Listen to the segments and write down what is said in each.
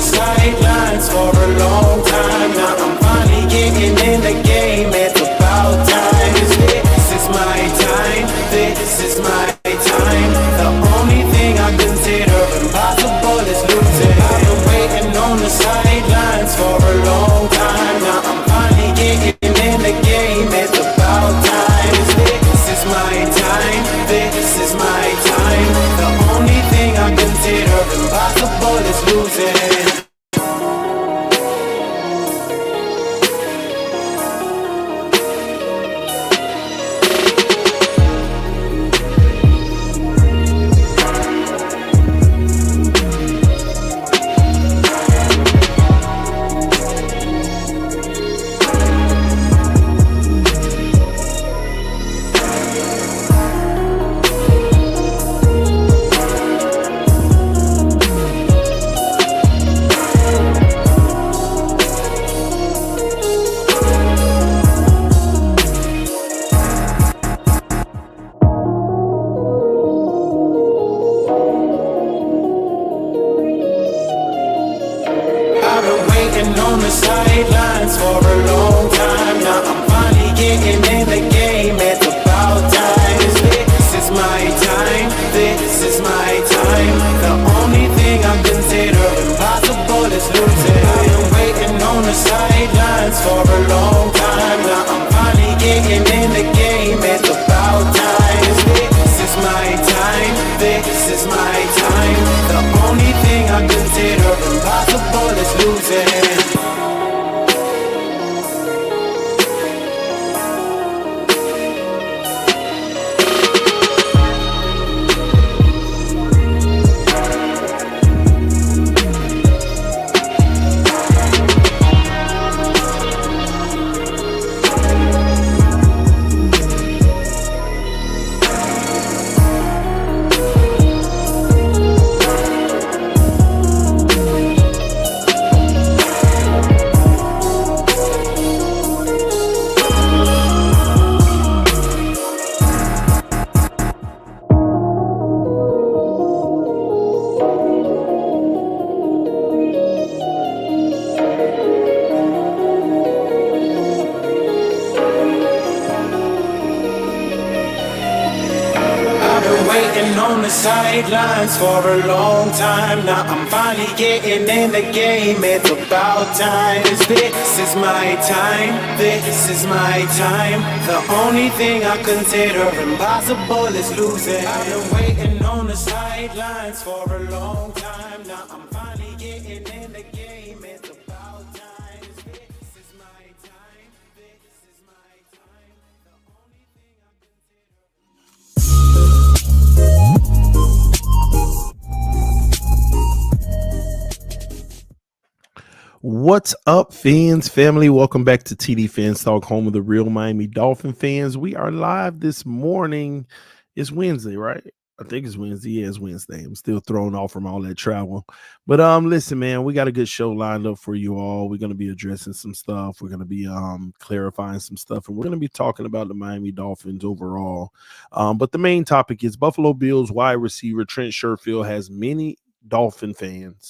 sidelines for a long time. Now I'm finally getting in the game. It's about time. This is my time. This is my time. The only thing I consider impossible is losing. I've been waiting on the sidelines for a long time. Now I'm finally getting in the game. It's about time. This is my time. This is my time. The only thing I consider impossible is losing. I've been waiting on the sidelines for a long time. Now I'm finally getting in the game. It's about time. This is my time. This is my time. The only thing I consider impossible is losing. I've been waiting on the sidelines for a long time. Now I'm finally getting in the game. It's about time. This is my time. This is my time. The only thing I consider impossible is losing. Waiting on the sidelines for a long time. Now I'm finally getting in the game. It's about time. This is my time. This is my time. The only thing I consider impossible is losing. I've been waiting on the sidelines for a long time. Now I'm finally getting in the game. It's about time. This is my time. This is my time. The only thing I consider. What's up, fans, family? Welcome back to TDPHINSTALK, home of the real Miami Dolphin fans. We are live this morning. It's Wednesday, right? I think it's Wednesday. Yeah, it's Wednesday. I'm still thrown off from all that travel. But listen, man, we got a good show lined up for you all. We're going to be addressing some stuff. We're going to be clarifying some stuff, and we're going to be talking about the Miami Dolphins overall. But the main topic is Buffalo Bills wide receiver Trent Sherfield has many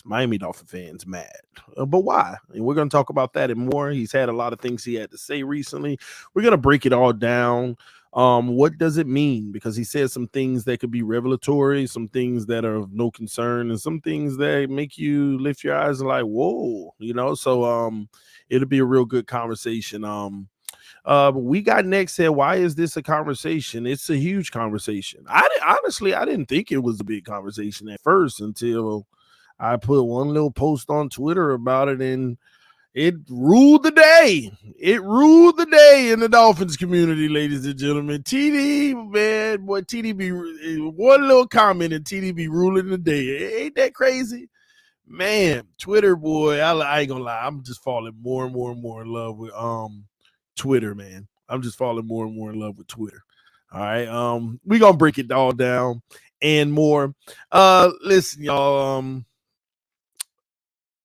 Miami Dolphin fans mad. But why? And we're going to talk about that and more. He's had a lot of things he had to say recently. We're going to break it all down. What does it mean? Because he said some things that could be revelatory, some things that are of no concern, and some things that make you lift your eyes and like, whoa, so it'll be a real good conversation. We got next said, why is this a conversation? It's a huge conversation. Honestly, I didn't think it was a big conversation at first until I put one little post on Twitter about it, and it ruled the day. It ruled the day in the Dolphins community, ladies and gentlemen. TD, man, boy, TD be one little comment and TD be ruling the day. Ain't that crazy? Man, Twitter, boy, I ain't gonna lie. I'm just falling more and more and more in love with Twitter, man. I'm just falling more and more in love with Twitter. All right. We're gonna break it all down and more. Listen, y'all.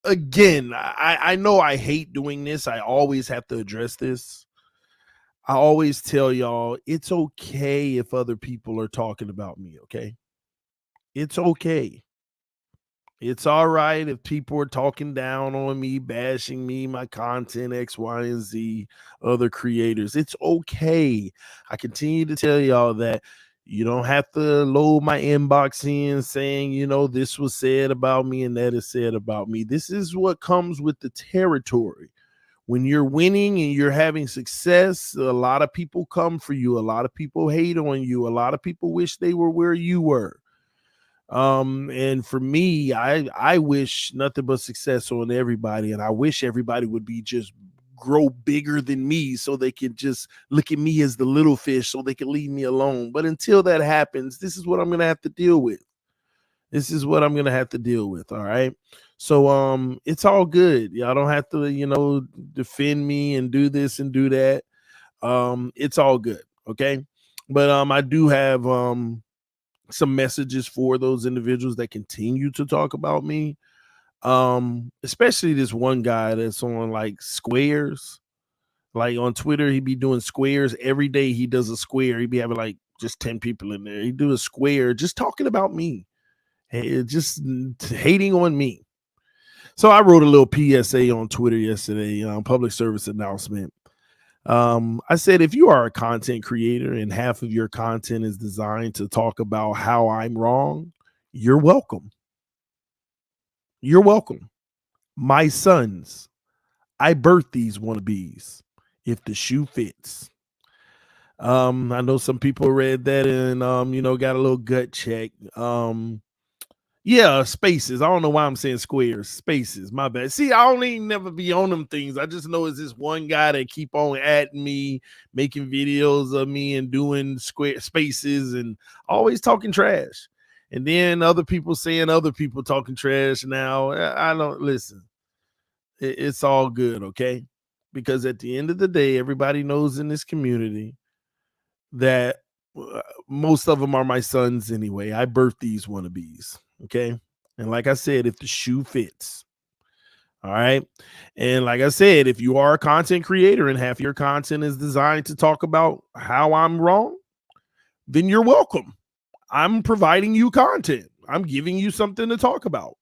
Again, I know I hate doing this. I always have to address this. I always tell y'all it's okay if other people are talking about me, okay? It's okay. It's all right if people are talking down on me, bashing me, my content, X, Y, and Z, other creators. It's okay. I continue to tell y'all that you don't have to load my inbox in saying, this was said about me and that is said about me. This is what comes with the territory. When you're winning and you're having success, a lot of people come for you. A lot of people hate on you. A lot of people wish they were where you were. And for me, I wish nothing but success on everybody, and I wish everybody would be just grow bigger than me so they can just look at me as the little fish so they can leave me alone. But until that happens, this is what I'm gonna have to deal with. This is what I'm gonna have to deal with. All right. So it's all good. Y'all don't have to, defend me and do this and do that. It's all good. Okay. But I do have some messages for those individuals that continue to talk about me. Especially this one guy that's on like squares. Like on Twitter, he be doing squares every day. He does a square. He be having like just 10 people in there. He do a square just talking about me. Just hating on me. So I wrote a little PSA on Twitter yesterday, public service announcement. I said, if you are a content creator and half of your content is designed to talk about how I'm wrong, you're welcome. You're welcome. My sons, I birthed these wannabes if the shoe fits. I know some people read that and, got a little gut check. Yeah, spaces. I don't know why I'm saying squares. Spaces. My bad. See, I only never be on them things. I just know it's this one guy that keep on at me, making videos of me and doing square spaces and always talking trash. And then other people saying other people talking trash. Now I don't listen. It's all good, okay? Because at the end of the day, everybody knows in this community that most of them are my sons anyway. I birthed these wannabes. Okay. And like I said, if the shoe fits, all right. And like I said, if you are a content creator and half your content is designed to talk about how I'm wrong, then you're welcome. I'm providing you content. I'm giving you something to talk about.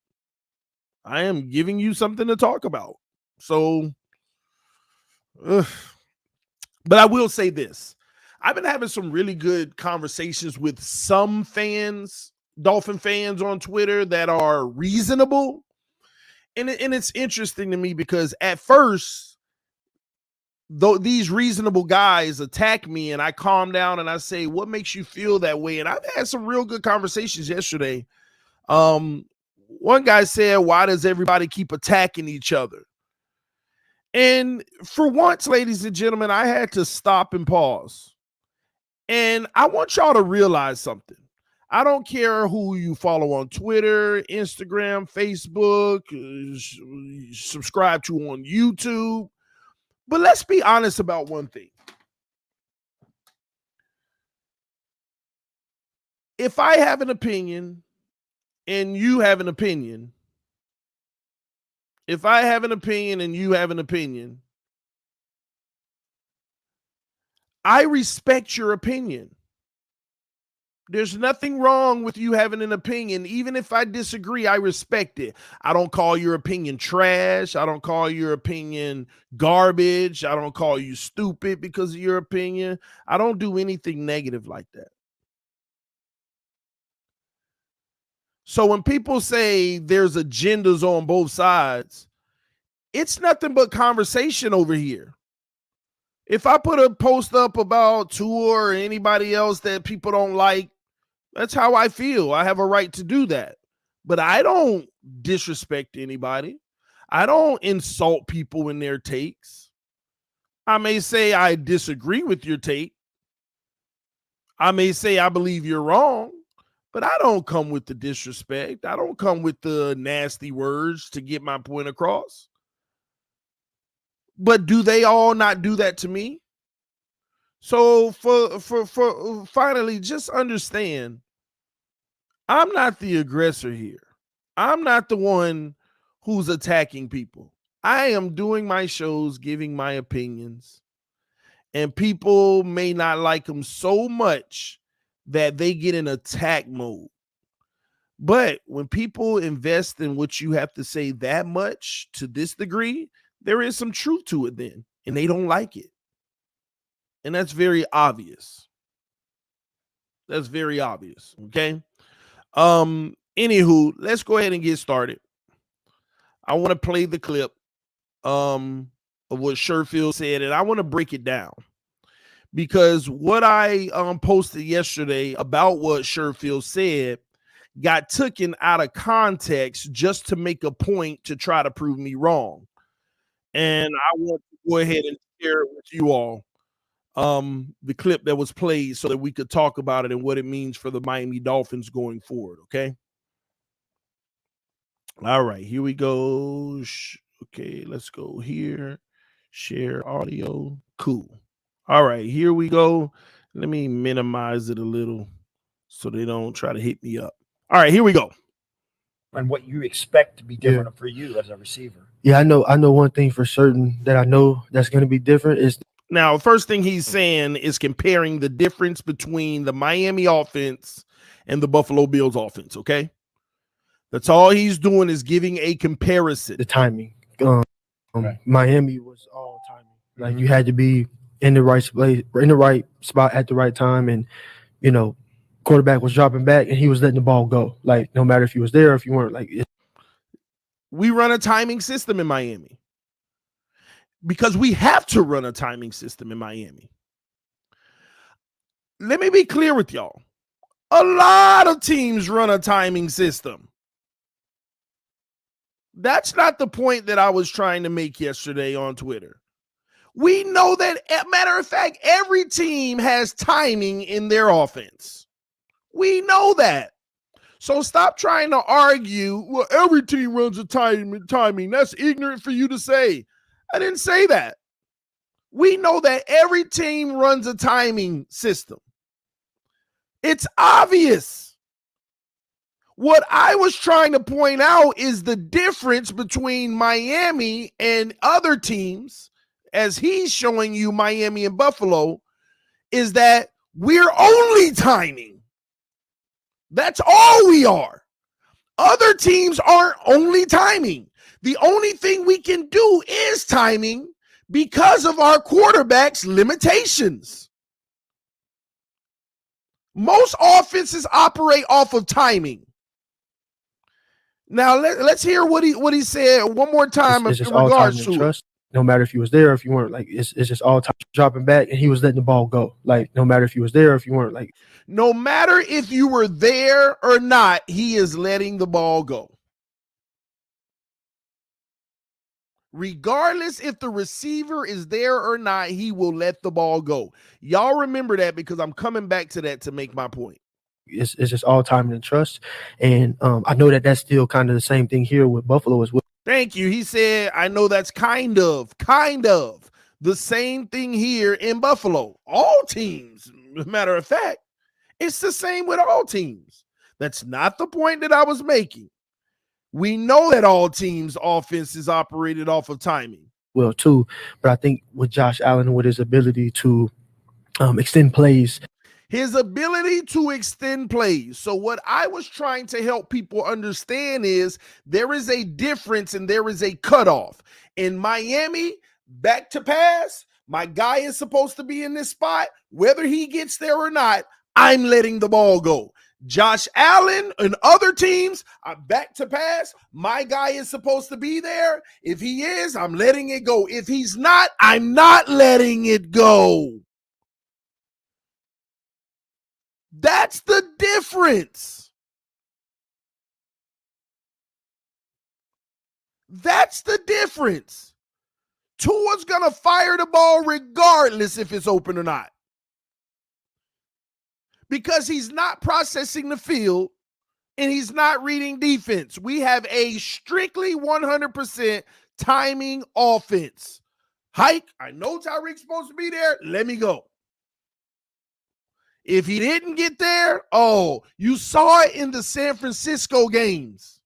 I am giving you something to talk about. So, but I will say this. I've been having some really good conversations with some fans, Dolphin fans on Twitter that are reasonable. And it's interesting to me because at first, though these reasonable guys attack me and I calm down and I say, what makes you feel that way? And I've had some real good conversations yesterday. One guy said, why does everybody keep attacking each other? And for once, ladies and gentlemen, I had to stop and pause. And I want y'all to realize something. I don't care who you follow on Twitter, Instagram, Facebook, subscribe to on YouTube. But let's be honest about one thing. If I have an opinion and you have an opinion, if I have an opinion and you have an opinion, I respect your opinion. There's nothing wrong with you having an opinion. Even if I disagree, I respect it. I don't call your opinion trash. I don't call your opinion garbage. I don't call you stupid because of your opinion. I don't do anything negative like that. So when people say there's agendas on both sides, it's nothing but conversation over here. If I put a post up about Tua or anybody else that people don't like, that's how I feel. I have a right to do that. But I don't disrespect anybody. I don't insult people in their takes. I may say I disagree with your take. I may say I believe you're wrong, but I don't come with the disrespect. I don't come with the nasty words to get my point across. But do they all not do that to me? So for finally, just understand, I'm not the aggressor here. I'm not the one who's attacking people. I am doing my shows, giving my opinions, and people may not like them so much that they get in attack mode. But when people invest in what you have to say that much to this degree, there is some truth to it then, and they don't like it. And that's very obvious. That's very obvious. Okay. Anywho, let's go ahead and get started. I want to play the clip of what Sherfield said, and I want to break it down because what I posted yesterday about what Sherfield said got taken out of context just to make a point to try to prove me wrong. And I want to go ahead and share it with you all the clip that was played so that we could talk about it and what it means for the Miami Dolphins going forward. Okay. All right, here we go. Okay, let's go here. Share audio. Cool. All right, here we go. Let me minimize it a little so they don't try to hit me up. All right, here we go. And what you expect to be different for you as a receiver. Yeah, I know one thing for certain that I know that's going to be different is now, first thing he's saying is comparing the difference between the Miami offense and the Buffalo Bills offense, okay? That's all he's doing is giving a comparison. the timing. Miami was all timing. Like you had to be in the right place, in the right spot at the right time, and quarterback was dropping back and he was letting the ball go. Like no matter if you was there or if you weren't. Like we run a timing system in Miami because we have to run a timing system in Miami. Let me be clear with y'all. A lot of teams run a timing system. That's not the point that I was trying to make yesterday on Twitter. We know that, matter of fact, every team has timing in their offense. We know that. So stop trying to argue, well, every team runs a timing. That's ignorant for you to say. I didn't say that. We know that every team runs a timing system. It's obvious. What I was trying to point out is the difference between Miami and other teams, as he's showing you Miami and Buffalo, is that we're only timing. That's all we are. Other teams aren't only timing. The only thing we can do is timing because of our quarterback's limitations. Most offenses operate off of timing. Now let's hear what he said one more time it's just in all regards timing and to trust. No matter if you was there or if you weren't. Like it's just all time dropping back and he was letting the ball go. Like no matter if you was there or if you weren't. Like no matter if you were there or not, he is letting the ball go. Regardless if the receiver is there or not, he will let the ball go. Y'all remember that because I'm coming back to that to make my point. It's just all timing and trust. And I know that that's still kind of the same thing here with Buffalo as well. Thank you. He said, I know that's kind of the same thing here in Buffalo. All teams, matter of fact, it's the same with all teams. That's not the point that I was making. We know that all teams' offense is operated off of timing. Well, too, but I think with Josh Allen, with his ability to extend plays. His ability to extend plays. So what I was trying to help people understand is there is a difference and there is a cutoff. In Miami, back to pass, my guy is supposed to be in this spot. Whether he gets there or not, I'm letting the ball go. Josh Allen and other teams, I'm back to pass. My guy is supposed to be there. If he is, I'm letting it go. If he's not, I'm not letting it go. That's the difference. That's the difference. Tua's going to fire the ball regardless if it's open or not. Because he's not processing the field and he's not reading defense. We have a strictly 100% timing offense. Hike, I know Tyreek's supposed to be there. Let me go. If he didn't get there, you saw it in the San Francisco games.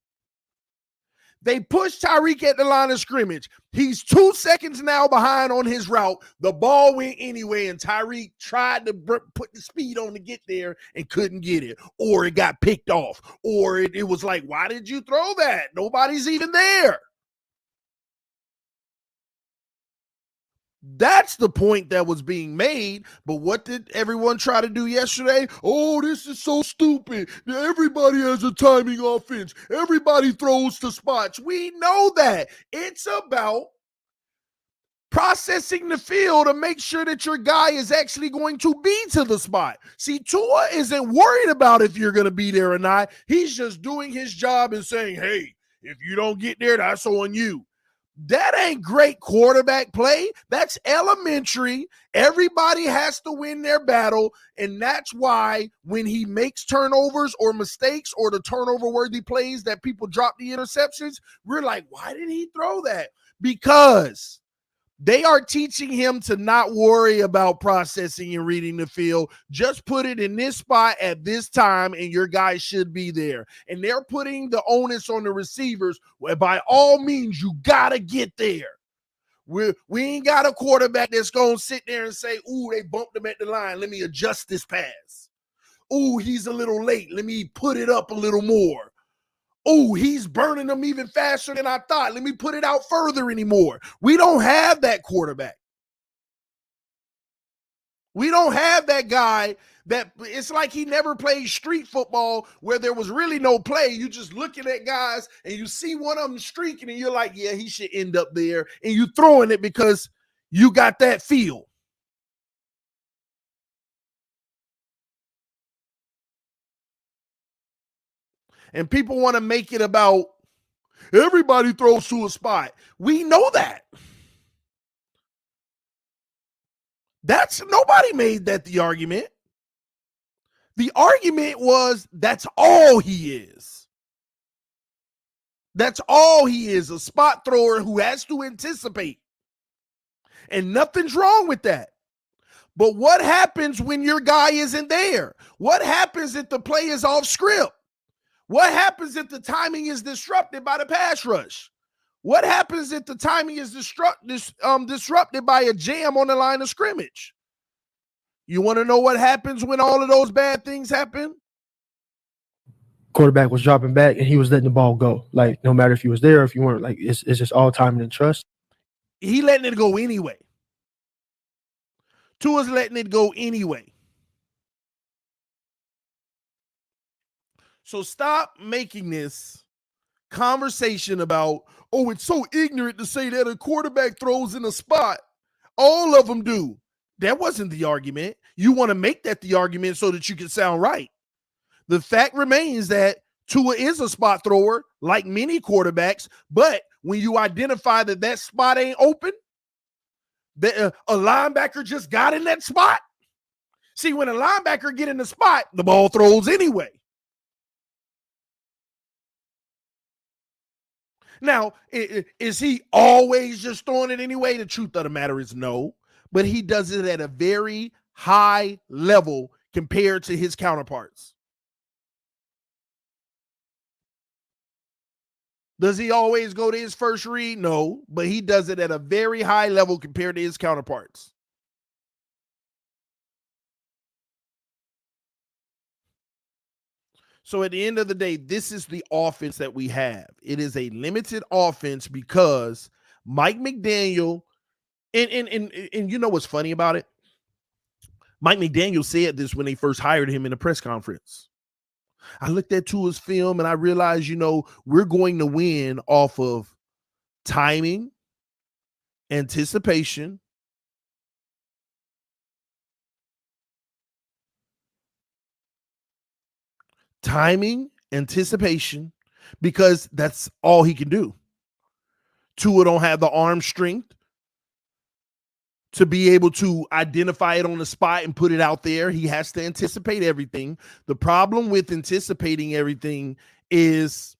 They push Tyreek at the line of scrimmage. He's 2 seconds now behind on his route. The ball went anyway, and Tyreek tried to put the speed on to get there and couldn't get it. Or it got picked off. Or it was like, why did you throw that? Nobody's even there. That's the point that was being made. But what did everyone try to do yesterday? Oh, this is so stupid. Everybody has a timing offense. Everybody throws to spots. We know that. It's about processing the field to make sure that your guy is actually going to be to the spot. See, Tua isn't worried about if you're going to be there or not. He's just doing his job and saying, hey, if you don't get there, that's on you. That ain't great quarterback play. That's elementary. Everybody has to win their battle, and that's why when he makes turnovers or mistakes or the turnover-worthy plays that people drop the interceptions, we're like, why did he throw that? Because they are teaching him to not worry about processing and reading the field. Just put it in this spot at this time, and your guy should be there. And they're putting the onus on the receivers, where by all means, you got to get there. We ain't got a quarterback that's going to sit there and say, ooh, they bumped him at the line. Let me adjust this pass. Ooh, he's a little late. Let me put it up a little more. Oh, he's burning them even faster than I thought. Let me put it out further anymore. We don't have that quarterback. We don't have that guy that it's like he never played street football where there was really no play. You just looking at guys and you see one of them streaking and you're like, yeah, he should end up there. And you throwing it because you got that feel. And people want to make it about everybody throws to a spot. We know that. That's nobody made that the argument. The argument was that's all he is. That's all he is, a spot thrower who has to anticipate. And nothing's wrong with that. But what happens when your guy isn't there? What happens if the play is off script? What happens if the timing is disrupted by the pass rush? What happens if the timing is disrupted by a jam on the line of scrimmage? You want to know what happens when all of those bad things happen? Quarterback was dropping back and he was letting the ball go. Like, no matter if you was there or if you weren't, like, it's just all timing and trust. He letting it go anyway. Tua's letting it go anyway. So stop making this conversation about, oh, it's so ignorant to say that a quarterback throws in a spot. All of them do. That wasn't the argument. You want to make that the argument so that you can sound right. The fact remains that Tua is a spot thrower, like many quarterbacks, but when you identify that that spot ain't open, that a linebacker just got in that spot. See, when a linebacker get in the spot, the ball throws anyway. Now, is he always just throwing it anyway? The truth of the matter is no, but he does it at a very high level compared to his counterparts. Does he always go to his first read? No, but he does it at a very high level compared to his counterparts. So at the end of the day, this is the offense that we have. It is a limited offense because Mike McDaniel, and you know what's funny about it? Mike McDaniel said this when they first hired him in a press conference. I looked at Tua's film and I realized, we're going to win off of timing, anticipation, because that's all he can do. Tua don't have the arm strength to be able to identify it on the spot and put it out there. He has to anticipate everything. The problem with anticipating everything is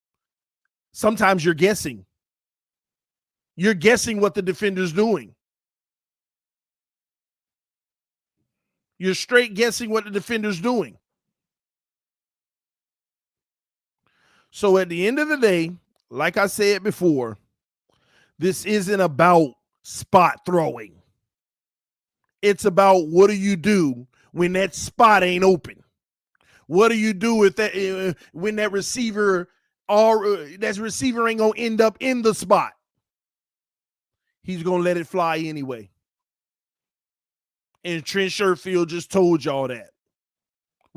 sometimes you're guessing. You're guessing what the defender's doing. You're straight guessing what the defender's doing. So at the end of the day, like I said before, this isn't about spot throwing. It's about what do you do when that spot ain't open? What do you do if that when that receiver ain't gonna end up in the spot? He's gonna let it fly anyway. And Trent Sherfield just told y'all that.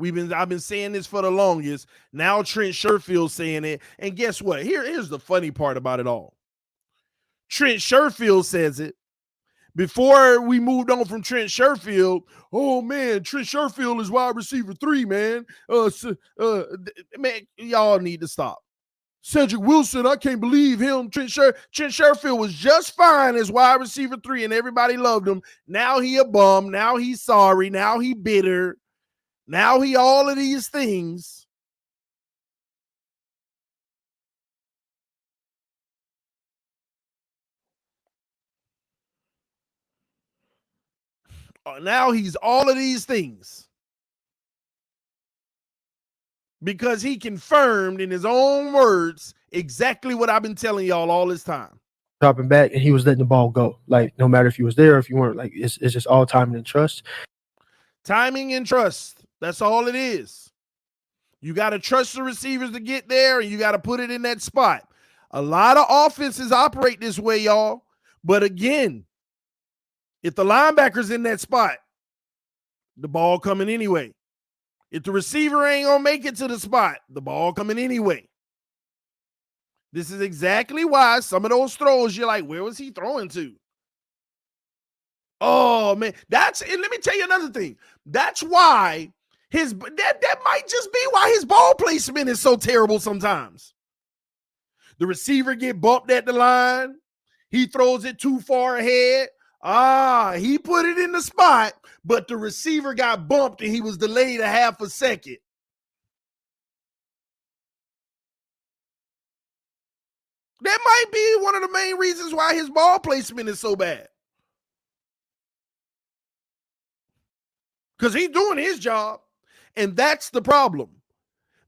I've been saying this for the longest. Now Trent Sherfield saying it. And guess what? Here's the funny part about it all. Trent Sherfield says it. Before we moved on from Trent Sherfield, oh man, Trent Sherfield is wide receiver 3, man. Man, y'all need to stop. Cedric Wilson, I can't believe him. Trent Sherfield was just fine as wide receiver 3, and everybody loved him. Now he a bum. Now he's sorry. Now he bitter. Now he all of these things. Now he's all of these things. Because he confirmed in his own words exactly what I've been telling y'all all this time. Dropping back, and he was letting the ball go. Like, no matter if you was there or if you weren't, like, it's just all timing and trust. Timing and trust. That's all it is. You got to trust the receivers to get there, and you got to put it in that spot. A lot of offenses operate this way, y'all. But again, if the linebacker's in that spot, the ball coming anyway. If the receiver ain't going to make it to the spot, the ball coming anyway. This is exactly why some of those throws, you're like, where was he throwing to? Oh, man. And let me tell you another thing. That's why that might just be why his ball placement is so terrible sometimes. The receiver get bumped at the line. He throws it too far ahead. He put it in the spot, but the receiver got bumped and he was delayed a half a second. That might be one of the main reasons why his ball placement is so bad. Because he's doing his job, and that's the problem.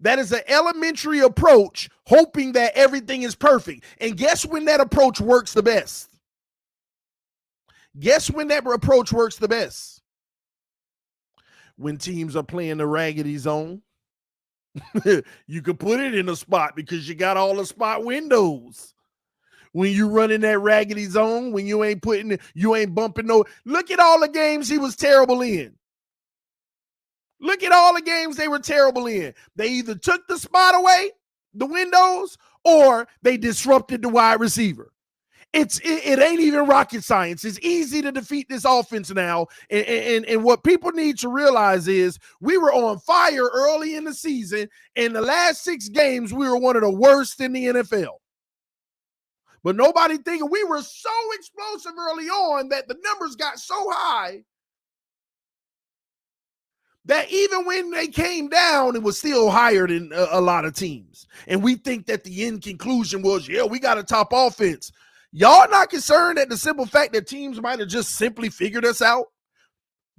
That is an elementary approach, hoping that everything is perfect. And guess when that approach works the best? Guess when that approach works the best? When teams are playing the raggedy zone. You can put it in a spot because you got all the spot windows. When you run in that raggedy zone, when you ain't bumping no. Look at all the games he was terrible in. Look at all the games they were terrible in. They either took the spot away, the windows, or they disrupted the wide receiver. It ain't even rocket science. It's easy to defeat this offense now. And what people need to realize is we were on fire early in the season. In the last 6 games, we were one of the worst in the NFL. But nobody thinking we were so explosive early on that the numbers got so high that even when they came down, it was still higher than a lot of teams. And we think that the end conclusion was, we got a top offense. Y'all not concerned at the simple fact that teams might have just simply figured us out?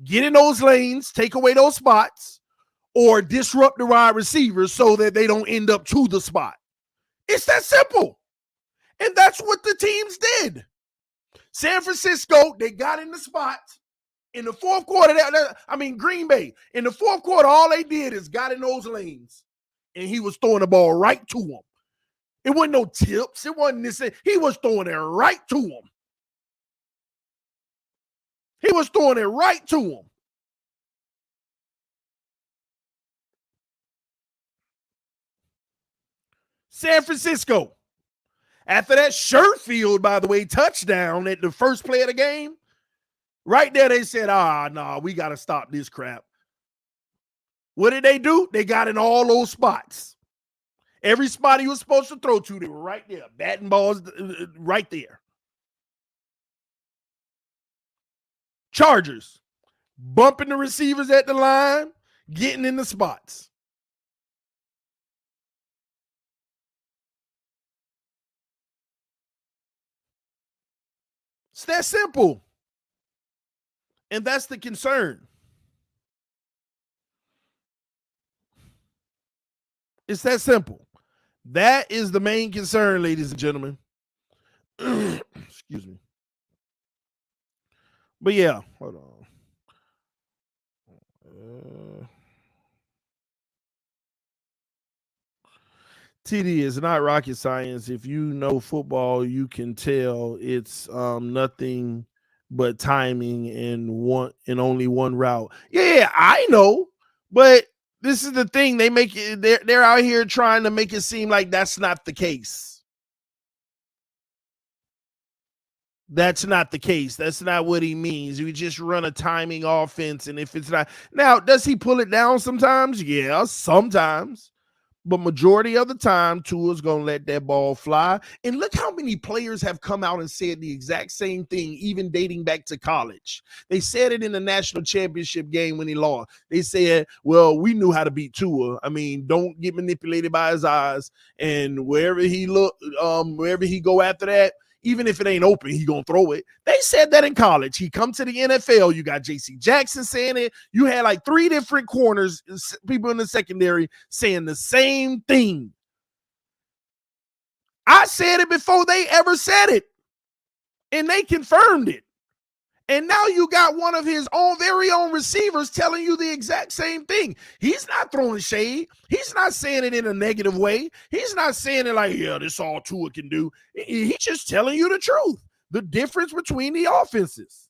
Get in those lanes, take away those spots, or disrupt the wide receivers so that they don't end up to the spot. It's that simple. And that's what the teams did. San Francisco, they got in the spot. In the fourth quarter, Green Bay, in the fourth quarter, all they did is got in those lanes, and he was throwing the ball right to them. It wasn't no tips. It wasn't this. He was throwing it right to them. He was throwing it right to them. San Francisco. After that Sherfield, by the way, touchdown at the first play of the game, right there they said, we got to stop this crap. What did they do? They got in all those spots. Every spot he was supposed to throw to, they were right there. Batting balls right there. Chargers, bumping the receivers at the line, getting in the spots. It's that simple. And that's the concern. It's that simple. That is the main concern, ladies and gentlemen. Excuse me. But yeah, hold on. TD is not rocket science. If you know football, you can tell it's nothing but timing and only one route. Yeah, I know, but this is the thing. They make it. They're out here trying to make it seem like that's not the case. That's not the case. That's not what he means. You just run a timing offense, and if it's not now, does he pull it down sometimes? Yeah, sometimes. But majority of the time, Tua's going to let that ball fly. And look how many players have come out and said the exact same thing, even dating back to college. They said it in the national championship game when he lost. They said, well, we knew how to beat Tua. I mean, don't get manipulated by his eyes. And wherever he wherever he go after that, even if it ain't open, he gonna throw it. They said that in college. He come to the NFL. You got J.C. Jackson saying it. You had like 3 different corners, people in the secondary saying the same thing. I said it before they ever said it, and they confirmed it. And now you got one of his own very own receivers telling you the exact same thing. He's not throwing shade. He's not saying it in a negative way. He's not saying it like, yeah, this all Tua can do. He's just telling you the truth. The difference between the offenses.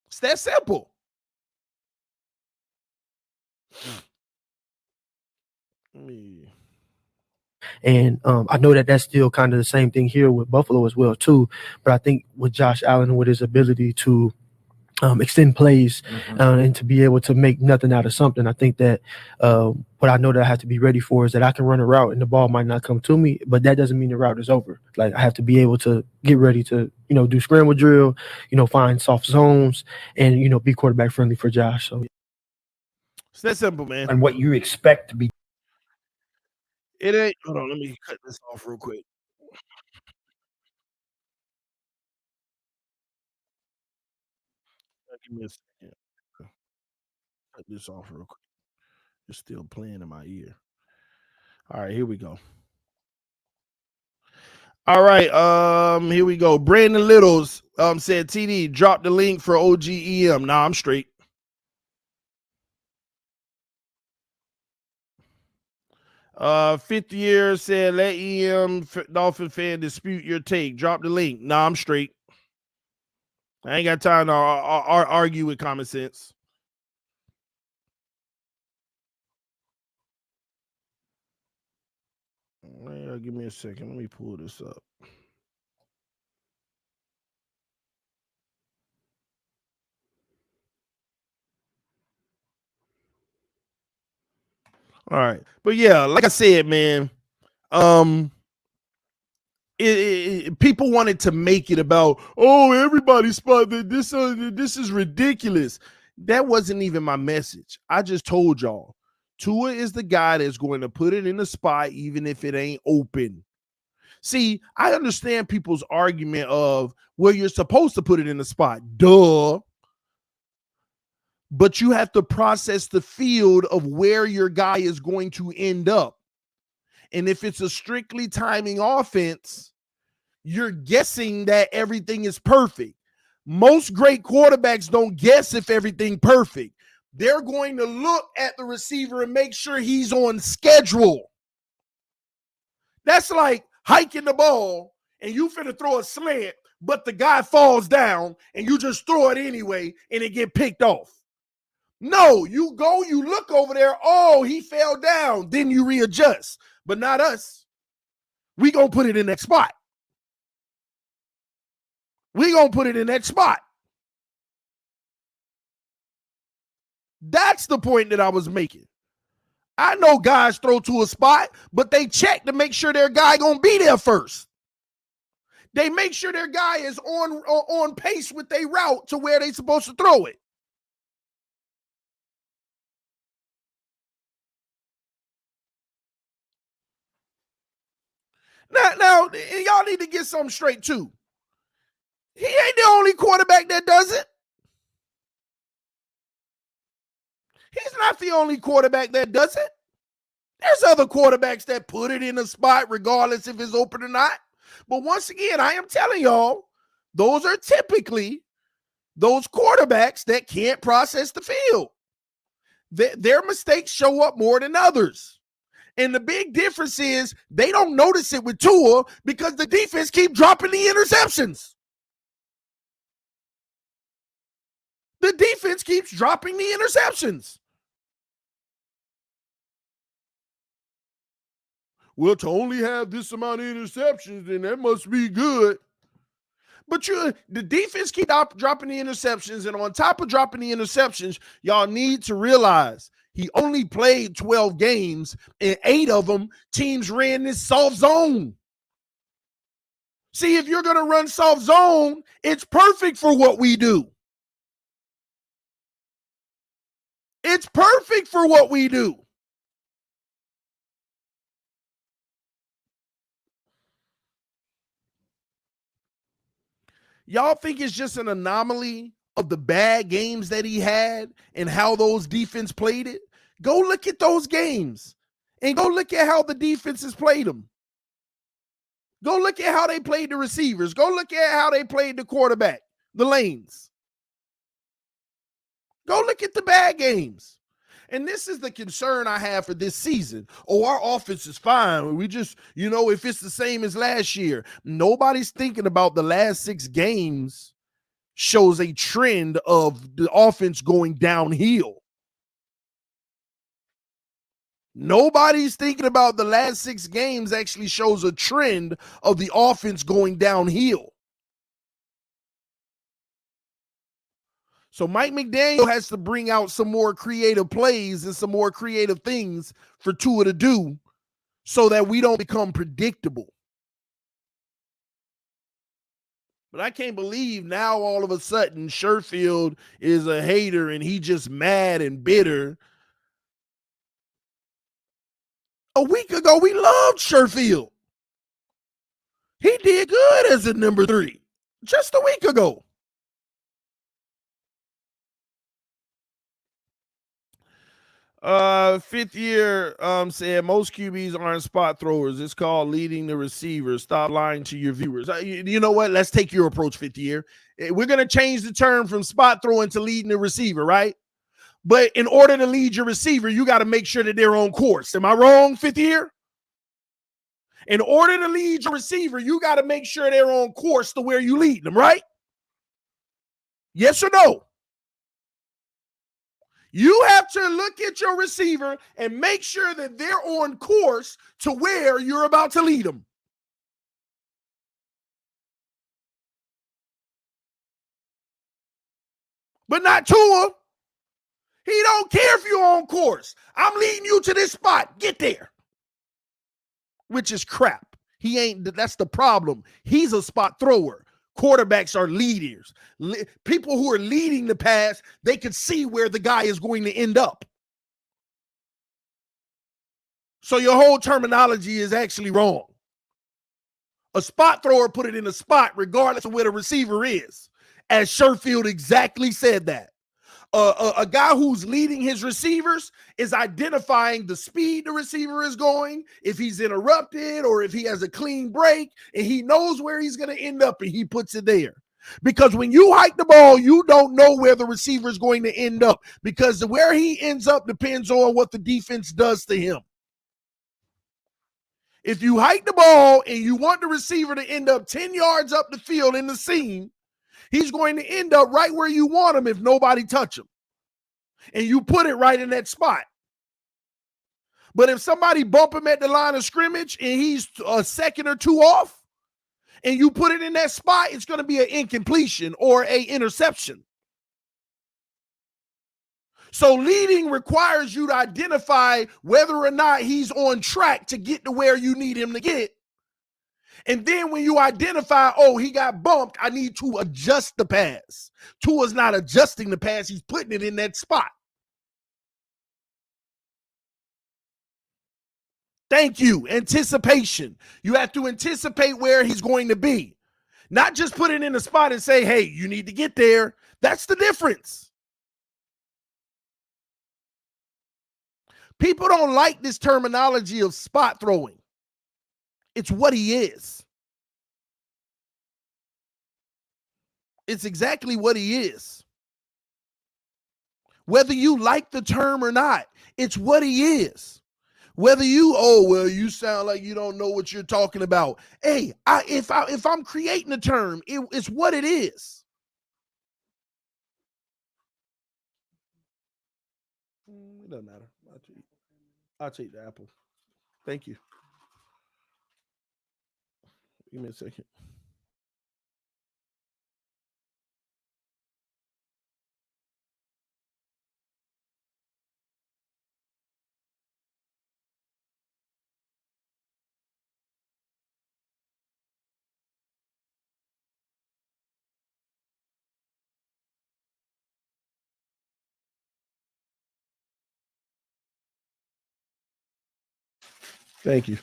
It's that simple. And I know that that's still kind of the same thing here with Buffalo as well too. But I think with Josh Allen, with his ability to extend plays and to be able to make nothing out of something, I think that what I know that I have to be ready for is that I can run a route and the ball might not come to me, but that doesn't mean the route is over. Like, I have to be able to get ready to, do scramble drill, find soft zones and, be quarterback friendly for Josh. So it's that simple, man. And what you expect to be. It ain't. Hold on, let me cut this off real quick. Give me a second. Cut this off real quick. It's still playing in my ear. All right, here we go. All right, here we go. Brandon Littles said, TD, drop the link for OGEM. Nah, I'm straight. Fifth year said, let EM Dolphin fan dispute your take. Drop the link. Nah, I'm straight. I ain't got time to argue with common sense. Well, give me a second. Let me pull this up. All right. But yeah, like I said, man, people wanted to make it about, oh, everybody spotted this. This is ridiculous. That wasn't even my message. I just told y'all, Tua is the guy that's going to put it in the spot, even if it ain't open. See, I understand people's argument of, well, you're supposed to put it in the spot. Duh. But you have to process the field of where your guy is going to end up. And if it's a strictly timing offense, you're guessing that everything is perfect. Most great quarterbacks don't guess if everything perfect. They're going to look at the receiver and make sure he's on schedule. That's like hiking the ball and you finna throw a slant, but the guy falls down and you just throw it anyway and it get picked off. No, you go, you look over there. Oh, he fell down. Then you readjust. But not us. We gonna put it in that spot. We gonna put it in that spot. That's the point that I was making. I know guys throw to a spot, but they check to make sure their guy gonna be there first. They make sure their guy is on pace with their route to where they supposed to throw it. Now, y'all need to get something straight too. He ain't the only quarterback that does it. He's not the only quarterback that does it. There's other quarterbacks that put it in a spot regardless if it's open or not. But once again, I am telling y'all, those are typically those quarterbacks that can't process the field. Their mistakes show up more than others. And the big difference is they don't notice it with Tua because the defense keep dropping the interceptions. The defense keeps dropping the interceptions. Well, to only have this amount of interceptions, then that must be good. But the defense keep dropping the interceptions, and on top of dropping the interceptions, y'all need to realize he only played 12 games, and 8 of them, teams ran this soft zone. See, if you're going to run soft zone, it's perfect for what we do. It's perfect for what we do. Y'all think it's just an anomaly of the bad games that he had and how those defense played it? Go look at those games and go look at how the defenses played them. Go look at how they played the receivers. Go look at how they played the quarterback, the lanes. Go look at the bad games. And this is the concern I have for this season. Oh, our offense is fine. We just, if it's the same as last year. Nobody's thinking about the last 6 games shows a trend of the offense going downhill. Nobody's thinking about the last 6 games actually shows a trend of the offense going downhill. So Mike McDaniel has to bring out some more creative plays and some more creative things for Tua to do so that we don't become predictable. But I can't believe now all of a sudden Sherfield is a hater and he just mad and bitter. A week ago, we loved Sherfield. He did good as a number 3 just a week ago. Fifth year said most QBs aren't spot throwers. It's called leading the receivers. Stop lying to your viewers. You know what? Let's take your approach, fifth year. We're going to change the term from spot throwing to leading the receiver, right? But in order to lead your receiver, you got to make sure that they're on course. Am I wrong, fifth year? In order to lead your receiver, you got to make sure they're on course to where you lead them, right? Yes or no? You have to look at your receiver and make sure that they're on course to where you're about to lead them. But not Tua. He don't care if you're on course. I'm leading you to this spot. Get there. Which is crap. He ain't. That's the problem. He's a spot thrower. Quarterbacks are leaders. People who are leading the pass, they can see where the guy is going to end up. So your whole terminology is actually wrong. A spot thrower put it in a spot regardless of where the receiver is. As Sherfield exactly said that. A guy who's leading his receivers is identifying the speed the receiver is going, if he's interrupted or if he has a clean break, and he knows where he's going to end up and he puts it there. Because when you hike the ball, you don't know where the receiver is going to end up because where he ends up depends on what the defense does to him. If you hike the ball and you want the receiver to end up 10 yards up the field in the seam, he's going to end up right where you want him if nobody touch him. And you put it right in that spot. But if somebody bump him at the line of scrimmage and he's a second or 2 off, and you put it in that spot, it's going to be an incompletion or an interception. So leading requires you to identify whether or not he's on track to get to where you need him to get. And then when you identify, oh, he got bumped, I need to adjust the pass. Tua's not adjusting the pass. He's putting it in that spot. Thank you. Anticipation. You have to anticipate where he's going to be. Not just put it in the spot and say, hey, you need to get there. That's the difference. People don't like this terminology of spot throwing. It's what he is. It's exactly what he is. Whether you like the term or not, it's what he is. Whether you, oh, well, you sound like you don't know what you're talking about. Hey, if I'm creating a term, it's what it is. It doesn't matter. I'll take the apple. Thank you. Give me a second. Thank you.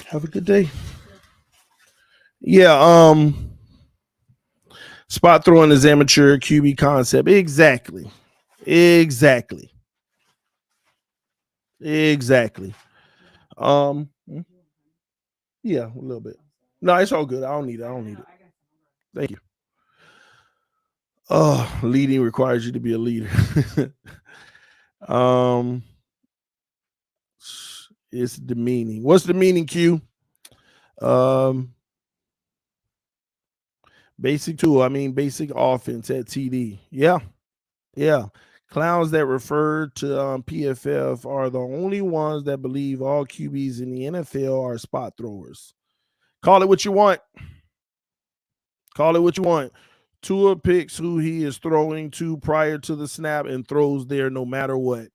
Have a good day. Yeah, spot throwing is amateur QB concept. Exactly. Yeah, a little bit. No, it's all good. I don't need it. Thank you. Oh, leading requires you to be a leader. It's demeaning. What's the meaning, Q? Basic tool. I mean, basic offense at TD. Yeah. Clowns that refer to PFF are the only ones that believe all QBs in the NFL are spot throwers. Call it what you want. Tua picks who he is throwing to prior to the snap and throws there no matter what.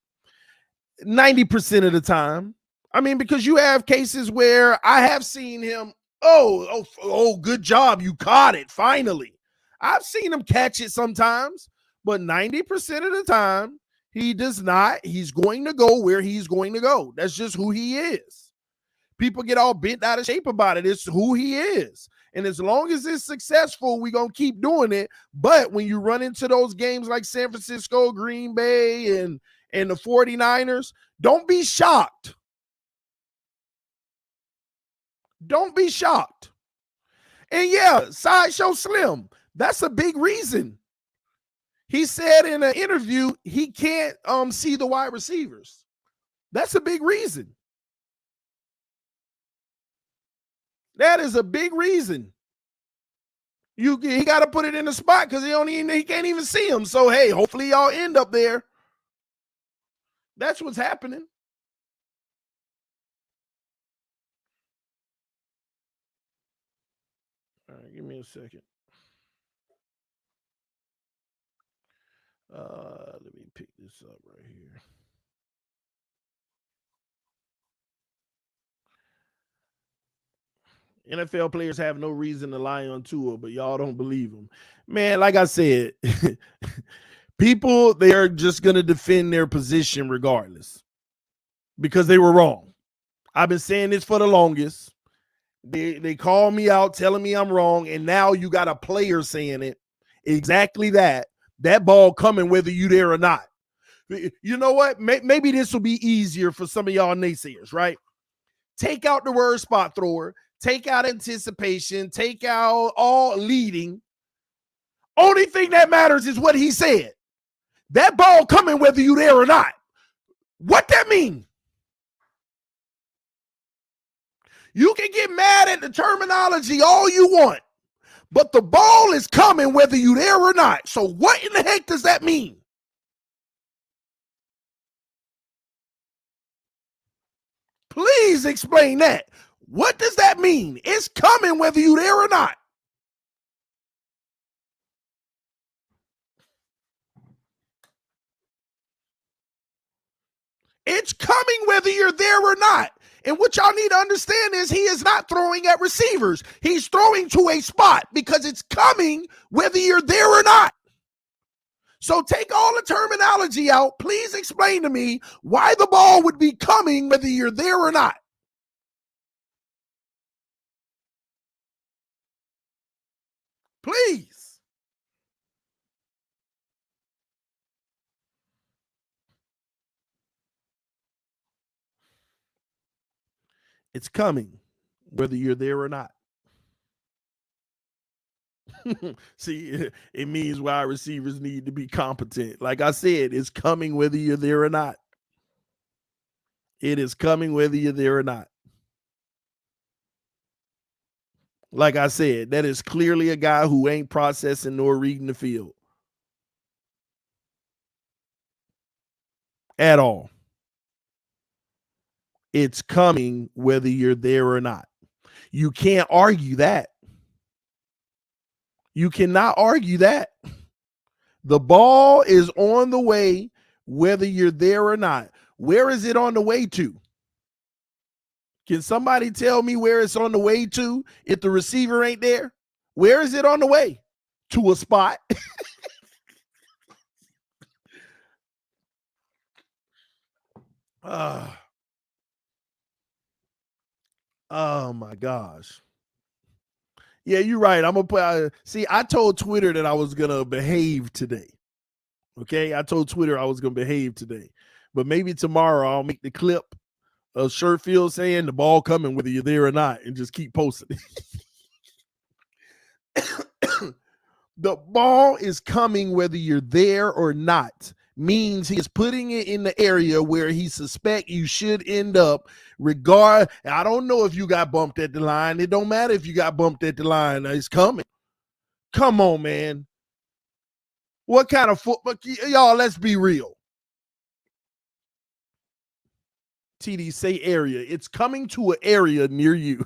90% of the time. I mean, because you have cases where I have seen him, oh, good job. You caught it, finally. I've seen him catch it sometimes, but 90% of the time, he does not. He's going to go where he's going to go. That's just who he is. People get all bent out of shape about it. It's who he is. And as long as it's successful, we're going to keep doing it. But when you run into those games like San Francisco, Green Bay, and the 49ers, don't be shocked. Don't be shocked. And yeah, Sideshow Slim, that's a big reason. He said in an interview he can't see the wide receivers. That's a big reason. That is a big reason. He got to put it in the spot because he can't even see them. So hey, hopefully y'all end up there. That's what's happening. All right, give me a second. Let me pick this up right here. NFL players have no reason to lie on Tua, but y'all don't believe them. Man, like I said, people, they are just going to defend their position regardless because they were wrong. I've been saying this for the longest. They call me out telling me I'm wrong, and now you got a player saying it. Exactly that. That ball coming whether you there or not. You know what? Maybe this will be easier for some of y'all naysayers, right? Take out the word spot thrower. Take out anticipation. Take out all leading. Only thing that matters is what he said. That ball coming whether you there or not. What that mean? You can get mad at the terminology all you want, but the ball is coming whether you there or not. So what in the heck does that mean? Please explain that. What does that mean? It's coming whether you there or not. It's coming whether you're there or not. And what y'all need to understand is he is not throwing at receivers. He's throwing to a spot because it's coming whether you're there or not. So take all the terminology out. Please explain to me why the ball would be coming whether you're there or not. Please. It's coming, whether you're there or not. See, it means wide receivers need to be competent. Like I said, it's coming whether you're there or not. It is coming whether you're there or not. Like I said, that is clearly a guy who ain't processing nor reading the field at all. It's coming whether you're there or not. You can't argue that. You cannot argue that. The ball is on the way whether you're there or not. Where is it on the way to? Can somebody tell me where it's on the way to if the receiver ain't there? Where is it on the way? To a spot. Oh my gosh. Yeah, you're right. I'm gonna put. See, I told Twitter that I was gonna behave today. Okay, I told Twitter I was gonna behave today, but maybe tomorrow I'll make the clip of Sherfield saying the ball coming whether you're there or not, and just keep posting. The ball is coming whether you're there or not. Means he is putting it in the area where he suspect you should end up. I don't know if you got bumped at the line. It don't matter if you got bumped at the line. It's coming. Come on, man. What kind of football? Y'all, let's be real. TD, say area. It's coming to an area near you.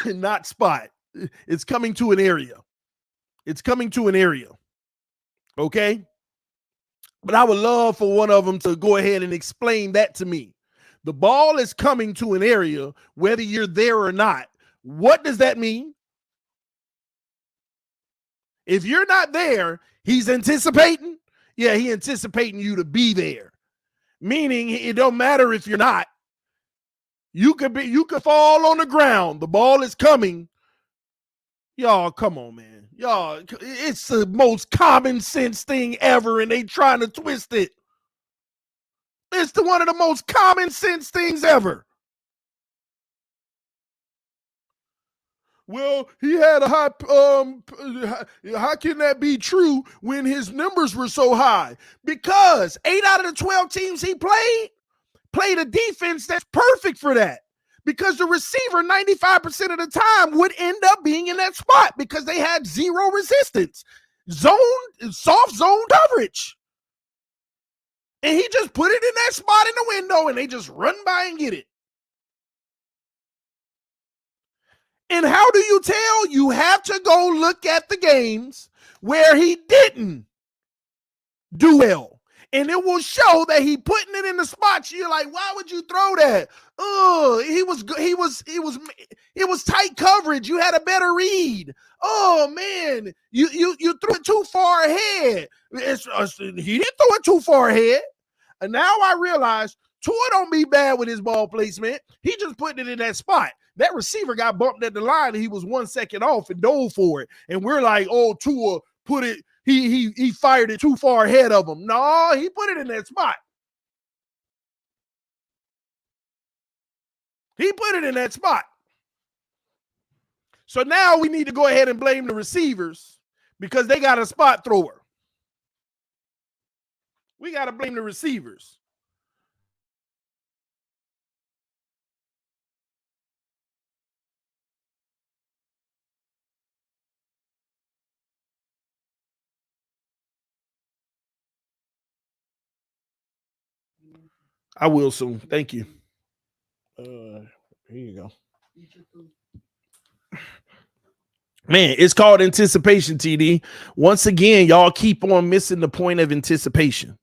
Not spot. It's coming to an area. It's coming to an area. Okay? But I would love for one of them to go ahead and explain that to me. The ball is coming to an area, whether you're there or not. What does that mean? If you're not there, he's anticipating. Yeah, he's anticipating you to be there. Meaning it don't matter if you're not. You could fall on the ground. The ball is coming. Y'all, come on, man. Y'all, it's the most common sense thing ever, and they trying to twist it. It's one of the most common sense things ever. Well, he had a high, how can that be true when his numbers were so high? Because 8 out of the 12 teams he played a defense that's perfect for that. Because the receiver 95% of the time would end up being in that spot because they had zero resistance. Soft zone coverage. And he just put it in that spot in the window and they just run by and get it. And how do you tell? You have to go look at the games where he didn't do well. And it will show that he putting it in the spots. You're like, why would you throw that? Oh, it was tight coverage. You had a better read. Oh man, you threw it too far ahead. He didn't throw it too far ahead. And now I realize Tua don't be bad with his ball placement. He just putting it in that spot. That receiver got bumped at the line and he was 1 second off and dove for it. And we're like, oh, Tua put it. He fired it too far ahead of him. No, he put it in that spot. He put it in that spot. So now we need to go ahead and blame the receivers because they got a spot thrower. We got to blame the receivers. I will soon. Thank you. Here you go. Man, it's called anticipation, TD. Once again, y'all keep on missing the point of anticipation.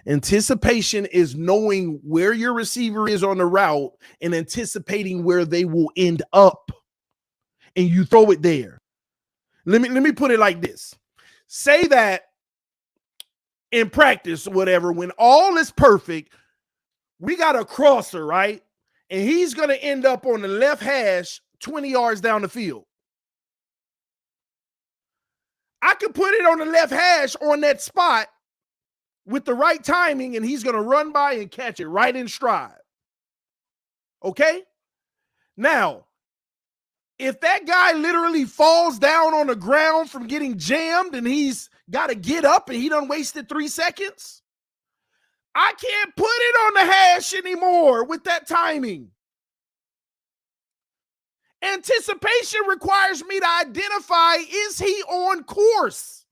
Anticipation is knowing where your receiver is on the route and anticipating where they will end up. And you throw it there. Let me put it like this. Say that in practice or whatever, when all is perfect, we got a crosser, right? And he's going to end up on the left hash 20 yards down the field. I could put it on the left hash on that spot with the right timing, and he's going to run by and catch it right in stride. Okay? Now, if that guy literally falls down on the ground from getting jammed and he's got to get up and he done wasted 3 seconds, I can't put it on the hash anymore with that timing. Anticipation requires me to identify, is he on course?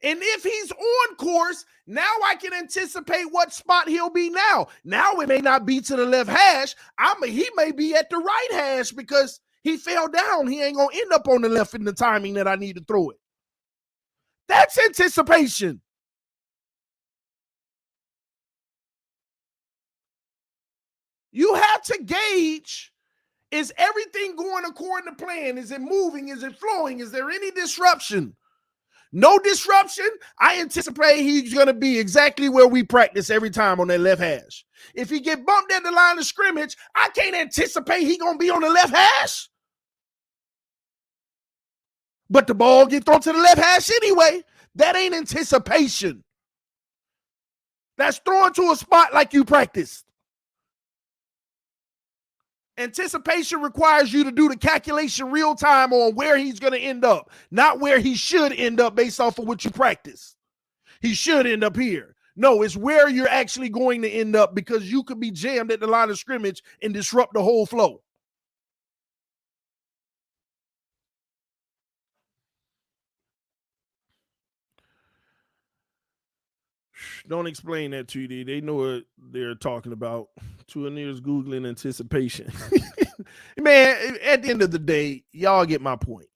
And if he's on course, now I can anticipate what spot he'll be now. Now it may not be to the left hash. He may be at the right hash because he fell down. He ain't going to end up on the left in the timing that I need to throw it. That's anticipation. You have to gauge, is everything going according to plan? Is it moving? Is it flowing? Is there any disruption? No disruption. I anticipate he's going to be exactly where we practice every time on that left hash. If he get bumped at the line of scrimmage, I can't anticipate he's going to be on the left hash. But the ball get thrown to the left hash anyway. That ain't anticipation. That's throwing to a spot like you practiced. Anticipation requires you to do the calculation real time on where he's going to end up, not where he should end up based off of what you practice. He should end up here. No, it's where you're actually going to end up because you could be jammed at the line of scrimmage and disrupt the whole flow. Don't explain that to you. They know what they're talking about. Two ears Googling anticipation. Man, at the end of the day, y'all get my point.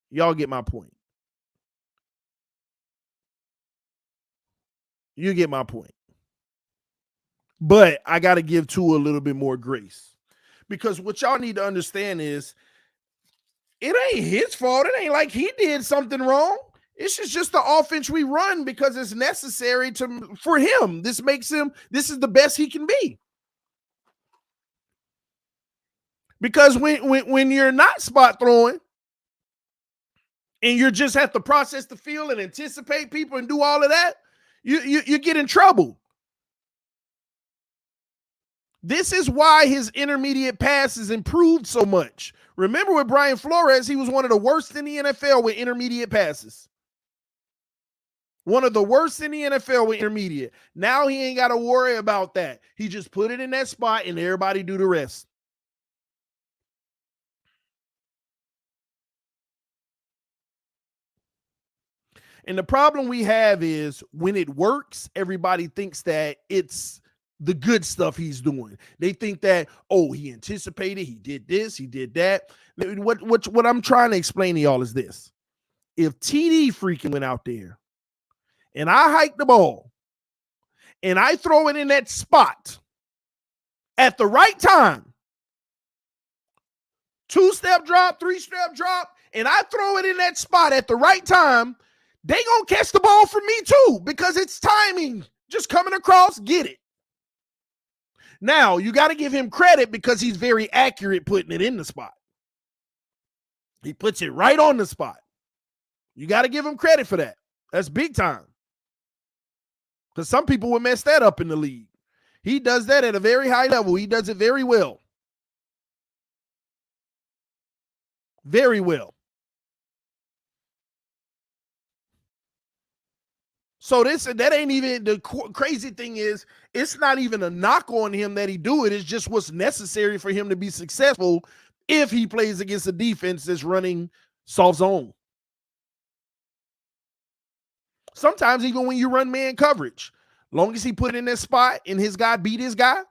Y'all get my point. You get my point. But I got to give Tua a little bit more grace. Because what y'all need to understand is it ain't his fault. It ain't like he did something wrong. It's just the offense we run because it's necessary for him. This is the best he can be. Because when you're not spot throwing and you just have to process the field and anticipate people and do all of that, you get in trouble. This is why his intermediate passes improved so much. Remember with Brian Flores, he was one of the worst in the NFL with intermediate passes. One of the worst in the NFL with intermediate. Now he ain't got to worry about that. He just put it in that spot and everybody do the rest. And the problem we have is when it works, everybody thinks that it's the good stuff he's doing. They think that, oh, he anticipated, he did this, he did that. What I'm trying to explain to y'all is this. If TD freaking went out there and I hike the ball and I throw it in that spot at the right time, 2-step drop, 3-step drop, and I throw it in that spot at the right time, they gonna catch the ball from me too because it's timing. Just coming across, get it. Now, you got to give him credit because he's very accurate putting it in the spot. He puts it right on the spot. You got to give him credit for that. That's big time. Because some people would mess that up in the league. He does that at a very high level. He does it very well. Very well. So that ain't even, the crazy thing is, it's not even a knock on him that he do it. It's just what's necessary for him to be successful if he plays against a defense that's running soft zone. Sometimes even when you run man coverage, long as he put it in that spot and his guy beat his guy,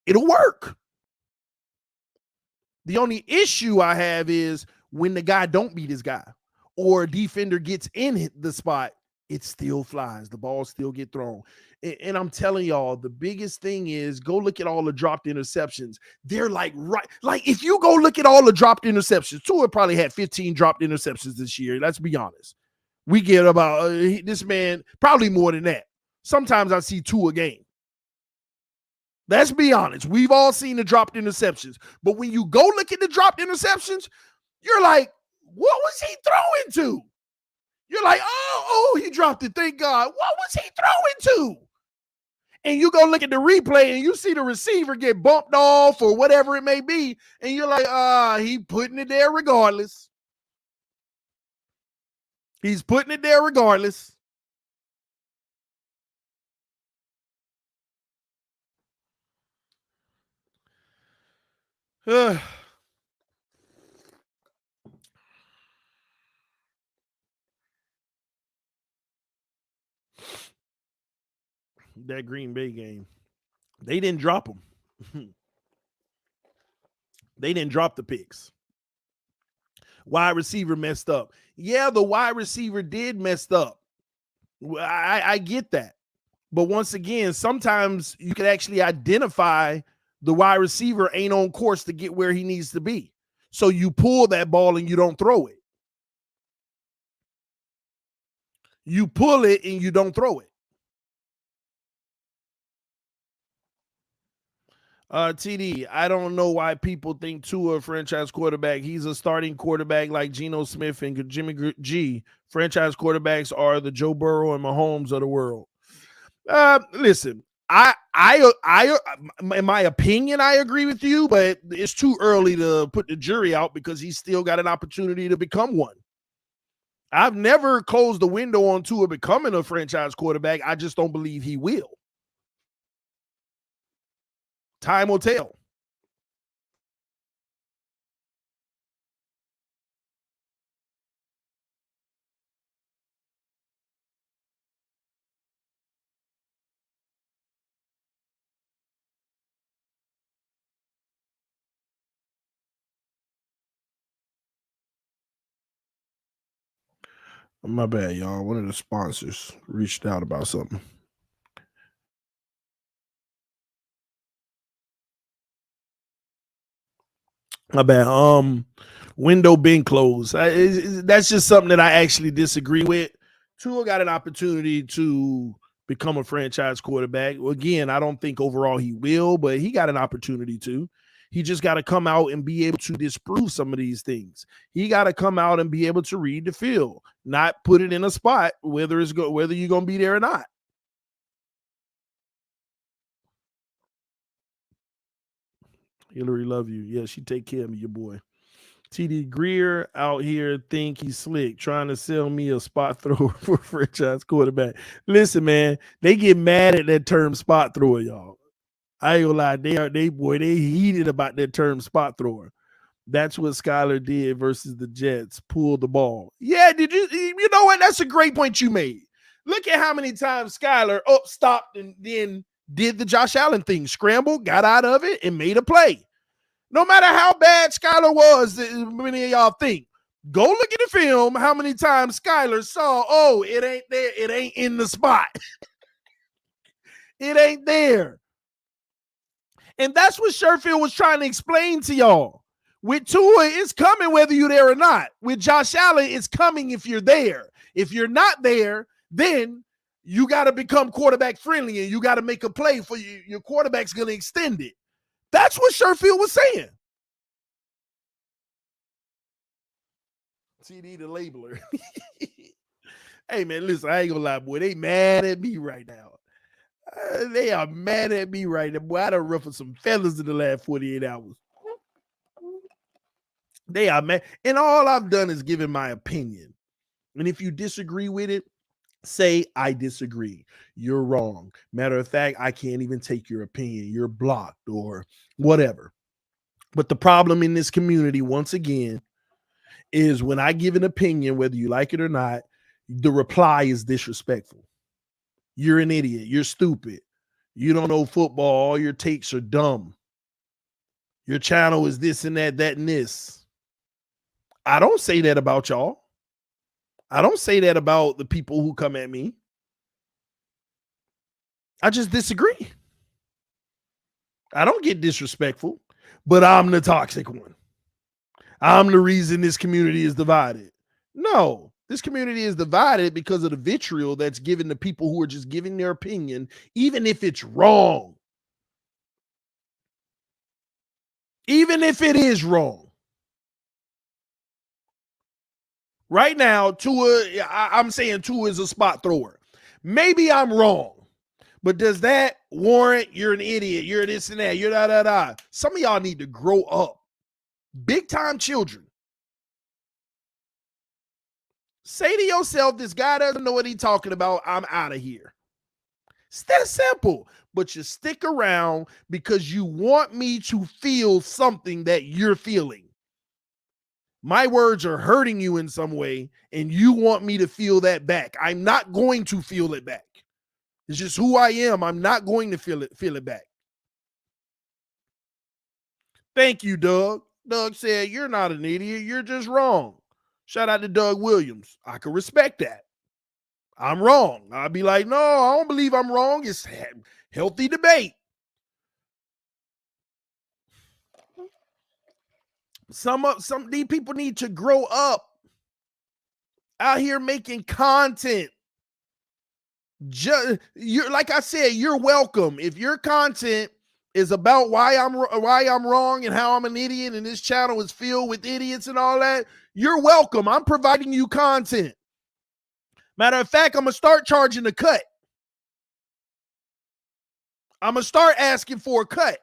it'll work. The only issue I have is when the guy don't beat his guy or a defender gets in the spot, it still flies. The ball still get thrown. And I'm telling y'all, the biggest thing is go look at all the dropped interceptions. They're like if you go look at all the dropped interceptions, Tua probably had 15 dropped interceptions this year. Let's be honest. We get about this man, probably more than that. Sometimes I see 2 a game. Let's be honest. We've all seen the dropped interceptions. But when you go look at the dropped interceptions, you're like, what was he throwing to? You're like, oh, he dropped it. Thank God. What was he throwing to? and you go look at the replay and you see the receiver get bumped off or whatever it may be, and you're like, he putting it there regardless. He's putting it there regardless. That Green Bay game, they didn't drop them. They didn't drop the picks. Wide receiver messed up. Yeah, the wide receiver did messed up. I get that. But once again, sometimes you can actually identify the wide receiver ain't on course to get where he needs to be. So you pull that ball and you don't throw it. You pull it and you don't throw it. TD, I don't know why people think Tua a franchise quarterback. He's a starting quarterback like Geno Smith and Jimmy G. Franchise quarterbacks are the Joe Burrow and Mahomes of the world. Listen, in my opinion, I agree with you, but it's too early to put the jury out because he's still got an opportunity to become one. I've never closed the window on Tua becoming a franchise quarterback. I just don't believe he will. Time will tell. My bad, y'all. One of the sponsors reached out about something. My bad. Window been closed. That's just something that I actually disagree with. Tua got an opportunity to become a franchise quarterback. Again, I don't think overall he will, but he got an opportunity to. He just got to come out and be able to disprove some of these things. He got to come out and be able to read the field, not put it in a spot whether you're gonna be there or not. Hillary, love you. Yeah, she take care of me, your boy. TD Greer out here think he's slick, trying to sell me a spot thrower for franchise quarterback. Listen, man, they get mad at that term spot thrower, y'all. I ain't gonna lie, they heated about that term spot thrower. That's what Skyler did versus the Jets. Pulled the ball. Yeah, you know what? That's a great point you made. Look at how many times Skyler stopped and then did the Josh Allen thing. Scrambled, got out of it, and made a play. No matter how bad Skyler was, many of y'all think. Go look at the film, how many times Skyler saw, it ain't there. It ain't in the spot. It ain't there. And that's what Sherfield was trying to explain to y'all. With Tua, it's coming whether you're there or not. With Josh Allen, it's coming if you're there. If you're not there, then you got to become quarterback friendly and you got to make a play for you. Your quarterback's going to extend it. That's what Sherfield was saying. TD the labeler. Hey, man, listen, I ain't gonna lie, boy. They mad at me right now. They are mad at me right now. Boy, I done ruffled some feathers in the last 48 hours. They are mad. And all I've done is given my opinion. And if you disagree with it, say, I disagree. You're wrong. Matter of fact, I can't even take your opinion. You're blocked or whatever. But the problem in this community, once again, is when I give an opinion, whether you like it or not, the reply is disrespectful. You're an idiot. You're stupid. You don't know football. All your takes are dumb. Your channel is this and that and this. I don't say that about y'all. I don't say that about the people who come at me. I just disagree. I don't get disrespectful, but I'm the toxic one. I'm the reason this community is divided. No, this community is divided because of the vitriol that's given to people who are just giving their opinion, even if it's wrong. Even if it is wrong. Right now, I'm saying Tua is a spot thrower. Maybe I'm wrong, But does that warrant you're an idiot? You're this and that. You're da. Some of y'all need to grow up. Big time children. Say to yourself, this guy doesn't know what he's talking about. I'm out of here. It's that simple. But you stick around because you want me to feel something that you're feeling. My words are hurting you in some way, and you want me to feel that back. I'm not going to feel it back. It's just who I am. I'm not going to feel it back. Thank you, Doug. Doug said, you're not an idiot. You're just wrong. Shout out to Doug Williams. I can respect that. I'm wrong. I'd be like, no, I don't believe I'm wrong. It's healthy debate. Some these people need to grow up. Out here making content. You're like I said, you're welcome. If your content is about why I'm wrong and how I'm an idiot and this channel is filled with idiots and all that, you're welcome. I'm providing you content. Matter of fact, I'm going to start charging a cut. I'm going to start asking for a cut.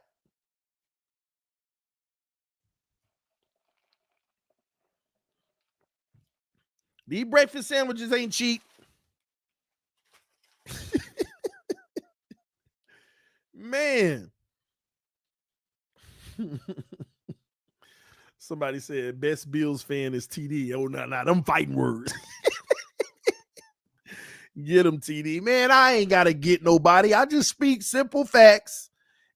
These breakfast sandwiches ain't cheap. Man. Somebody said best Bills fan is TD. Oh, no, them fighting words. Get them, TD. Man, I ain't got to get nobody. I just speak simple facts.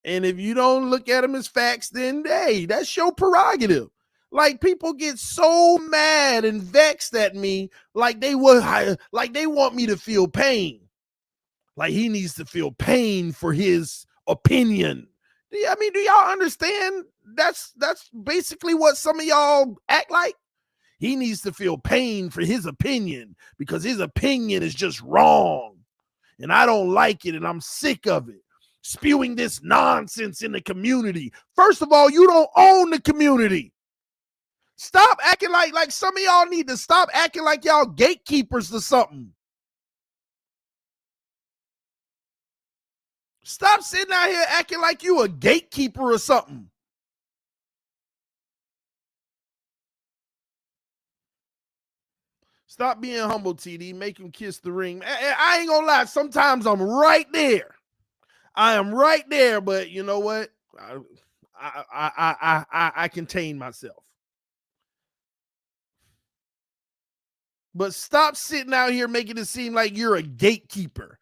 And if you don't look at them as facts, then, hey, that's your prerogative. Like, people get so mad and vexed at me like they want me to feel pain. Like he needs to feel pain for his opinion. I mean, do y'all understand? That's basically what some of y'all act like. He needs to feel pain for his opinion because his opinion is just wrong. And I don't like it and I'm sick of it. Spewing this nonsense in the community. First of all, you don't own the community. Stop acting like some of y'all need to stop acting like y'all gatekeepers to something. Stop sitting out here acting like you a gatekeeper or something. Stop being humble, TD. Make him kiss the ring. I ain't gonna lie. Sometimes I'm right there. I am right there, but you know what? I contain myself. But stop sitting out here making it seem like you're a gatekeeper.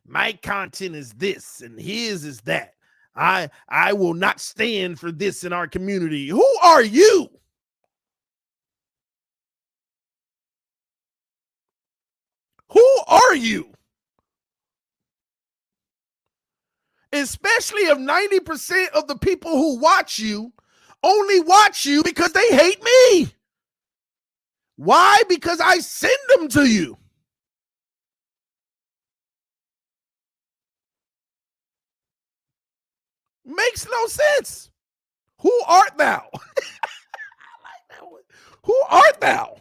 My content is this and his is that. I will not stand for this in our community. Who are you? Who are you? Especially if 90% of the people who watch you only watch you because they hate me. Why? Because I send them to you. Makes no sense. Who art thou? I like that one. Who art thou?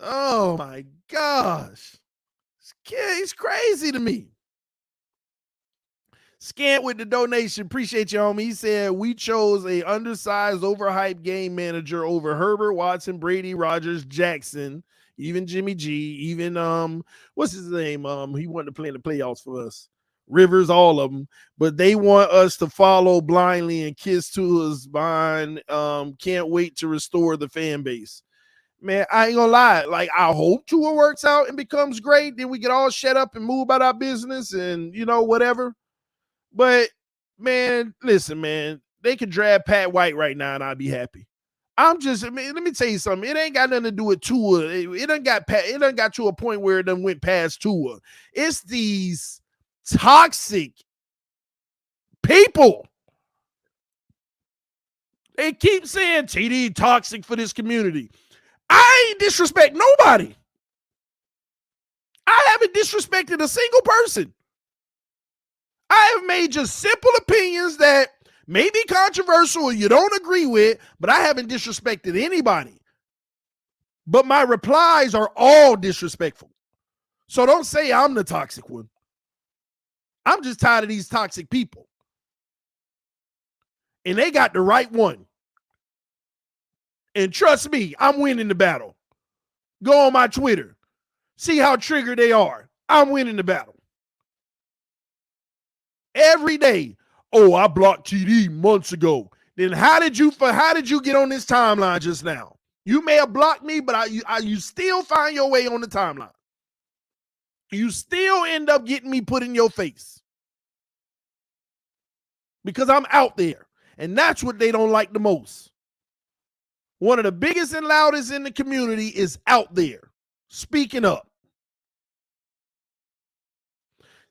Oh my gosh. He's crazy to me. Scant with the donation. Appreciate you, homie. He said, we chose a undersized, overhyped game manager over Herbert, Watson, Brady, Rodgers, Jackson, even Jimmy G, even, what's his name? He wanted to play in the playoffs for us. Rivers, all of them. But they want us to follow blindly and kiss Tua's behind. Can't wait to restore the fan base. Man, I ain't gonna lie. Like, I hope Tua works out and becomes great. Then we get all shut up and move about our business and, you know, whatever. But, man, listen, man, they could draft Pat White right now and I'd be happy. Let me tell you something. It ain't got nothing to do with Tua. It done got to a point where it done went past Tua. It's these toxic people. They keep saying TD toxic for this community. I ain't disrespect nobody. I haven't disrespected a single person. I have made just simple opinions that may be controversial or you don't agree with, but I haven't disrespected anybody. But my replies are all disrespectful. So don't say I'm the toxic one. I'm just tired of these toxic people. And they got the right one. And trust me, I'm winning the battle. Go on my Twitter. See how triggered they are. I'm winning the battle. Every day. Oh, I blocked TD months ago. Then how did you get on this timeline just now? You may have blocked me, but you still find your way on the timeline. You still end up getting me put in your face. Because I'm out there. And that's what they don't like the most. One of the biggest and loudest in the community is out there, speaking up.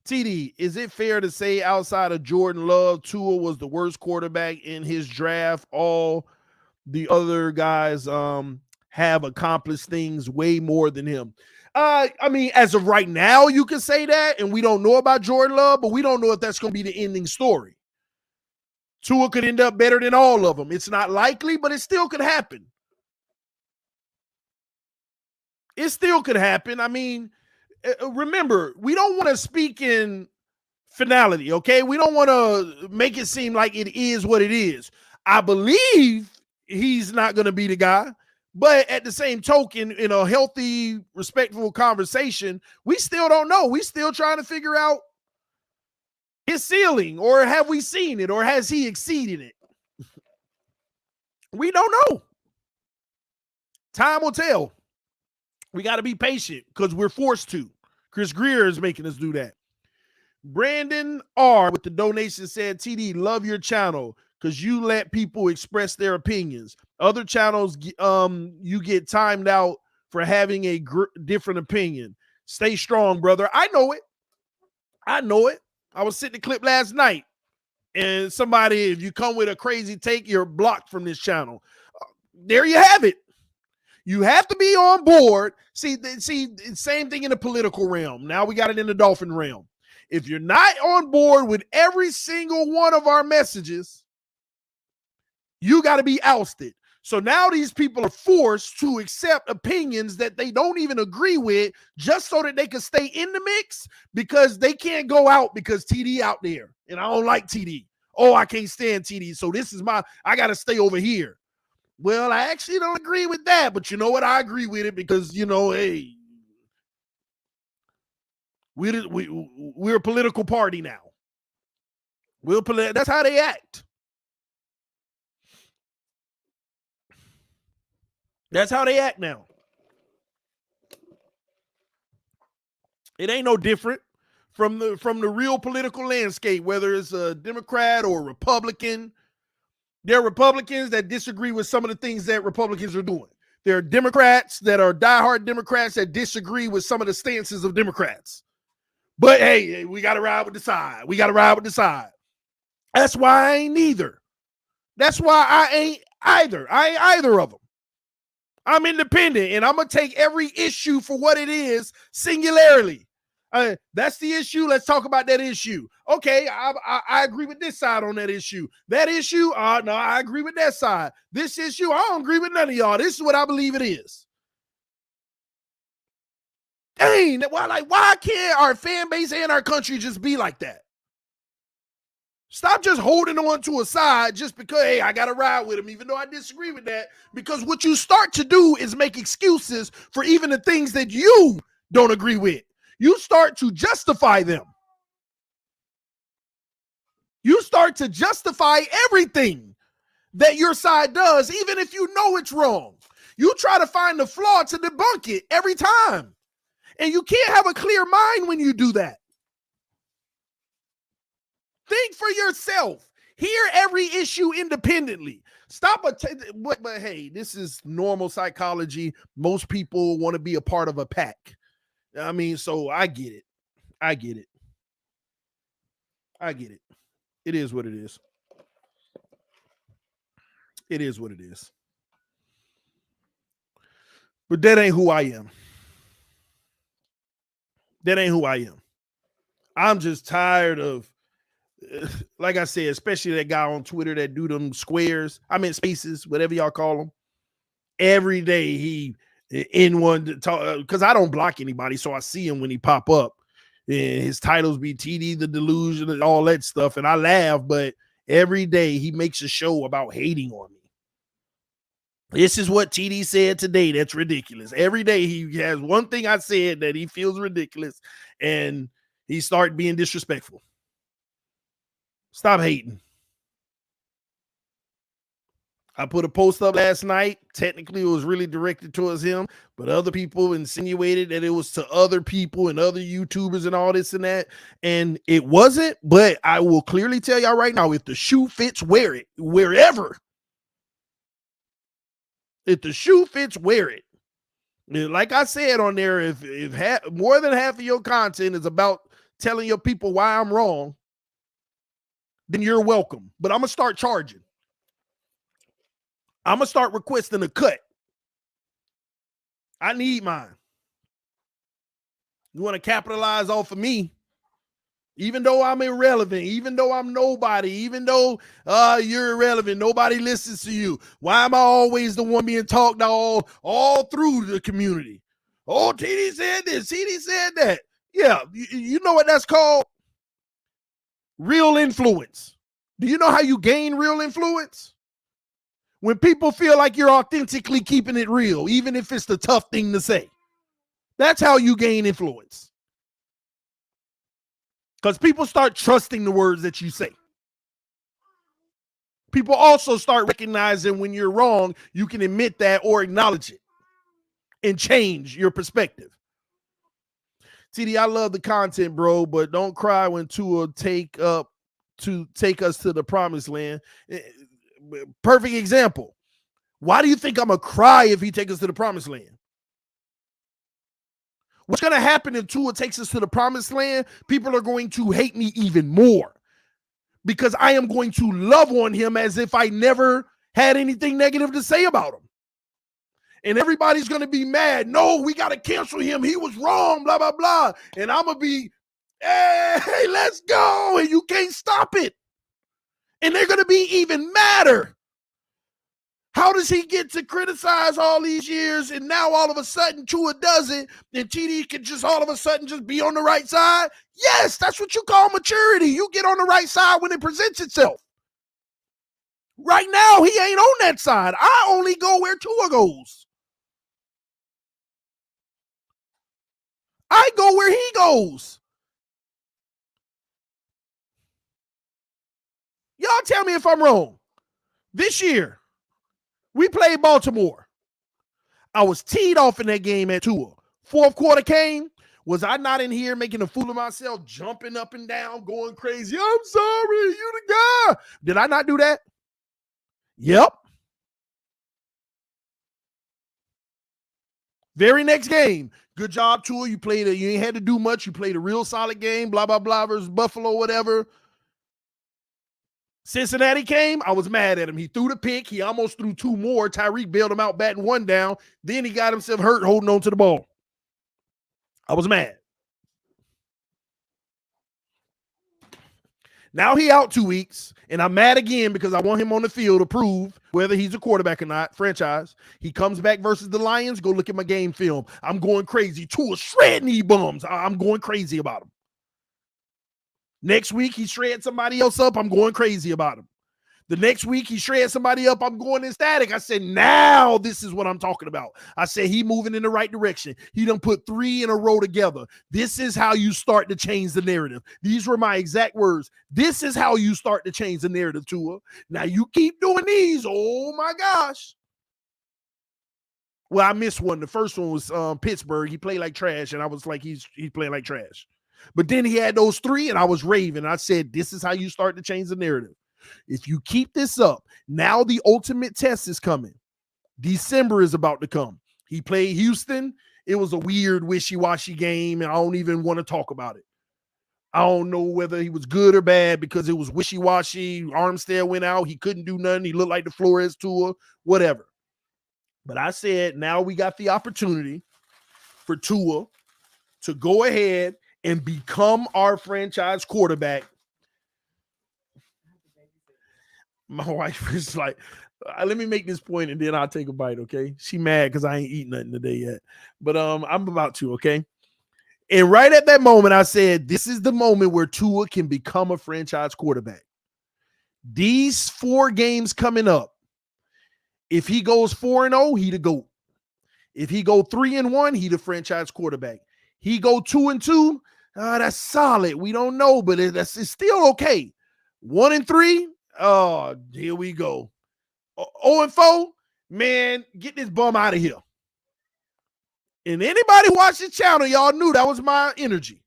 TD, is it fair to say outside of Jordan Love, Tua was the worst quarterback in his draft? All the other guys have accomplished things way more than him. I mean, as of right now, you can say that, and we don't know about Jordan Love, but we don't know if that's going to be the ending story. Tua could end up better than all of them. It's not likely, but it still could happen. It still could happen. I mean, remember, we don't want to speak in finality, okay? We don't want to make it seem like it is what it is. I believe he's not going to be the guy, but at the same token, in a healthy, respectful conversation, we still don't know. We still trying to figure out his ceiling, or have we seen it, or has he exceeded it? We don't know. Time will tell. We got to be patient because we're forced to. Chris Greer is making us do that. Brandon R. with the donation said, TD, love your channel because you let people express their opinions. Other channels, you get timed out for having a different opinion. Stay strong, brother. I know it. I was sitting the clip last night, and somebody, if you come with a crazy take, you're blocked from this channel. There you have it. You have to be on board. See, same thing in the political realm. Now we got it in the Dolphin realm. If you're not on board with every single one of our messages, you got to be ousted. So now these people are forced to accept opinions that they don't even agree with just so that they can stay in the mix, because they can't go out because TD out there. And I don't like TD. Oh, I can't stand TD. So I got to stay over here. Well, I actually don't agree with that, but you know what? I agree with it because, hey, we're a political party now. That's how they act. That's how they act now. It ain't no different from the real political landscape, whether it's a Democrat or Republican. There are Republicans that disagree with some of the things that Republicans are doing. There are Democrats that are diehard Democrats that disagree with some of the stances of Democrats. But hey, we got to ride with the side. That's why I ain't neither. That's why I ain't either. I ain't either of them. I'm independent, and I'm going to take every issue for what it is singularly. That's the issue. Let's talk about that issue. Okay, I agree with this side on that issue. That issue, no, I agree with that side. This issue, I don't agree with none of y'all. This is what I believe it is. Dang, why can't our fan base and our country just be like that? Stop just holding on to a side just because, hey, I got to ride with him, even though I disagree with that. Because what you start to do is make excuses for even the things that you don't agree with. You start to justify them. You start to justify everything that your side does, even if you know it's wrong. You try to find the flaw to debunk it every time. And you can't have a clear mind when you do that. Think for yourself. Hear every issue independently. Stop. But hey, this is normal psychology. Most people want to be a part of a pack. I mean, so I get it. It is what it is. But that ain't who I am. I'm just tired of, like I said, especially that guy on Twitter that do them squares. I mean spaces, whatever y'all call them. Every day in one to talk, because I don't block anybody, so I see him when he pop up. And his titles be TD the Delusion and all that stuff, and I laugh, but every day he makes a show about hating on me. This is what TD said today. That's ridiculous. Every day he has one thing I said that he feels ridiculous, and he started being disrespectful. Stop hating. I put a post up last night. Technically, it was really directed towards him, but other people insinuated that it was to other people and other YouTubers and all this and that. And it wasn't, but I will clearly tell y'all right now, if the shoe fits, wear it wherever. If the shoe fits, wear it. Like I said on there, if more than half of your content is about telling your people why I'm wrong, then you're welcome. But I'm going to start charging. I'm going to start requesting a cut. I need mine. You want to capitalize off of me? Even though I'm irrelevant, even though I'm nobody, even though you're irrelevant, nobody listens to you. Why am I always the one being talked all through the community? Oh, TD said this, TD said that. Yeah, you know what that's called? Real influence. Do you know how you gain real influence? When people feel like you're authentically keeping it real, even if it's the tough thing to say. That's how you gain influence. Because people start trusting the words that you say. People also start recognizing when you're wrong, you can admit that or acknowledge it and change your perspective. TD, I love the content, bro, but don't cry when Tua take us to the promised land. Perfect example. Why do you think I'm going to cry if he takes us to the promised land? What's going to happen if Tua takes us to the promised land? People are going to hate me even more because I am going to love on him as if I never had anything negative to say about him. And everybody's going to be mad. No, we got to cancel him. He was wrong, blah, blah, blah. And I'm going to be, hey, let's go. And you can't stop it. And they're going to be even madder. How does he get to criticize all these years and now all of a sudden Tua does it and TD can just all of a sudden just be on the right side? Yes, that's what you call maturity. You get on the right side when it presents itself. Right now, he ain't on that side. I only go where Tua goes. I go where he goes. Y'all tell me if I'm wrong. This year, we played Baltimore. I was teed off in that game at Tua. Fourth quarter came. Was I not in here making a fool of myself, jumping up and down, going crazy? I'm sorry, you the guy. Did I not do that? Yep. Very next game. Good job, Tua. You ain't had to do much. You played a real solid game, blah, blah, blah, versus Buffalo, whatever. Cincinnati came, I was mad at him. He threw the pick. He almost threw two more. Tyreek bailed him out, batting one down. Then he got himself hurt holding on to the ball. I was mad. Now he out 2 weeks, and I'm mad again because I want him on the field to prove whether he's a quarterback or not, franchise. He comes back versus the Lions. Go look at my game film. I'm going crazy. Tua shredding these bums. I'm going crazy about him. Next week, he shreds somebody else up. I'm going crazy about him. The next week, he shreds somebody up. I'm going ecstatic. I said, now this is what I'm talking about. I said, he moving in the right direction. He done put 3 in a row together. This is how you start to change the narrative. These were my exact words. This is how you start to change the narrative, Tua. Now you keep doing these. Oh, my gosh. Well, I missed one. The first one was Pittsburgh. He played like trash, and I was like, he's playing like trash. But then he had those 3, and I was raving. I said, this is how you start to change the narrative. If you keep this up, now the ultimate test is coming. December is about to come. He played Houston. It was a weird, wishy-washy game, and I don't even want to talk about it. I don't know whether he was good or bad because it was wishy-washy. Armstead went out. He couldn't do nothing. He looked like the Flores Tua, whatever. But I said, now we got the opportunity for Tua to go ahead and become our franchise quarterback. My wife is like, Let me make this point and then I'll take a bite, okay? She mad because I ain't eating nothing today yet. But I'm about to, okay? And right at that moment, I said, this is the moment where Tua can become a franchise quarterback. These 4 games coming up, if he goes 4-0, he the GOAT. If he go 3-1, he the franchise quarterback. He go 2-2, that's solid. We don't know, but it's still okay. 1-3, oh, here we go. 0-4, man, get this bum out of here. And anybody watch the channel, y'all knew that was my energy.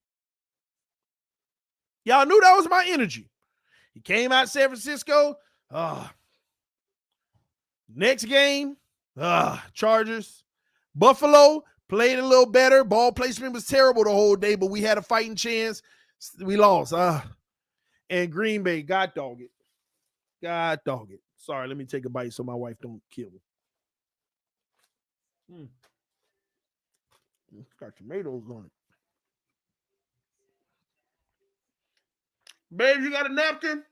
Y'all knew that was my energy. He came out San Francisco. Next game, Chargers. Buffalo played a little better. Ball placement was terrible the whole day, but we had a fighting chance. We lost. And Green Bay, God dog it. God dog it. Sorry, let me take a bite so my wife don't kill me. It's got tomatoes on it. Babe, you got a napkin?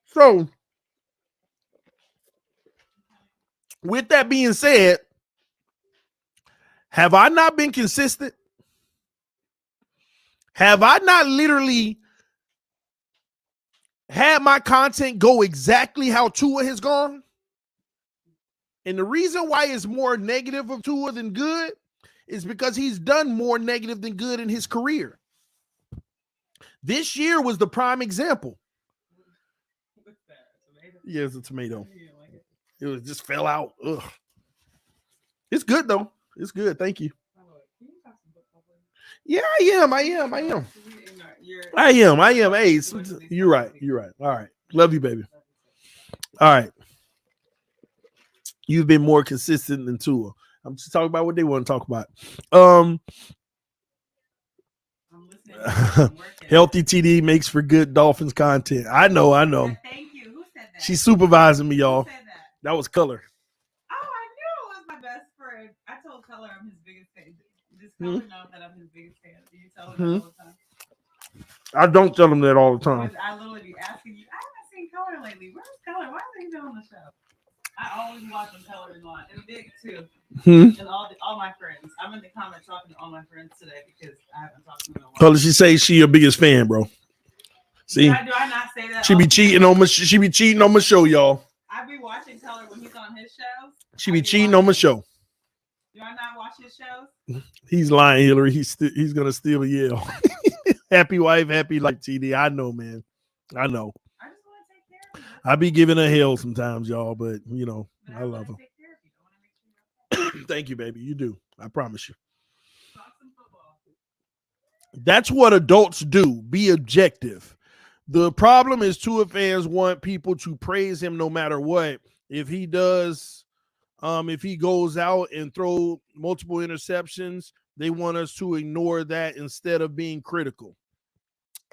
So, with that being said, have I not been consistent? Have I not literally had my content go exactly how Tua has gone? And the reason why it's more negative of Tua than good is because he's done more negative than good in his career. This year was the prime example. Yeah, it's a tomato. It just fell out. Ugh. It's good though. It's good. Thank you. Yeah, I am. Hey, you're right. All right. Love you, baby. All right. You've been more consistent than Tua. I'm just talking about what they want to talk about. Healthy TD makes for good Dolphins content. I know. Thank you. Who said that? She's supervising me, y'all. Who said that? That was Color. Oh, I knew it was my best friend. I told Color I'm his biggest fan. Does Color know that I'm his biggest fan? Do you tell him that all the time? I don't tell him that all the time. I literally be asking you, I haven't seen Color lately. Where's Color? Why isn't he on the show? I always watch him. Color is on. And Big too. And all my friends. I'm in the comments talking to all my friends today because I haven't talked to them in a while. Color, she say she your biggest fan, bro. See, do I not say that? She be cheating on my show, y'all. I be watching Color when he's on his shows. She be cheating on my show. Do I not watch his shows? He's lying, Hillary. He's gonna steal yell. Happy wife, happy life, TD. I know, man. I know. I just want to take care of you. I be giving her hell sometimes, y'all, but you know, I love her. Thank you, baby. You do. I promise you. That's what adults do. Be objective. The problem is Tua fans want people to praise him no matter what. If he does, if he goes out and throw multiple interceptions, they want us to ignore that instead of being critical.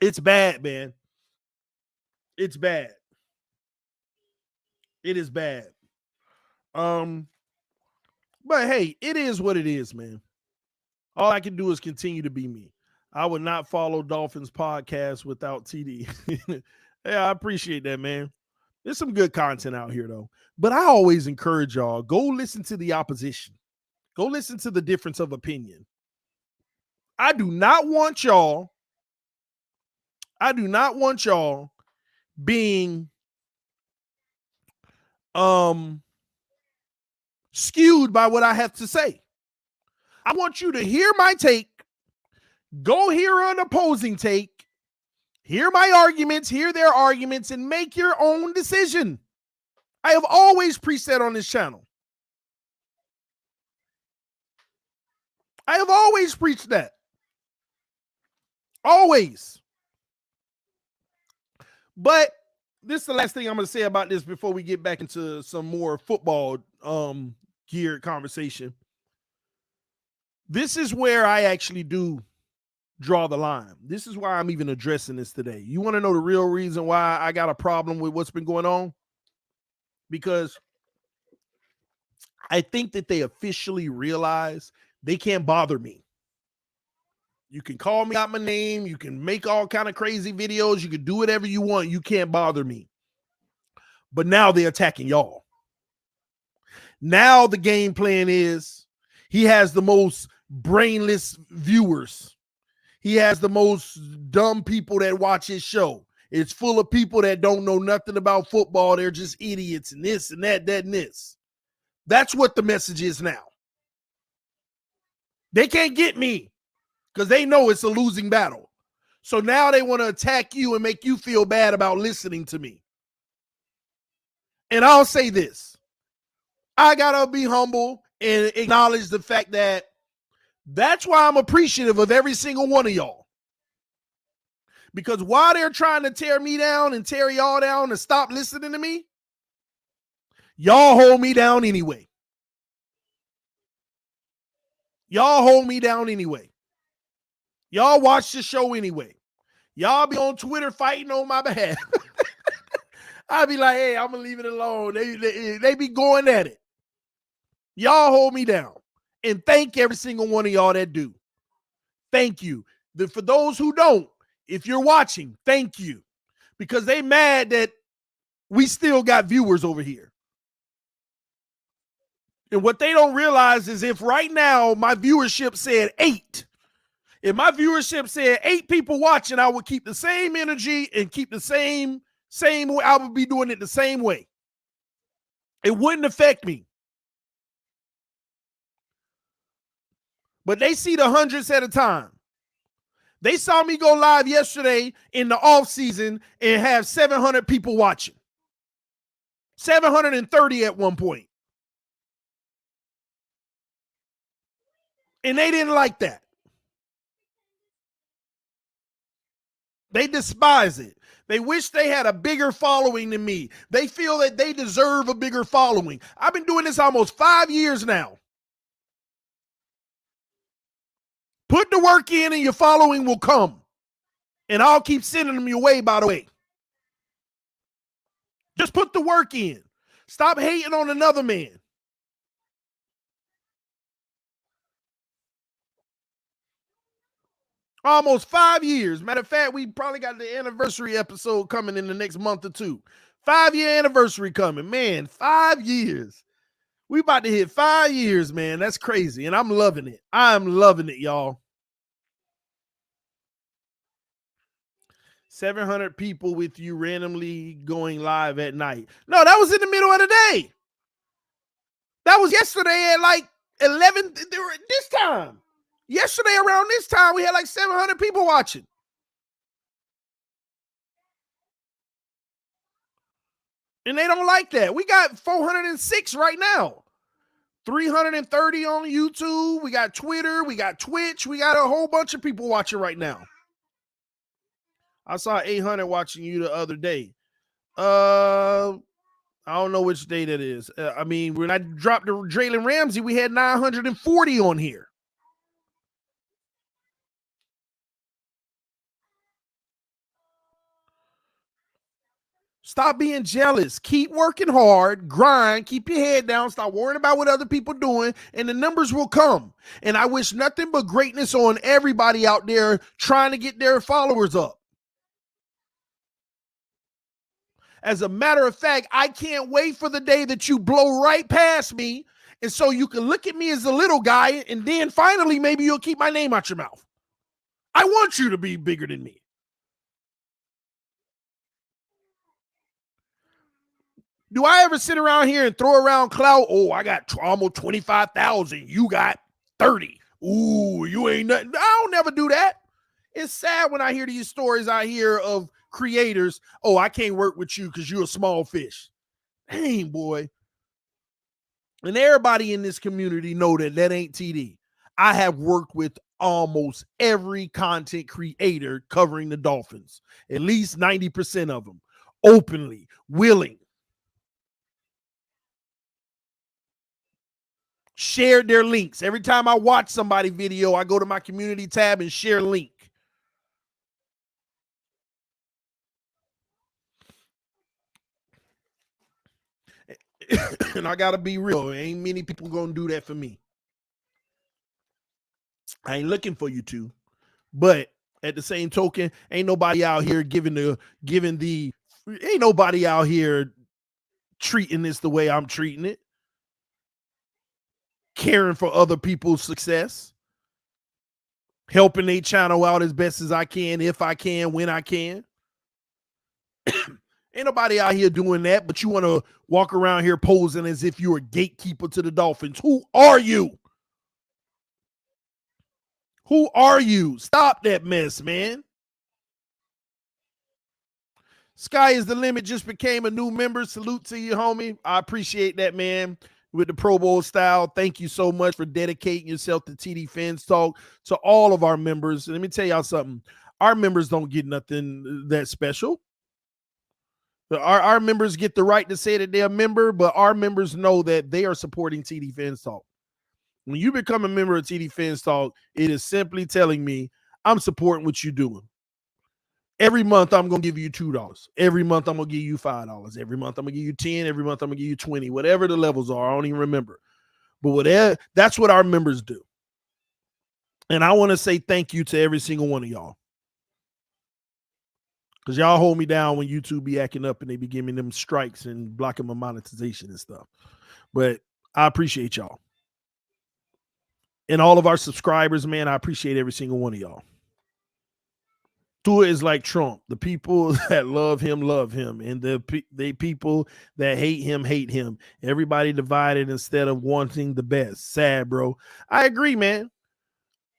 It's bad, man. It's bad. It is bad. But hey, it is what it is, man. All I can do is continue to be me. I would not follow Dolphins podcast without TD. Yeah, I appreciate that, man. There's some good content out here, though. But I always encourage y'all, go listen to the opposition. Go listen to the difference of opinion. I do not want y'all being skewed by what I have to say. I want you to hear my take, go hear an opposing take, hear my arguments, hear their arguments, and make your own decision. I have always preached that on this channel. I have always preached that. Always. But this is the last thing I'm going to say about this before we get back into some more football geared conversation. This is where I actually do draw the line. This is why I'm even addressing this today. You want to know the real reason why I got a problem with what's been going on? Because I think that they officially realize they can't bother me. You can call me out my name. You can make all kind of crazy videos. You can do whatever you want. You can't bother me. But now they're attacking y'all. Now the game plan is he has the most brainless viewers. He has the most dumb people that watch his show. It's full of people that don't know nothing about football. They're just idiots and this and that, and this. That's what the message is now. They can't get me because they know it's a losing battle. So now they want to attack you and make you feel bad about listening to me. And I'll say this. I got to be humble and acknowledge the fact that that's why I'm appreciative of every single one of y'all. Because while they're trying to tear me down and tear y'all down and stop listening to me, y'all hold me down anyway. Y'all hold me down anyway. Y'all watch the show anyway. Y'all be on Twitter fighting on my behalf. I be like, hey, I'm going to leave it alone. They be going at it. Y'all hold me down. And thank every single one of y'all that do. Thank you. For those who don't, if you're watching, thank you. Because they mad that we still got viewers over here. And what they don't realize is if right now my viewership said 8, if my viewership said 8 people watching, I would keep the same energy and keep the same way. I would be doing it the same way. It wouldn't affect me. But they see the hundreds at a time. They saw me go live yesterday in the off season and have 700 people watching. 730 at one point. And they didn't like that. They despise it. They wish they had a bigger following than me. They feel that they deserve a bigger following. I've been doing this almost 5 years now. Put the work in and your following will come. And I'll keep sending them your way, by the way. Just put the work in. Stop hating on another man. Almost 5 years. Matter of fact, we probably got the anniversary episode coming in the next month or two. 5-year anniversary coming. Man, 5 years. We about to hit 5 years, man. That's crazy. And I'm loving it. I'm loving it, y'all. 700 people with you randomly going live at night. No, that was in the middle of the day. That was yesterday at like 11 this time. Yesterday around this time, we had like 700 people watching. And they don't like that. We got 406 right now. 330 on YouTube. We got Twitter. We got Twitch. We got a whole bunch of people watching right now. I saw 800 watching you the other day. I don't know which day that is. I mean, when I dropped the Jalen Ramsey, we had 940 on here. Stop being jealous. Keep working hard. Grind. Keep your head down. Stop worrying about what other people doing, and the numbers will come. And I wish nothing but greatness on everybody out there trying to get their followers up. As a matter of fact, I can't wait for the day that you blow right past me, and so you can look at me as a little guy, and then finally maybe you'll keep my name out your mouth. I want you to be bigger than me. Do I ever sit around here and throw around clout? Oh, I got almost 25,000. You got 30. Ooh, you ain't nothing. I don't never do that. It's sad when I hear these stories I hear of creators. Oh, I can't work with you because you're a small fish. Dang, boy. And everybody in this community know that ain't TD. I have worked with almost every content creator covering the Dolphins. At least 90% of them. Openly, willing. Shared their links. Every time I watch somebody's video, I go to my community tab and share a link. And I got to be real. Ain't many people going to do that for me. I ain't looking for you to, But at the same token, ain't nobody out here ain't nobody out here treating this the way I'm treating it. Caring for other people's success. Helping their channel out as best as I can, if I can, when I can. Ain't nobody out here doing that, but you want to walk around here posing as if you're a gatekeeper to the Dolphins. Who are you? Who are you? Stop that mess, man. Sky is the limit just became a new member. Salute to you, homie. I appreciate that, man. With the Pro Bowl style, thank you so much for dedicating yourself to TD Fans Talk. To all of our members, let me tell y'all something. Our members don't get nothing that special. Our members get the right to say that they're a member, but our members know that they are supporting TD Fans Talk. When you become a member of TD Fans Talk, it is simply telling me I'm supporting what you're doing. Every month, I'm going to give you $2. Every month, I'm going to give you $5. Every month, I'm going to give you 10. Every month, I'm going to give you 20. Whatever the levels are, I don't even remember. But whatever, that's what our members do. And I want to say thank you to every single one of y'all. Because y'all hold me down when YouTube be acting up and they be giving me them strikes and blocking my monetization and stuff. But I appreciate y'all. And all of our subscribers, man, I appreciate every single one of y'all. Tua is like Trump. The people that love him. And the people that hate him. Everybody divided instead of wanting the best. Sad, bro. I agree, man.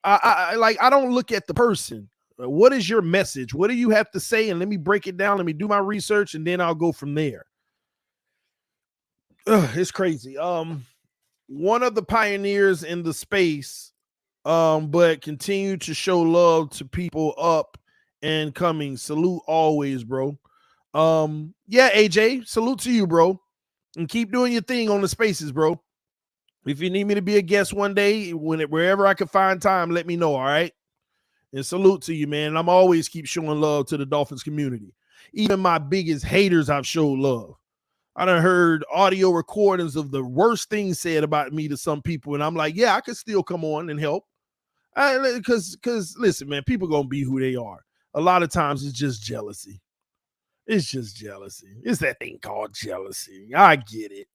I don't look at the person. What is your message? What do you have to say? And let me break it down. Let me do my research, and then I'll go from there. It's crazy. One of the pioneers in the space, but continue to show love to people up and coming. Salute always, bro. Yeah, AJ, salute to you, bro. And keep doing your thing on the spaces, bro. If you need me to be a guest one day, wherever I can find time, let me know, all right? And salute to you, man. I'm always keep showing love to the Dolphins community. Even my biggest haters, I've showed love. I done heard audio recordings of the worst things said about me to some people, and I'm like, yeah, I could still come on and help. Because listen, man, people gonna be who they are. A lot of times it's just jealousy. It's just jealousy. It's that thing called jealousy. I get it.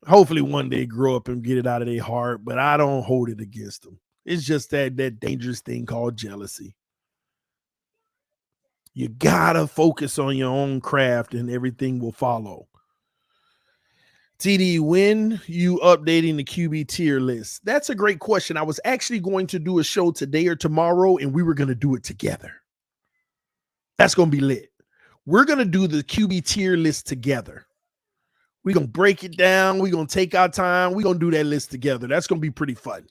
Hopefully one day grow up and get it out of their heart, but I don't hold it against them. It's just that dangerous thing called jealousy. You gotta focus on your own craft and everything will follow. TD, when you updating the QB tier list? That's a great question. I was actually going to do a show today or tomorrow, and we were going to do it together. That's going to be lit. We're going to do the QB tier list together. We're going to break it down. We're going to take our time. We're going to do that list together. That's going to be pretty fun.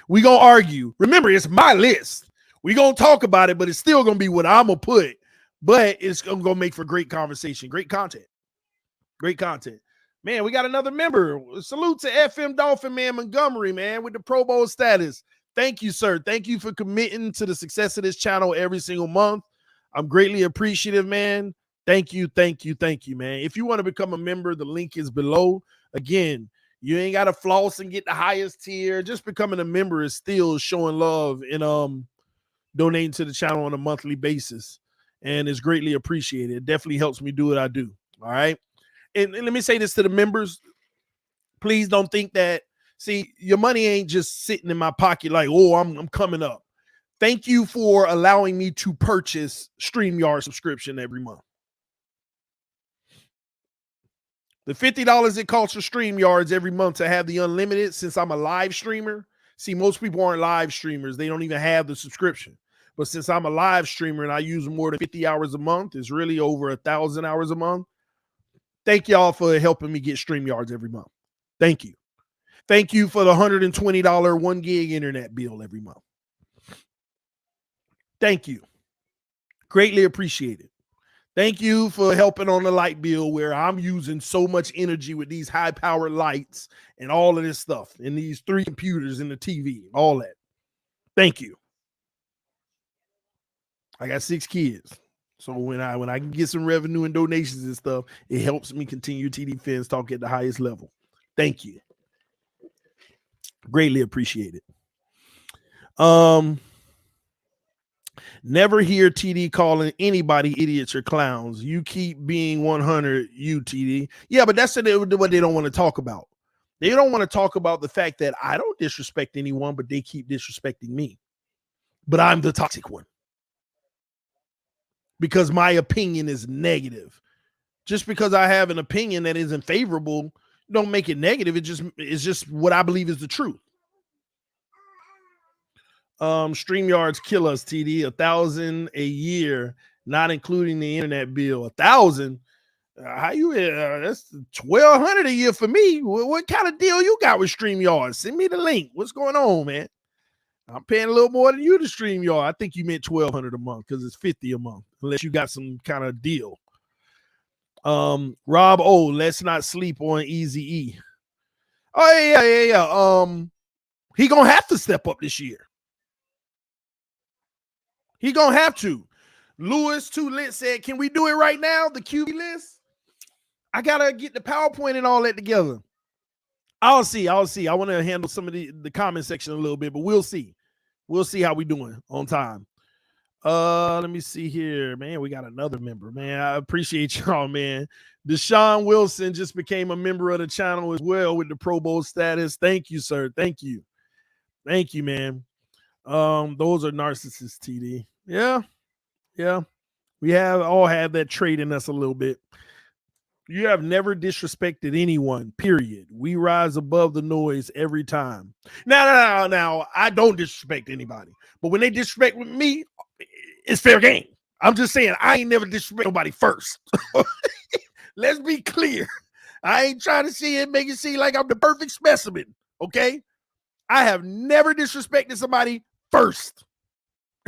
We're going to argue. Remember, it's my list. We're going to talk about it, but it's still going to be what I'm going to put. But it's going to make for great conversation, great content. Great content. Man, we got another member. Salute to FM Dolphin Man Montgomery, man, with the Pro Bowl status. Thank you, sir. Thank you for committing to the success of this channel every single month. I'm greatly appreciative, man. Thank you, man. If you want to become a member, the link is below. Again, you ain't got to floss and get the highest tier. Just becoming a member is still showing love and donating to the channel on a monthly basis. And it's greatly appreciated. It definitely helps me do what I do. All right. And let me say this to the members. Please don't think that, see, your money ain't just sitting in my pocket like, oh, I'm coming up. Thank you for allowing me to purchase StreamYard subscription every month. The $50 it costs for StreamYards every month to have the unlimited, since I'm a live streamer. See, most people aren't live streamers. They don't even have the subscription. But since I'm a live streamer and I use more than 50 hours a month, it's really over 1,000 hours a month. Thank y'all for helping me get StreamYards every month. Thank you. Thank you for the $120 1 gig internet bill every month. Thank you. Greatly appreciate it. Thank you for helping on the light bill where I'm using so much energy with these high-powered lights and all of this stuff and these 3 computers and the TV, all that. Thank you. I got 6 kids. So when I can get some revenue and donations and stuff, it helps me continue TD Fans Talk at the highest level. Thank you. Greatly appreciate it. Never hear TD calling anybody idiots or clowns. You keep being 100, you TD. Yeah, but that's what they don't want to talk about. They don't want to talk about the fact that I don't disrespect anyone, but they keep disrespecting me. But I'm the toxic one because my opinion is negative. Just because I have an opinion that isn't favorable, don't make it negative. It's just what I believe is the truth. StreamYards kill us, TD. 1,000 a year, not including the internet bill. 1,000. How you? That's 1,200 a year for me. What kind of deal you got with StreamYards? Send me the link. What's going on, man? I'm paying a little more than you to StreamYard. I think you meant 1,200 a month because it's 50 a month, unless you got some kind of deal. Rob O, let's not sleep on Easy E. Oh yeah. He gonna have to step up this year. He gonna have to. Lewis Too Lit said, "Can we do it right now? The QB list. I gotta get the PowerPoint and all that together. I'll see. I want to handle some of the comment section a little bit, but we'll see. We'll see how we doing on time. Let me see here, man. We got another member, man. I appreciate y'all, man. Deshaun Wilson just became a member of the channel as well with the Pro Bowl status. Thank you, sir. Thank you, man. Those are narcissists, TD. Yeah. We all have that trait in us a little bit. You have never disrespected anyone, period. We rise above the noise every time. Now, I don't disrespect anybody. But when they disrespect with me, it's fair game. I'm just saying, I ain't never disrespect nobody first. Let's be clear. I ain't trying to make it seem like I'm the perfect specimen, okay? I have never disrespected somebody first.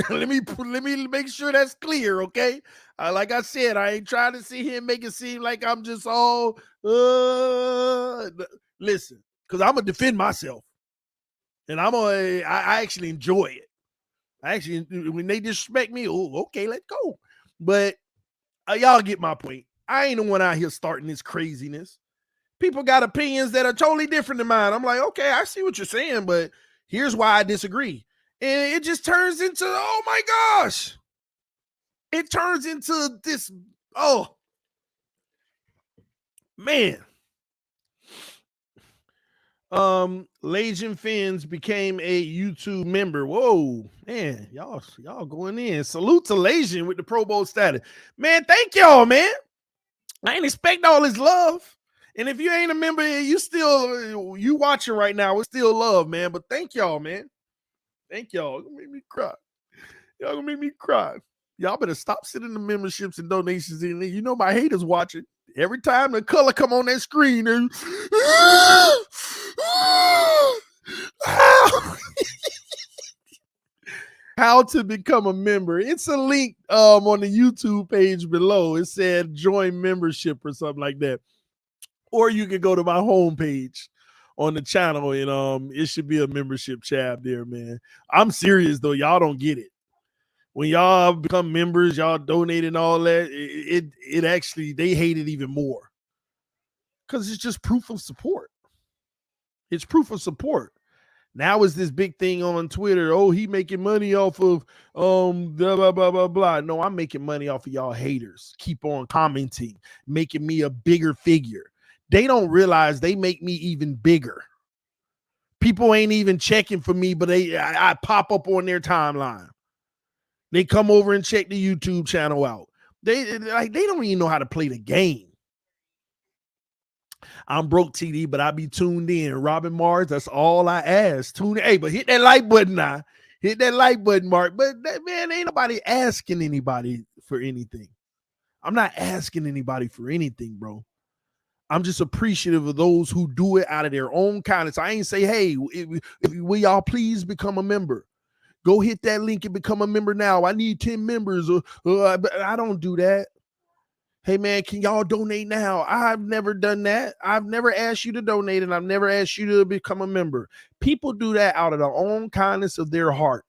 let me make sure that's clear, okay? Like I said, I ain't trying to make it seem like I'm just all listen, because I'm gonna defend myself, and I actually enjoy it. When they disrespect me, okay, let's go. But y'all get my point. I ain't the one out here starting this craziness. People got opinions that are totally different than mine. I'm like, okay, I see what you're saying, but here's why I disagree. And it just turns into, oh my gosh. It turns into this, oh, man. Legion Fins became a YouTube member. Whoa, man, y'all going in. Salute to Legion with the Pro Bowl status. Man, thank y'all, man. I ain't expect all this love. And if you ain't a member, you watching right now, it's still love, man. But thank y'all, man. Thank y'all. It's gonna make me cry. Y'all gonna make me cry. Y'all better stop sending the memberships and donations in there. You know my haters watching. Every time the color come on that screen, how to become a member. It's a link on the YouTube page below. It said join membership or something like that. Or you can go to my homepage on the channel and it should be a membership tab there, man. I'm serious though. Y'all don't get it. When y'all become members, y'all donate and all that, it actually, they hate it even more. Because it's just proof of support. It's proof of support. Now is this big thing on Twitter. Oh, he making money off of blah, blah, blah, blah, blah. No, I'm making money off of y'all haters. Keep on commenting, making me a bigger figure. They don't realize they make me even bigger. People ain't even checking for me, but I pop up on their timeline. They come over and check the YouTube channel out. They don't even know how to play the game. I'm broke, TD, but I be tuned in. Robin Mars, that's all I ask. Tune in. Hey, but hit that like button now. Hit that like button, Mark. But man, ain't nobody asking anybody for anything. I'm not asking anybody for anything, bro. I'm just appreciative of those who do it out of their own kindness. I ain't say, hey, will y'all please become a member? Go hit that link and become a member now. I need 10 members. But I don't do that. Hey, man, can y'all donate now? I've never done that. I've never asked you to donate, and I've never asked you to become a member. People do that out of their own kindness of their heart.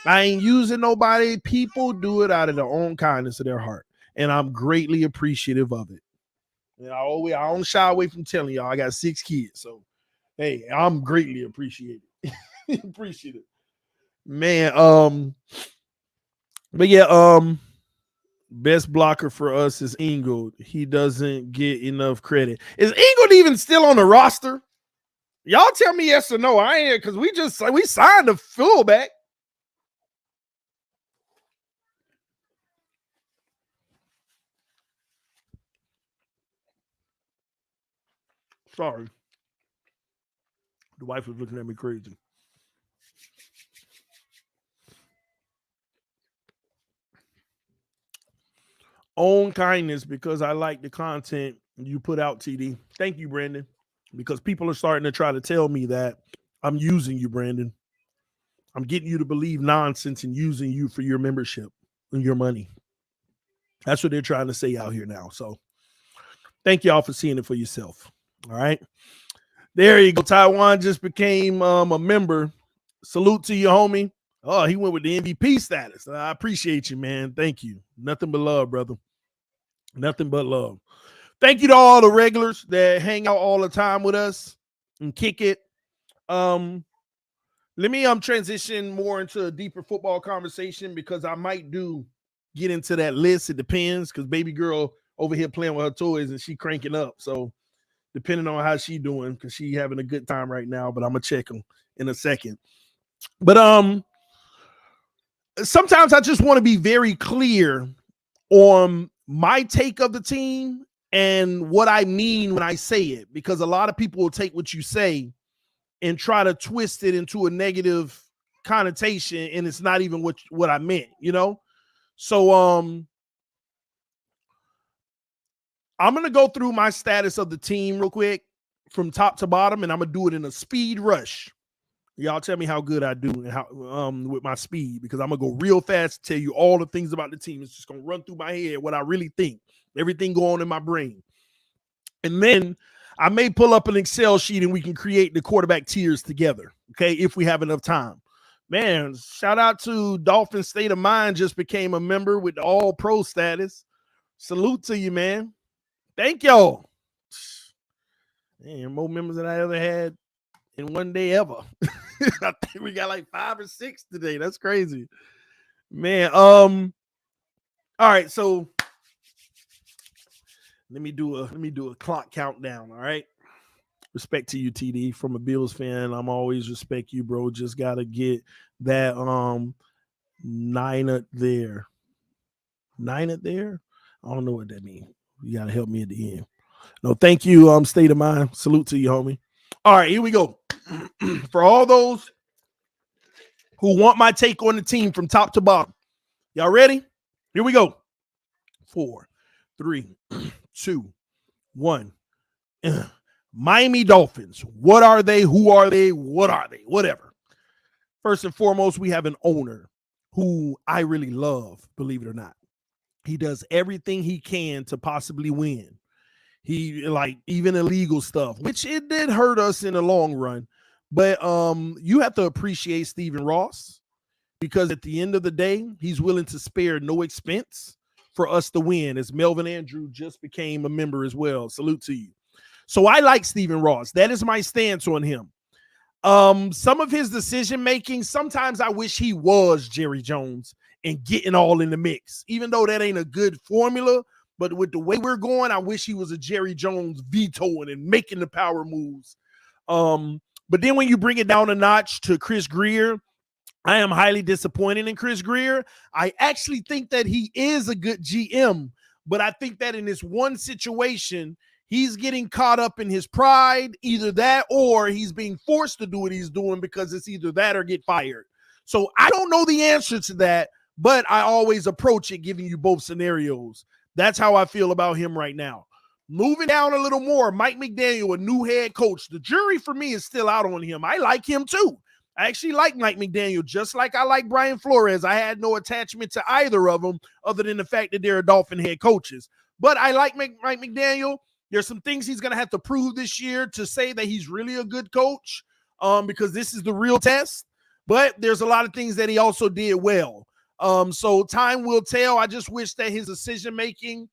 I ain't using nobody. People do it out of their own kindness of their heart, and I'm greatly appreciative of it. And I don't shy away from telling y'all I got 6 kids, so hey, I'm greatly appreciative. Appreciative. Man, But yeah, best blocker for us is Ingold. He doesn't get enough credit. Is Ingold even still on the roster? Y'all tell me yes or no. I ain't, because we signed a fullback. Sorry. The wife was looking at me crazy. Own kindness, because I like the content you put out, TD. Thank you, Brandon. Because people are starting to try to tell me that I'm using you, Brandon. I'm getting you to believe nonsense and using you for your membership and your money. That's what they're trying to say out here now. So thank y'all for seeing it for yourself. All right. There you go. Taiwan just became a member. Salute to you, homie. Oh, he went with the MVP status. I appreciate you, man. Thank you. Nothing but love, brother. Nothing but love. Thank you to all the regulars that hang out all the time with us and kick it. Let me transition more into a deeper football conversation, because I might get into that list. It depends, because baby girl over here playing with her toys and she cranking up. So depending on how she doing, because she having a good time right now, but I'm gonna check them in a second. But sometimes I just want to be very clear on my take of the team and what I mean when I say it, because a lot of people will take what you say and try to twist it into a negative connotation, and it's not even what I meant, you know? So I'm going to go through my status of the team real quick from top to bottom, and I'm going to do it in a speed rush. Y'all tell me how good I do and how with my speed, because I'm going to go real fast, tell you all the things about the team. It's just going to run through my head what I really think, everything going on in my brain. And then I may pull up an Excel sheet and we can create the quarterback tiers together, okay, if we have enough time. Man, shout out to Dolphins State of Mind, just became a member with the all-pro status. Salute to you, man. Thank y'all. Man, more members than I ever had in one day ever. I think we got like 5 or 6 today. That's crazy. Man, all right, so let me do a clock countdown, all right? Respect to you, TD. From a Bills fan, I'm always respect you, bro. Just gotta get that 9 up there. 9 up there? I don't know what that means. You gotta help me at the end. No, thank you, State of Mind. Salute to you, homie. All right, here we go. For all those who want my take on the team from top to bottom, y'all ready? Here we go. 4, 3, 2, 1. Miami Dolphins. What are they? Who are they? What are they? Whatever. First and foremost, we have an owner who I really love, believe it or not. He does everything he can to possibly win. He, like, even illegal stuff, which it did hurt us in the long run. But you have to appreciate Stephen Ross, because at the end of the day, he's willing to spare no expense for us to win, as Melvin Andrew just became a member as well. Salute to you. So I like Stephen Ross. That is my stance on him. Some of his decision making, sometimes I wish he was Jerry Jones and getting all in the mix, even though that ain't a good formula. But with the way we're going, I wish he was a Jerry Jones vetoing and making the power moves. But then when you bring it down a notch to Chris Grier, I am highly disappointed in Chris Grier. I actually think that he is a good GM, but I think that in this one situation, he's getting caught up in his pride, either that or he's being forced to do what he's doing, because it's either that or get fired. So I don't know the answer to that, but I always approach it giving you both scenarios. That's how I feel about him right now. Moving down a little more, Mike McDaniel, a new head coach. The jury for me is still out on him. I like him too. I actually like Mike McDaniel, just like I like Brian Flores. I had no attachment to either of them other than the fact that they're Dolphin head coaches. But I like Mike McDaniel. There's some things he's going to have to prove this year to say that he's really a good coach, because this is the real test. But there's a lot of things that he also did well. So time will tell. I just wish that his decision-making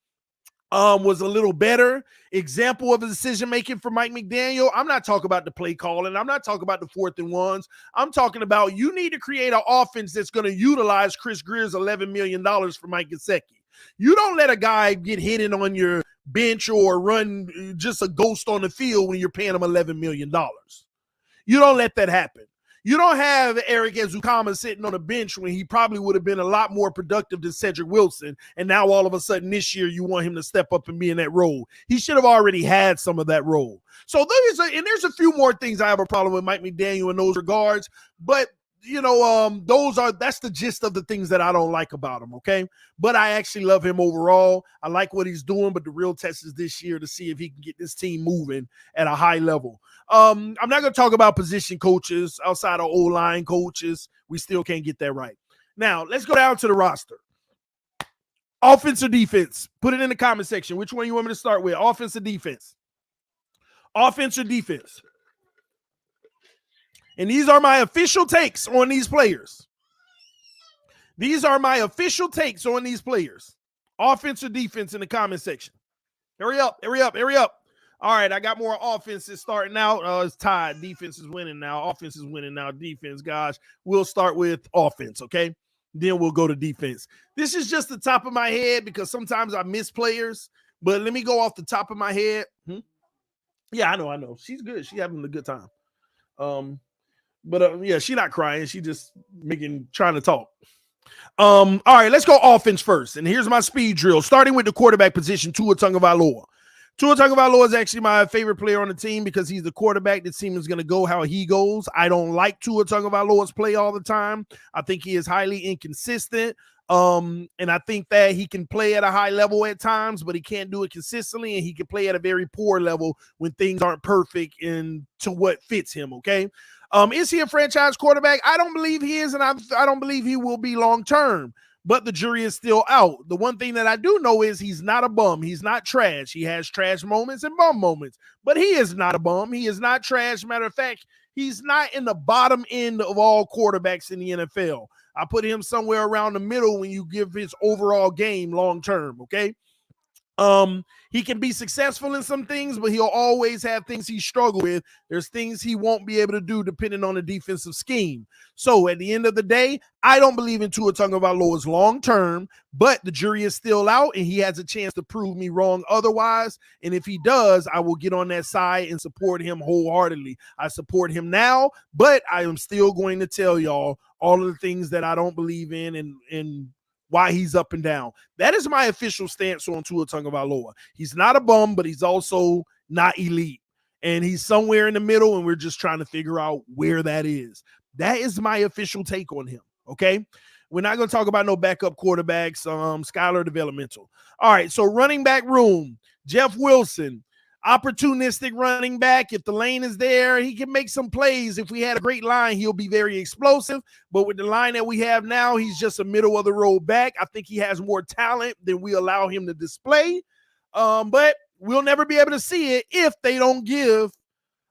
was a little better. Example of a decision making for Mike McDaniel. I'm not talking about the play calling. I'm not talking about the 4th and 1s. I'm talking about you need to create an offense that's going to utilize Chris Greer's $11 million for Mike Gesicki. You don't let a guy get hidden on your bench or run just a ghost on the field when you're paying him $11 million. You don't let that happen. You don't have Eric Ezukama sitting on a bench when he probably would have been a lot more productive than Cedric Wilson. And now all of a sudden this year you want him to step up and be in that role. He should have already had some of that role. So there's a few more things I have a problem with Mike McDaniel in those regards. But that's the gist of the things that I don't like about him, okay? But I actually love him overall. I like what he's doing, but the real test is this year to see if he can get this team moving at a high level. I'm not going to talk about position coaches outside of O-line coaches. We still can't get that right. Now, let's go down to the roster. Offense or defense? Put it in the comment section. Which one you want me to start with? Offense or defense? Offense or defense? And these are my official takes on these players. These are my official takes on these players. Offense or defense in the comment section. Hurry up, hurry up, hurry up. All right, I got more offenses starting out. It's tied. Defense is winning now. Offense is winning now. Defense, guys. We'll start with offense, okay? Then we'll go to defense. This is just the top of my head because sometimes I miss players. But let me go off the top of my head. Yeah, I know. She's good. She's having a good time. But yeah, she's not crying. She just trying to talk. All right, let's go offense first. And here's my speed drill. Starting with the quarterback position, Tua Tagovailoa. Tua Tagovailoa is actually my favorite player on the team because he's the quarterback that seems going to go how he goes. I don't like Tua Tagovailoa's play all the time. I think he is highly inconsistent. And I think that he can play at a high level at times, but he can't do it consistently, and he can play at a very poor level when things aren't perfect and to what fits him, okay? Is he a franchise quarterback? I don't believe he is, and I don't believe he will be long-term, but the jury is still out. The one thing that I do know is he's not a bum. He's not trash. He has trash moments and bum moments, but he is not a bum. He is not trash. Matter of fact, he's not in the bottom end of all quarterbacks in the NFL. I put him somewhere around the middle when you give his overall game long-term, okay? He can be successful in some things, but he'll always have things he struggle with. There's things he won't be able to do depending on the defensive scheme. So at the end of the day, I don't believe in Tua Tagovailoa's long-term, but the jury is still out, and he has a chance to prove me wrong otherwise. And if he does, I will get on that side and support him wholeheartedly. I support him now, but I am still going to tell y'all all of the things that I don't believe in and why he's up and down. That is my official stance on Tua Tagovailoa. He's not a bum, but he's also not elite. And he's somewhere in the middle, and we're just trying to figure out where that is. That is my official take on him, okay? We're not going to talk about no backup quarterbacks, Skylar developmental. All right, so running back room, Jeff Wilson, opportunistic running back. If the lane is there, he can make some plays. If we had a great line, he'll be very explosive. But with the line that we have now, he's just a middle of the road back. I think he has more talent than we allow him to display. But we'll never be able to see it if they don't give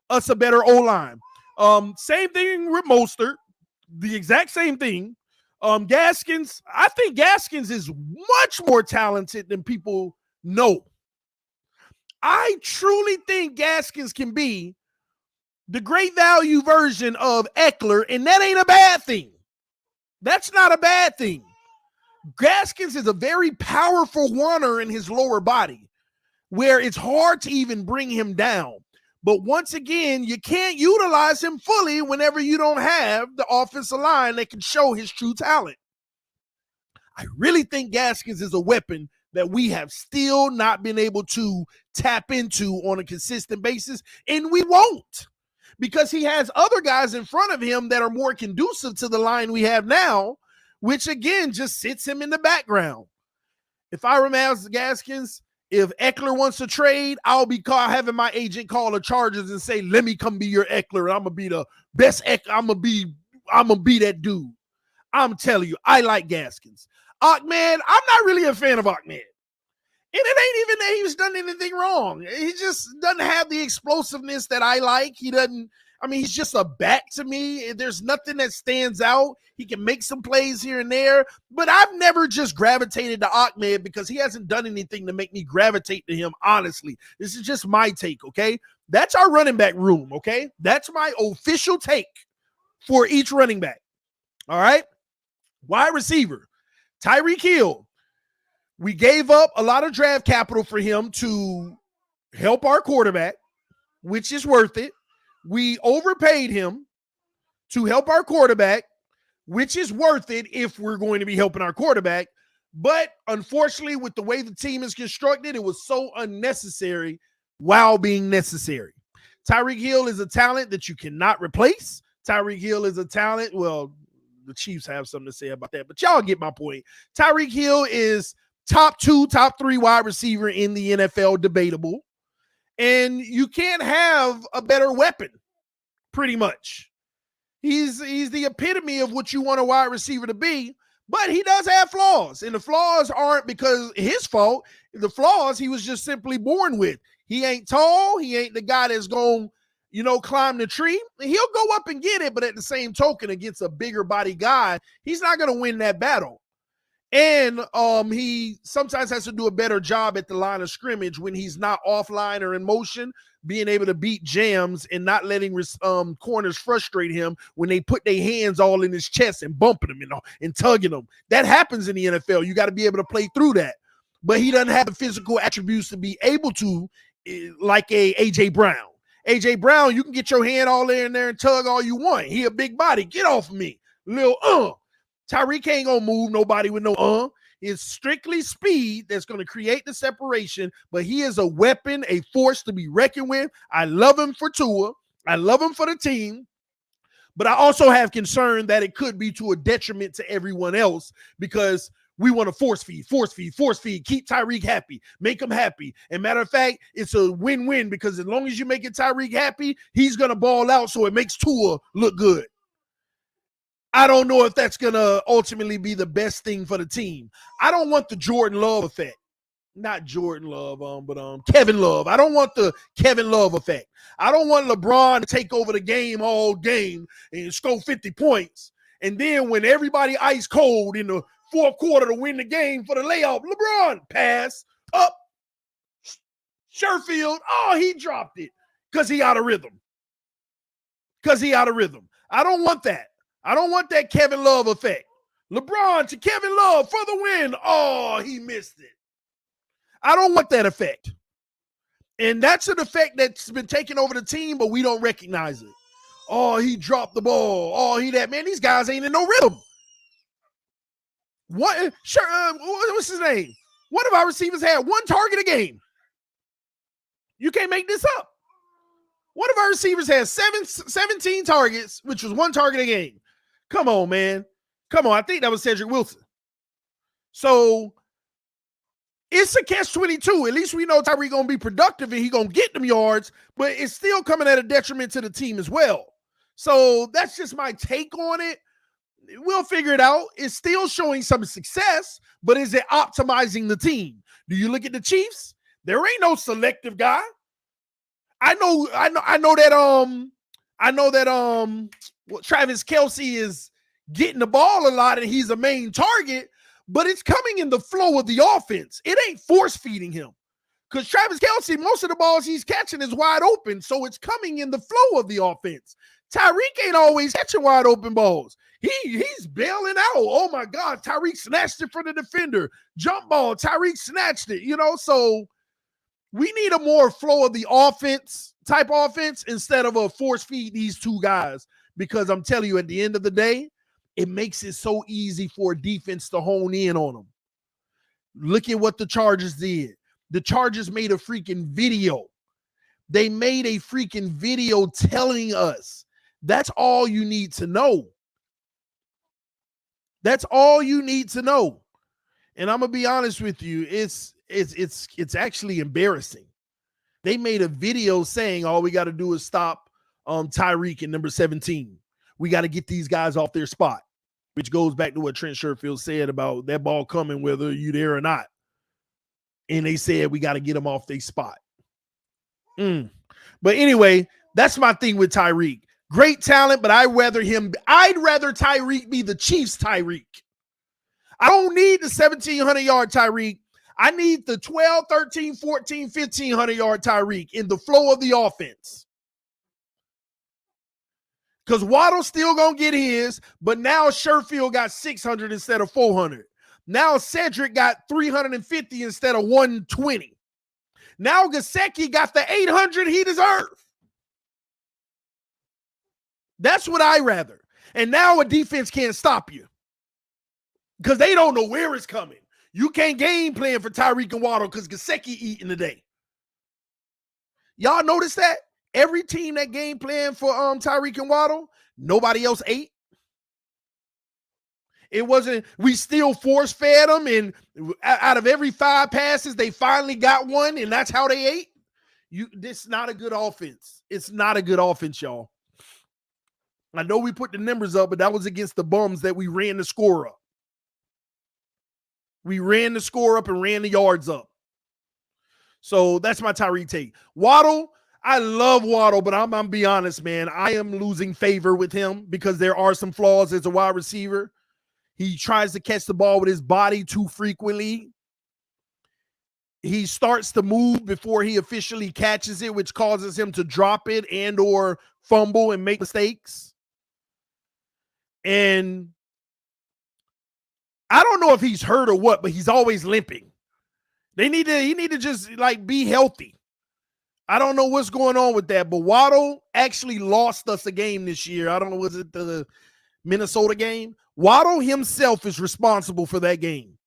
us a better O-line. Same thing with Mostert. The exact same thing. Gaskins, I think Gaskins is much more talented than people know. I truly think Gaskins can be the great value version of Eckler, and that ain't a bad thing. That's not a bad thing. Gaskins is a very powerful runner in his lower body where it's hard to even bring him down. But once again, you can't utilize him fully whenever you don't have the offensive line that can show his true talent. I really think Gaskins is a weapon that we have still not been able to tap into on a consistent basis, and we won't, because he has other guys in front of him that are more conducive to the line we have now, which again just sits him in the background. If I remember Gaskins, if Eckler wants to trade, I'll be having my agent call the Chargers and say, "Let me come be your Eckler. I'm gonna be the best. I'm gonna be that dude." I'm telling you, I like Gaskins. Ahmed, I'm not really a fan of Ahmed. And it ain't even that he's done anything wrong. He just doesn't have the explosiveness that I like. He doesn't I mean, he's just a bat to me. There's nothing that stands out. He can make some plays here and there, but I've never just gravitated to Ahmed because he hasn't done anything to make me gravitate to him, honestly. This is just my take, okay? That's our running back room, okay? That's my official take for each running back, all right? Wide receiver, Tyreek Hill. We gave up a lot of draft capital for him to help our quarterback, which is worth it. We overpaid him to help our quarterback, which is worth it if we're going to be helping our quarterback. But unfortunately, with the way the team is constructed, it was so unnecessary while being necessary. Tyreek Hill is a talent that you cannot replace. Tyreek Hill is a talent. Well, the Chiefs have something to say about that, but y'all get my point. Tyreek Hill is top 2, top 3 wide receiver in the NFL, debatable. And you can't have a better weapon, pretty much. He's the epitome of what you want a wide receiver to be, but he does have flaws. And the flaws aren't because his fault. The flaws he was just simply born with. He ain't tall. He ain't the guy that's going, climb the tree. He'll go up and get it, but at the same token, against a bigger body guy, he's not going to win that battle. And he sometimes has to do a better job at the line of scrimmage when he's not offline or in motion, being able to beat jams and not letting corners frustrate him when they put their hands all in his chest and bumping him and tugging him. That happens in the NFL. You got to be able to play through that. But he doesn't have the physical attributes to be able to, like a A.J. Brown. A.J. Brown, you can get your hand all in there and tug all you want. He a big body. Get off of me. Tyreek ain't gonna move nobody with no It's strictly speed that's gonna create the separation, but he is a weapon, a force to be reckoned with. I love him for Tua. I love him for the team, but I also have concern that it could be to a detriment to everyone else because we want to force feed, keep Tyreek happy, make him happy. And matter of fact, it's a win-win because as long as you make it Tyreek happy, he's gonna ball out so it makes Tua look good. I don't know if that's going to ultimately be the best thing for the team. I don't want the Jordan Love effect. Not Jordan Love, but Kevin Love. I don't want the Kevin Love effect. I don't want LeBron to take over the game all game and score 50 points. And then when everybody ice cold in the fourth quarter to win the game for the layup, LeBron pass up. Sherfield, he dropped it because he out of rhythm. I don't want that. I don't want that Kevin Love effect. LeBron to Kevin Love for the win. He missed it. I don't want that effect. And that's an effect that's been taking over the team, but we don't recognize it. He dropped the ball. Man, these guys ain't in no rhythm. What's his name? One of our receivers had 1 target a game. You can't make this up. One of our receivers had 17 targets, which was 1 target a game. Come on, man. Come on. I think that was Cedric Wilson. So it's a catch-22. At least we know Tyreek going to be productive and he going to get them yards, but it's still coming at a detriment to the team as well. So that's just my take on it. We'll figure it out. It's still showing some success, but is it optimizing the team? Do you look at the Chiefs? There ain't no selective guy. I know that Travis Kelce is getting the ball a lot and he's a main target, but it's coming in the flow of the offense. It ain't force feeding him because Travis Kelce, most of the balls he's catching is wide open, so it's coming in the flow of the offense. Tyreek ain't always catching wide open balls. He's bailing out. Oh my God, Tyreek snatched it from the defender. Jump ball, Tyreek snatched it, so we need a more flow of the offense type offense instead of a force feed these 2 guys, because I'm telling you, at the end of the day, it makes it so easy for a defense to hone in on them. Look at what the Chargers did. The Chargers made a freaking video. They made a freaking video telling us. That's all you need to know. That's all you need to know. And I'm going to be honest with you, it's actually embarrassing. They made a video saying all we got to do is stop Tyreek and number 17. We got to get these guys off their spot, which goes back to what Trent Sherfield said about that ball coming whether you there or not. And they said we got to get them off their spot. But anyway, that's my thing with Tyreek. Great talent, but I'd rather Tyreek be the Chiefs Tyreek. I don't need the 1,700-yard Tyreek. I need the 12, 13, 14, 1,500-yard Tyreek in the flow of the offense. Because Waddle's still going to get his, but now Sherfield got 600 instead of 400. Now Cedric got 350 instead of 120. Now Gesicki got the 800 he deserved. That's what I rather. And now a defense can't stop you because they don't know where it's coming. You can't game plan for Tyreek and Waddle because Gesicki eating today. Y'all notice that? Every team that game plan for Tyreek and Waddle, nobody else ate. It wasn't, we still force fed them, and out of every 5 passes, they finally got one, and that's how they ate. This is not a good offense. It's not a good offense, y'all. I know we put the numbers up, but that was against the bums that we ran the score up. We ran the score up and ran the yards up. So that's my Tyreek take. Waddle, I love Waddle, but I'm be honest, man. I am losing favor with him because there are some flaws as a wide receiver. He tries to catch the ball with his body too frequently. He starts to move before he officially catches it, which causes him to drop it and or fumble and make mistakes. And I don't know if he's hurt or what, but he's always limping. He need to just like be healthy. I don't know what's going on with that, but Waddle actually lost us a game this year. I don't know, was it the Minnesota game? Waddle himself is responsible for that game.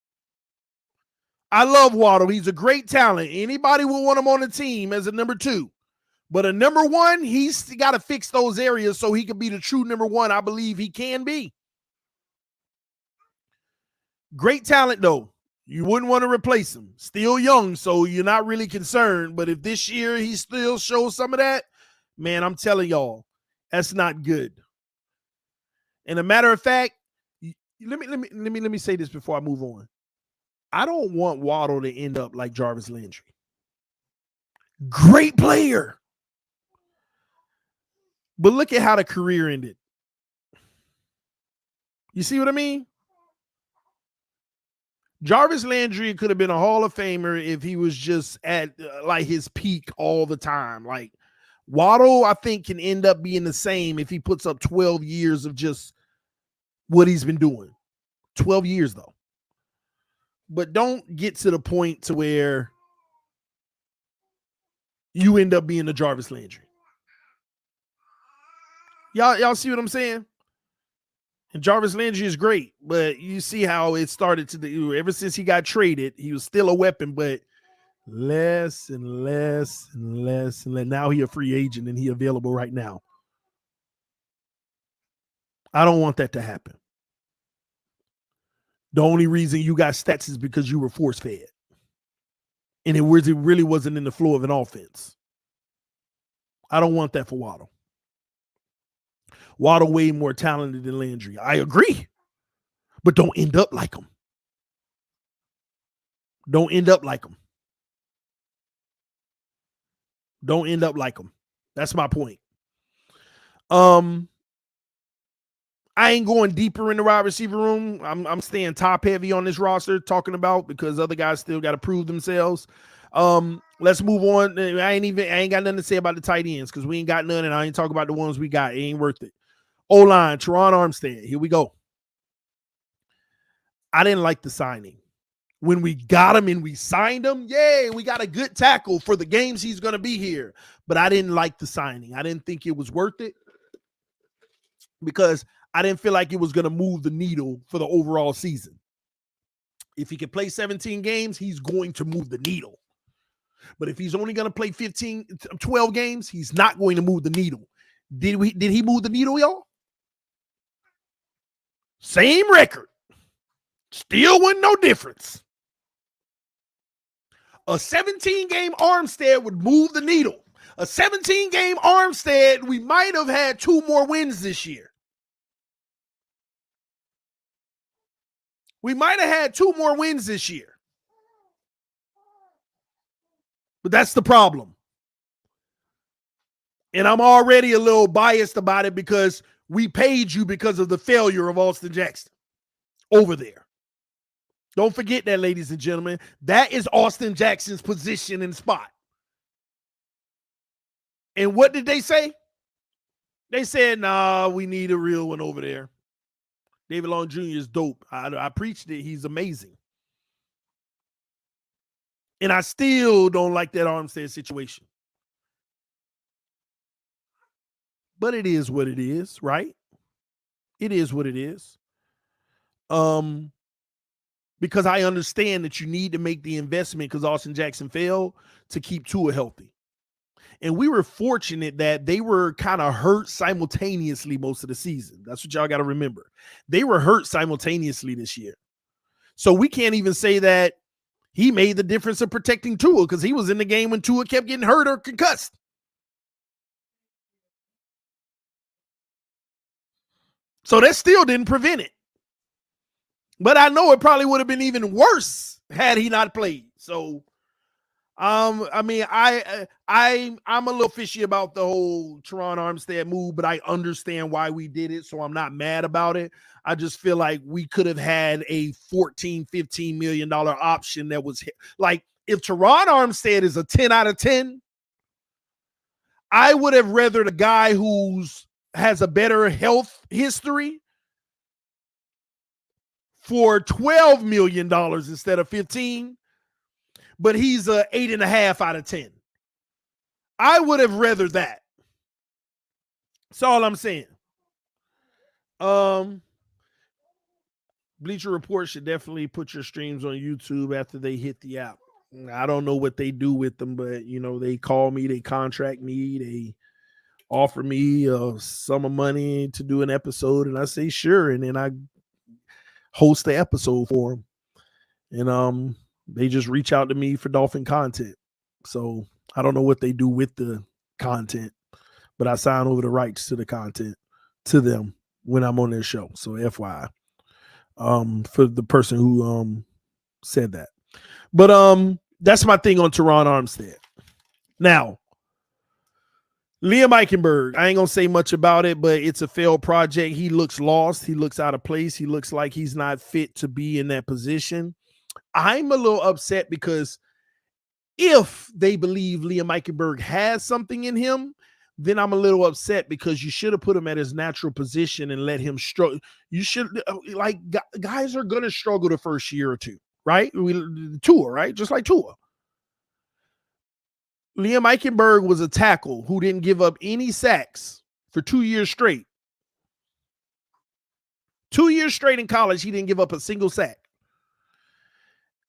I love Waddle. He's a great talent. Anybody will want him on the team as a number 2. But a number 1, he's got to fix those areas so he can be the true number 1 I believe he can be. Great talent, though. You wouldn't want to replace him. Still young, so you're not really concerned. But if this year he still shows some of that, man, I'm telling y'all, that's not good. And a matter of fact, let me say this before I move on. I don't want Waddle to end up like Jarvis Landry. Great player. But look at how the career ended. You see what I mean? Jarvis Landry could have been a Hall of Famer if he was just at like his peak all the time. Like Waddle, I think, can end up being the same if he puts up 12 years of just what he's been doing. 12 years, though. But don't get to the point to where you end up being the Jarvis Landry. Y'all see what I'm saying? And Jarvis Landry is great, but you see how it started to do. Ever since he got traded, he was still a weapon, but less and less and less and less. Now he a free agent and he available right now. I don't want that to happen. The only reason you got stats is because you were force fed. And it really wasn't in the flow of an offense. I don't want that for Waddle. Waddle way more talented than Landry. I agree. But don't end up like him. Don't end up like him. Don't end up like him. That's my point. I ain't going deeper in the wide receiver room. I'm staying top heavy on this roster talking about because other guys still got to prove themselves. Let's move on. I ain't got nothing to say about the tight ends because we ain't got none, and I ain't talk about the ones we got. It ain't worth it. O-line, Teron Armstead. Here we go. I didn't like the signing. When we got him and we signed him, yay, we got a good tackle for the games he's going to be here. But I didn't like the signing. I didn't think it was worth it because I didn't feel like it was going to move the needle for the overall season. If he can play 17 games, he's going to move the needle. But if he's only going to play 12 games, he's not going to move the needle. Did he move the needle, y'all? Same record. Still wasn't no difference. A 17-game Armstead would move the needle. A 17-game Armstead, we might have had 2 more wins this year. We might have had 2 more wins this year. But that's the problem. And I'm already a little biased about it because we paid you because of the failure of Austin Jackson over there. Don't forget that, ladies and gentlemen. That is Austin Jackson's position and spot. And what did they say? They said, nah, we need a real one over there. David Long Jr. is dope. I preached it. He's amazing. And I still don't like that Armstead situation. But it is what it is, right? It is what it is. Because I understand that you need to make the investment because Austin Jackson failed to keep Tua healthy. And we were fortunate that they were kind of hurt simultaneously most of the season. That's what y'all got to remember. They were hurt simultaneously this year. So we can't even say that he made the difference of protecting Tua because he was in the game when Tua kept getting hurt or concussed. So that still didn't prevent it. But I know it probably would have been even worse had he not played. So, I mean, I'm a little fishy about the whole Teron Armstead move, but I understand why we did it, so I'm not mad about it. I just feel like we could have had a $14-15 million option that was like, if Teron Armstead is a 10 out of 10, I would have rather the guy who's has a better health history for $12 million instead of 15, but he's a 8.5 out of 10. I would have rather that. That's all I'm saying. Bleacher Report should definitely put your streams on YouTube after they hit the app. I don't know what they do with them, but they call me, they contract me, they offer me a sum of money to do an episode, and I say sure, and then I host the episode for them. And they just reach out to me for Dolphin content. So I don't know what they do with the content, but I sign over the rights to the content to them when I'm on their show. So FYI, for the person who said that. But that's my thing on Teron Armstead. Now, Liam Eichenberg, I ain't gonna say much about it, but it's a failed project. He looks lost. He looks out of place. He looks like he's not fit to be in that position. I'm a little upset because if they believe Liam Eichenberg has something in him, then I'm a little upset because you should have put him at his natural position and let him struggle. You should, like, guys are gonna struggle the first year or two, right? Tua, right? Just like Tua. Liam Eichenberg was a tackle who didn't give up any sacks for 2 years straight. 2 years straight in college, he didn't give up a single sack.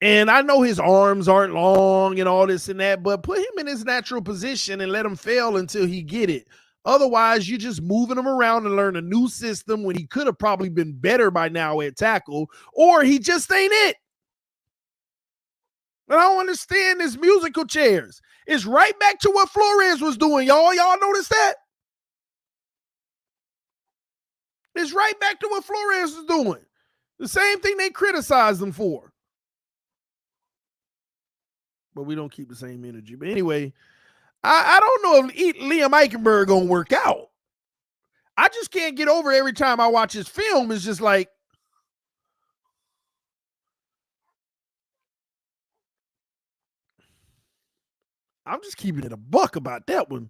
And I know his arms aren't long and all this and that, but put him in his natural position and let him fail until he get it. Otherwise, you're just moving him around and learn a new system when he could have probably been better by now at tackle, or he just ain't it. And I don't understand this musical chairs. It's right back to what Flores was doing, y'all. Y'all notice that? It's right back to what Flores was doing. The same thing they criticized him for. But we don't keep the same energy. But anyway, I don't know if Liam Eichenberg gonna work out. I just can't get over every time I watch his film. It's just like, I'm just keeping it a buck about that one.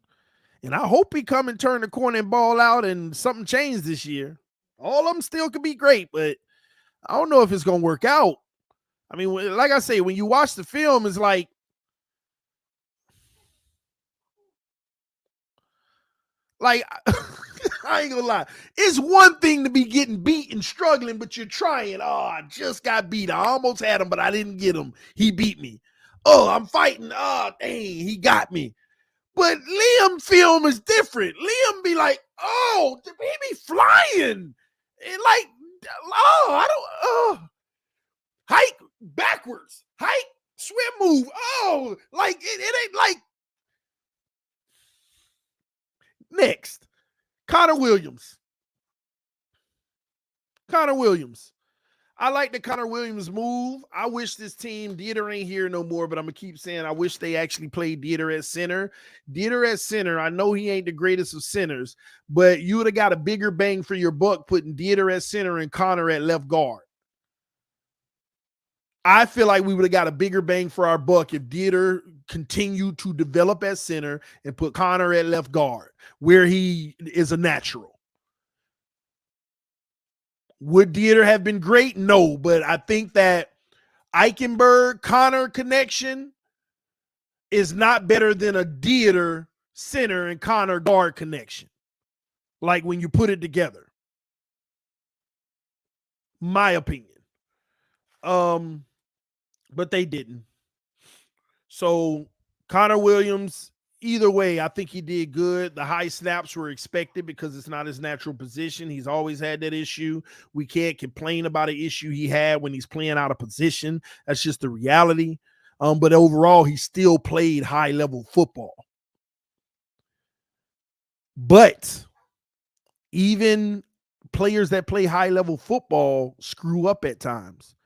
And I hope he come and turn the corner and ball out and something changed this year. All of them still could be great, but I don't know if it's going to work out. I mean, like I say, when you watch the film, it's like, I ain't gonna lie. It's one thing to be getting beat and struggling, but you're trying. Oh, I just got beat. I almost had him, but I didn't get him. He beat me. Oh, I'm fighting. Oh, dang, he got me. But Liam film is different. Liam be like, oh, he be flying. And like, oh, I don't, hike backwards, hike, swim move. Oh, like, it ain't like. Next, Connor Williams. I like the Connor Williams move. I wish this team, Dieter ain't here no more, but I'm going to keep saying I wish they actually played Dieter at center. Dieter at center, I know he ain't the greatest of centers, but you would have got a bigger bang for your buck putting Dieter at center and Connor at left guard. I feel like we would have got a bigger bang for our buck if Dieter continued to develop at center and put Connor at left guard, where he is a natural. Would Dieter have been great? No, but I think that Eichenberg-Connor connection is not better than a Dieter center and Connor guard connection. Like when you put it together. My opinion. But they didn't. So Connor Williams, either way, I think he did good. The high snaps were expected because it's not his natural position. He's always had that issue. We can't complain about an issue he had when he's playing out of position. That's just the reality. But overall, he still played high-level football. But even players that play high-level football screw up at times.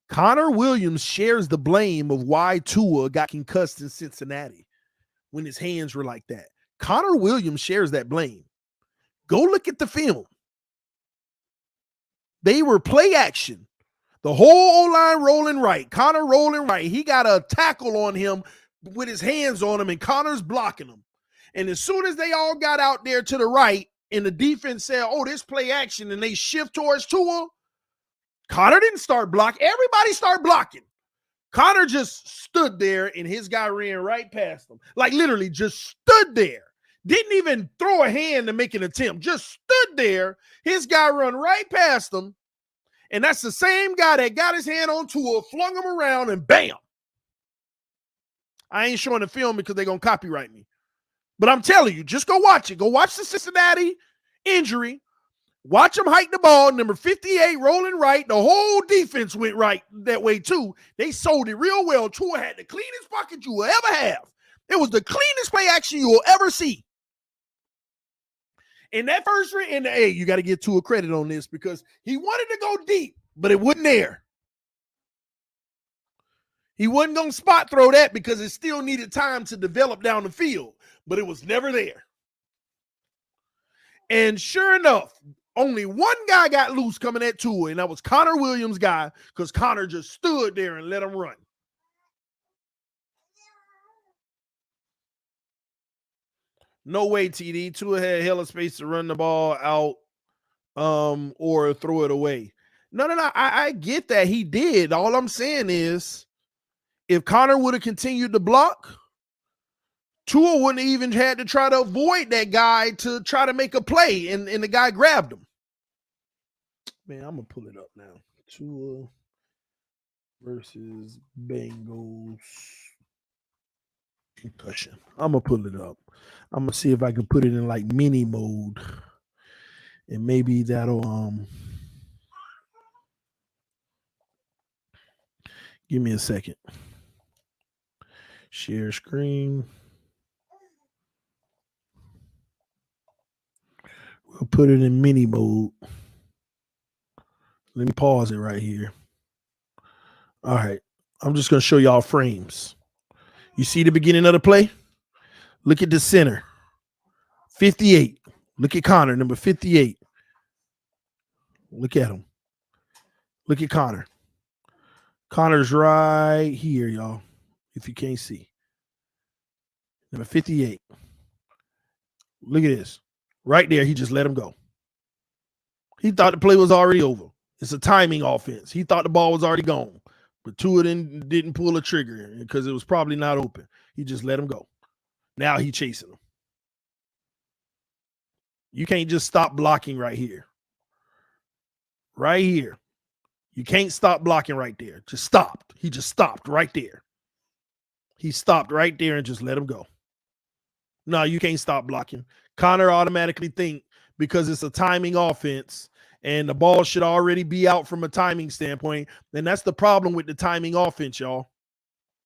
Connor Williams shares the blame of why Tua got concussed in Cincinnati when his hands were like that. Connor Williams shares that blame. Go look at the film. They were play action. The whole O-line rolling right. Connor rolling right. He got a tackle on him with his hands on him, and Connor's blocking him. And as soon as they all got out there to the right, and the defense said, oh, this play action, and they shift towards Tua, Connor didn't start blocking. Everybody started blocking. Connor just stood there, and his guy ran right past him. Like literally just stood there. Didn't even throw a hand to make an attempt. Just stood there. His guy run right past him. And that's the same guy that got his hand on Tua, flung him around, and bam. I ain't showing the film because they're going to copyright me. But I'm telling you, just go watch it. Go watch the Cincinnati injury. Watch them hike the ball, number 58 rolling right. The whole defense went right that way too. They sold it real well. Tua had the cleanest pocket you will ever have. It was the cleanest play action you will ever see. In that first in the A, you got to get Tua credit on this because he wanted to go deep, but it wasn't there. He wasn't going to spot throw that because it still needed time to develop down the field, but it was never there. And sure enough, only one guy got loose coming at Tua, and that was Connor Williams' guy because Connor just stood there and let him run. No way, TD. Tua had hella space to run the ball out or throw it away. No. I get that he did. All I'm saying is if Connor would have continued to block, Tua wouldn't have even had to try to avoid that guy to try to make a play, and the guy grabbed him. Man, I'm going to pull it up now. Tua versus Bengals concussion. I'm going to pull it up. I'm going to see if I can put it in like mini mode. And maybe that'll give me a second. Share screen. We'll put it in mini mode. Let me pause it right here. All right. I'm just going to show y'all frames. You see the beginning of the play? Look at the center. 58. Look at Connor, number 58. Look at him. Look at Connor. Connor's right here, y'all, if you can't see. Number 58. Look at this. Right there, he just let him go. He thought the play was already over. It's a timing offense. He thought the ball was already gone. But Tua didn't pull a trigger because it was probably not open. He just let him go. Now he chasing him. You can't just stop blocking right here. Right here. You can't stop blocking right there. Just stopped. He just stopped right there. He stopped right there and just let him go. No, you can't stop blocking. Connor automatically think because it's a timing offense and the ball should already be out from a timing standpoint. And that's the problem with the timing offense, y'all.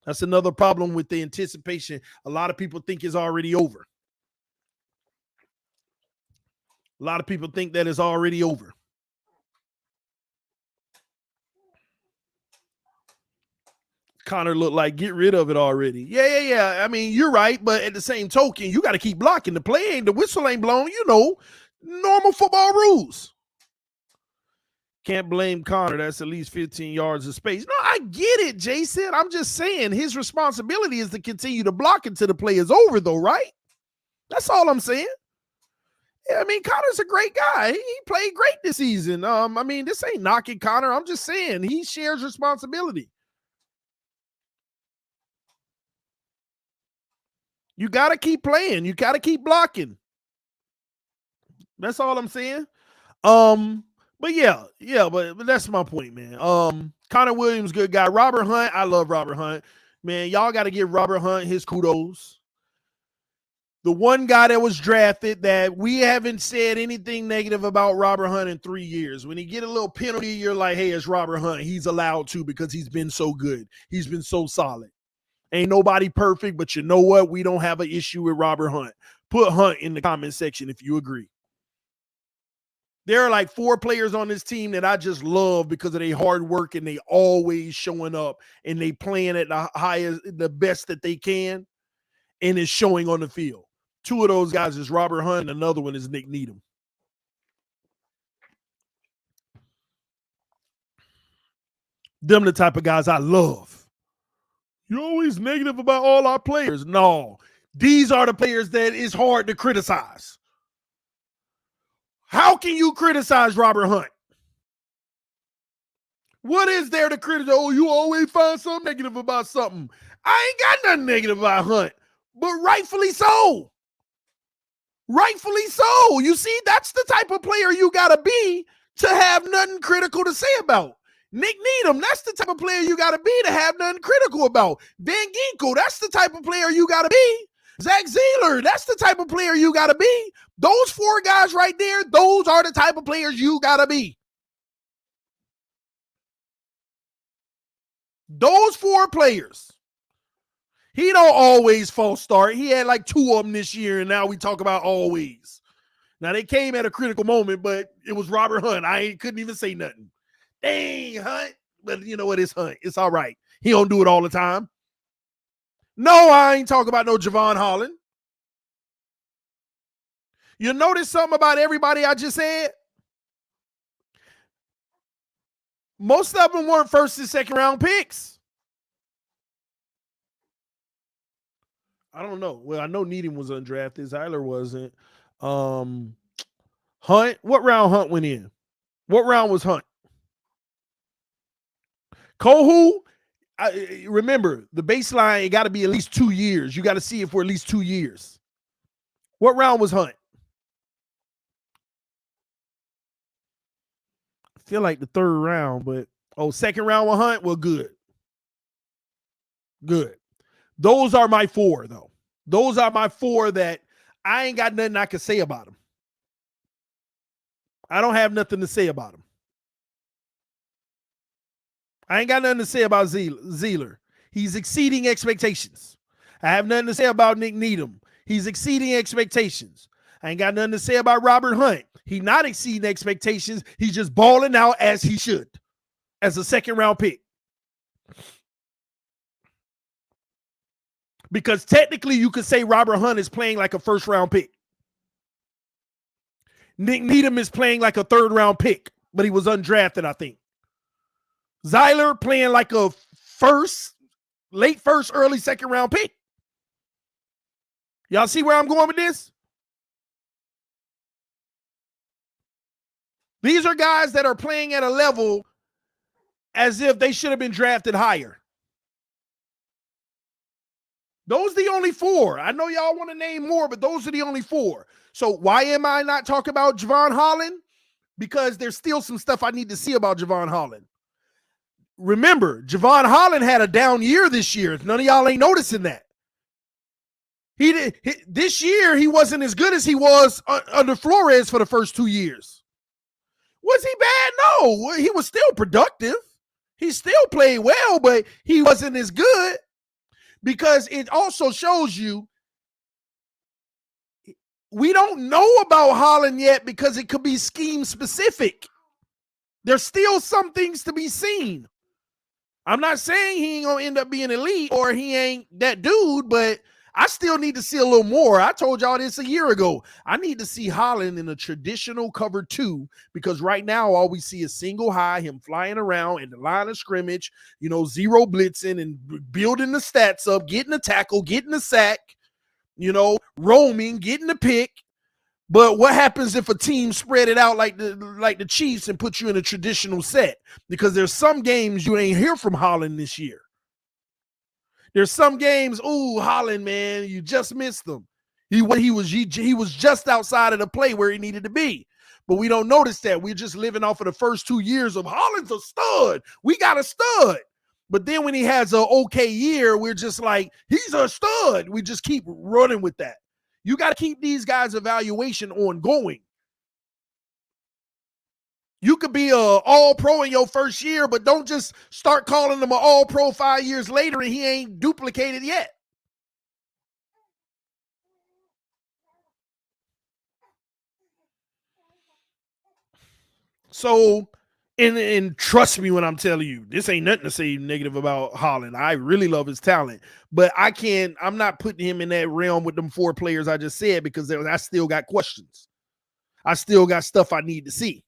That's another problem with the anticipation. A lot of people think it's already over. A lot of people think that it's already over. Connor looked like get rid of it already. Yeah. I mean, you're right, but at the same token, you got to keep blocking. The whistle ain't blown, normal football rules. Can't blame Connor. That's at least 15 yards of space. No, I get it, Jason. I'm just saying his responsibility is to continue to block until the play is over, though, right? That's all I'm saying. Yeah, I mean, Connor's a great guy. He played great this season. I mean, this ain't knocking Connor. I'm just saying he shares responsibility. You got to keep playing. You got to keep blocking. That's all I'm saying. But but that's my point, man. Connor Williams, good guy. Robert Hunt, I love Robert Hunt. Man, y'all got to give Robert Hunt his kudos. The one guy that was drafted that we haven't said anything negative about Robert Hunt in 3 years. When he get a little penalty, you're like, hey, it's Robert Hunt. He's allowed to because he's been so good. He's been so solid. Ain't nobody perfect, but you know what? We don't have an issue with Robert Hunt. Put Hunt in the comment section if you agree. There are like 4 players on this team that I just love because of their hard work and they always showing up and they playing at the best that they can, and it's showing on the field. 2 of those guys is Robert Hunt, and another one is Nick Needham. Them the type of guys I love. You're always negative about all our players. No, these are the players that is hard to criticize. How can you criticize Robert Hunt? What is there to criticize? Oh, you always find something negative about something. I ain't got nothing negative about Hunt, but rightfully so. Rightfully so. You see, that's the type of player you got to be to have nothing critical to say about. Nick Needham, that's the type of player you got to be to have nothing critical about. Van Ginkel, that's the type of player you got to be. Zach Zeeler, that's the type of player you got to be. Those 4 guys right there, those are the type of players you got to be. Those 4 players. He don't always false start. He had like 2 of them this year, and now we talk about always. Now, they came at a critical moment, but it was Robert Hunt. I couldn't even say nothing. Dang, Hunt. But you know what? It's Hunt. It's all right. He don't do it all the time. No, I ain't talking about no Javon Holland. You notice something about everybody I just said? Most of them weren't first and second round picks. I don't know. Well, I know Needham was undrafted. Zyler wasn't. Hunt, what round Hunt went in? What round was Hunt? Kohu, remember, the baseline, it got to be at least 2 years. You got to see it for at least 2 years. What round was Hunt? I feel like the 3rd round, but, second round with Hunt? Well, good. Good. Those are my 4, though. Those are my 4 that I ain't got nothing I can say about them. I don't have nothing to say about them. I ain't got nothing to say about Zeeler. He's exceeding expectations. I have nothing to say about Nick Needham. He's exceeding expectations. I ain't got nothing to say about Robert Hunt. He's not exceeding expectations. He's just balling out as he should as a second-round pick. Because technically you could say Robert Hunt is playing like a first-round pick. Nick Needham is playing like a third-round pick, but he was undrafted, I think. Zyler playing like a late first, early second-round pick. Y'all see where I'm going with this? These are guys that are playing at a level as if they should have been drafted higher. Those are the only 4. I know y'all want to name more, but those are the only 4. So why am I not talking about Javon Holland? Because there's still some stuff I need to see about Javon Holland. Remember, Javon Holland had a down year this year. None of y'all ain't noticing that. This year, he wasn't as good as he was under Flores for the first 2 years. Was he bad? No. He was still productive. He still played well, but he wasn't as good. Because it also shows you we don't know about Holland yet because it could be scheme specific. There's still some things to be seen. I'm not saying he ain't gonna end up being elite or he ain't that dude, but I still need to see a little more. I told y'all this a year ago. I need to see Holland in a traditional cover 2 because right now all we see is single high, him flying around in the line of scrimmage, zero blitzing and building the stats up, getting a tackle, getting a sack, roaming, getting a pick. But what happens if a team spread it out like the Chiefs and put you in a traditional set? Because there's some games you ain't hear from Holland this year. There's some games, Holland, man, you just missed them. He was just outside of the play where he needed to be. But we don't notice that. We're just living off of the first 2 years of Holland's a stud. We got a stud. But then when he has an okay year, we're just like, he's a stud. We just keep running with that. You got to keep these guys' evaluation ongoing. You could be a all-pro in your first year, but don't just start calling him an all-pro 5 years later and he ain't duplicated yet. So, and trust me when I'm telling you, this ain't nothing to say negative about Holland. I really love his talent, but I'm not putting him in that realm with them 4 players I just said because I still got questions. I still got stuff I need to see.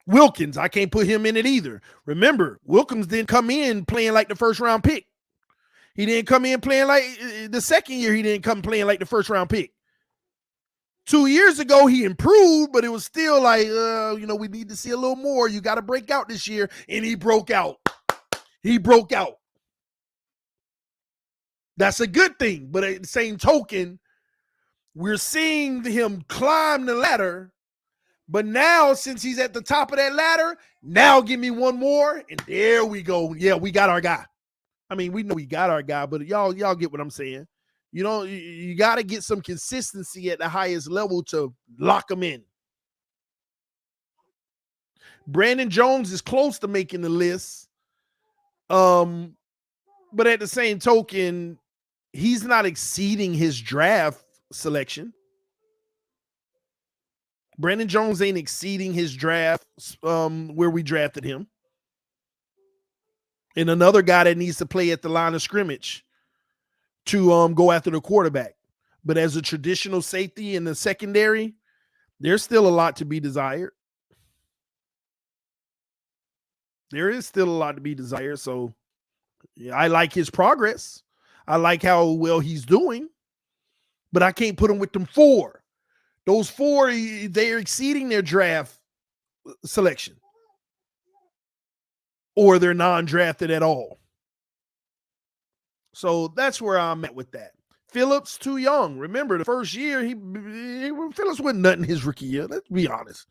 Wilkins, I can't put him in it either. Remember, Wilkins didn't come in playing like the first round pick. He didn't come in playing like the second year. He didn't come playing like the first round pick. 2 years ago, he improved, but it was still like, we need to see a little more. You got to break out this year. And he broke out. He broke out. That's a good thing. But at the same token, we're seeing him climb the ladder. But now, since he's at the top of that ladder, now give me one more, and there we go. Yeah, we got our guy. I mean, we know we got our guy, but y'all get what I'm saying. You got to get some consistency at the highest level to lock him in. Brandon Jones is close to making the list. But at the same token, he's not exceeding his draft selection. Brandon Jones ain't exceeding his draft where we drafted him. And another guy that needs to play at the line of scrimmage to go after the quarterback. But as a traditional safety in the secondary, there's still a lot to be desired. There is still a lot to be desired. So yeah, I like his progress. I like how well he's doing. But I can't put him with them 4. Those 4, they're exceeding their draft selection. Or they're non-drafted at all. So that's where I'm at with that. Phillips, too young. Remember, the first year, Phillips wasn't nothing his rookie year. Let's be honest.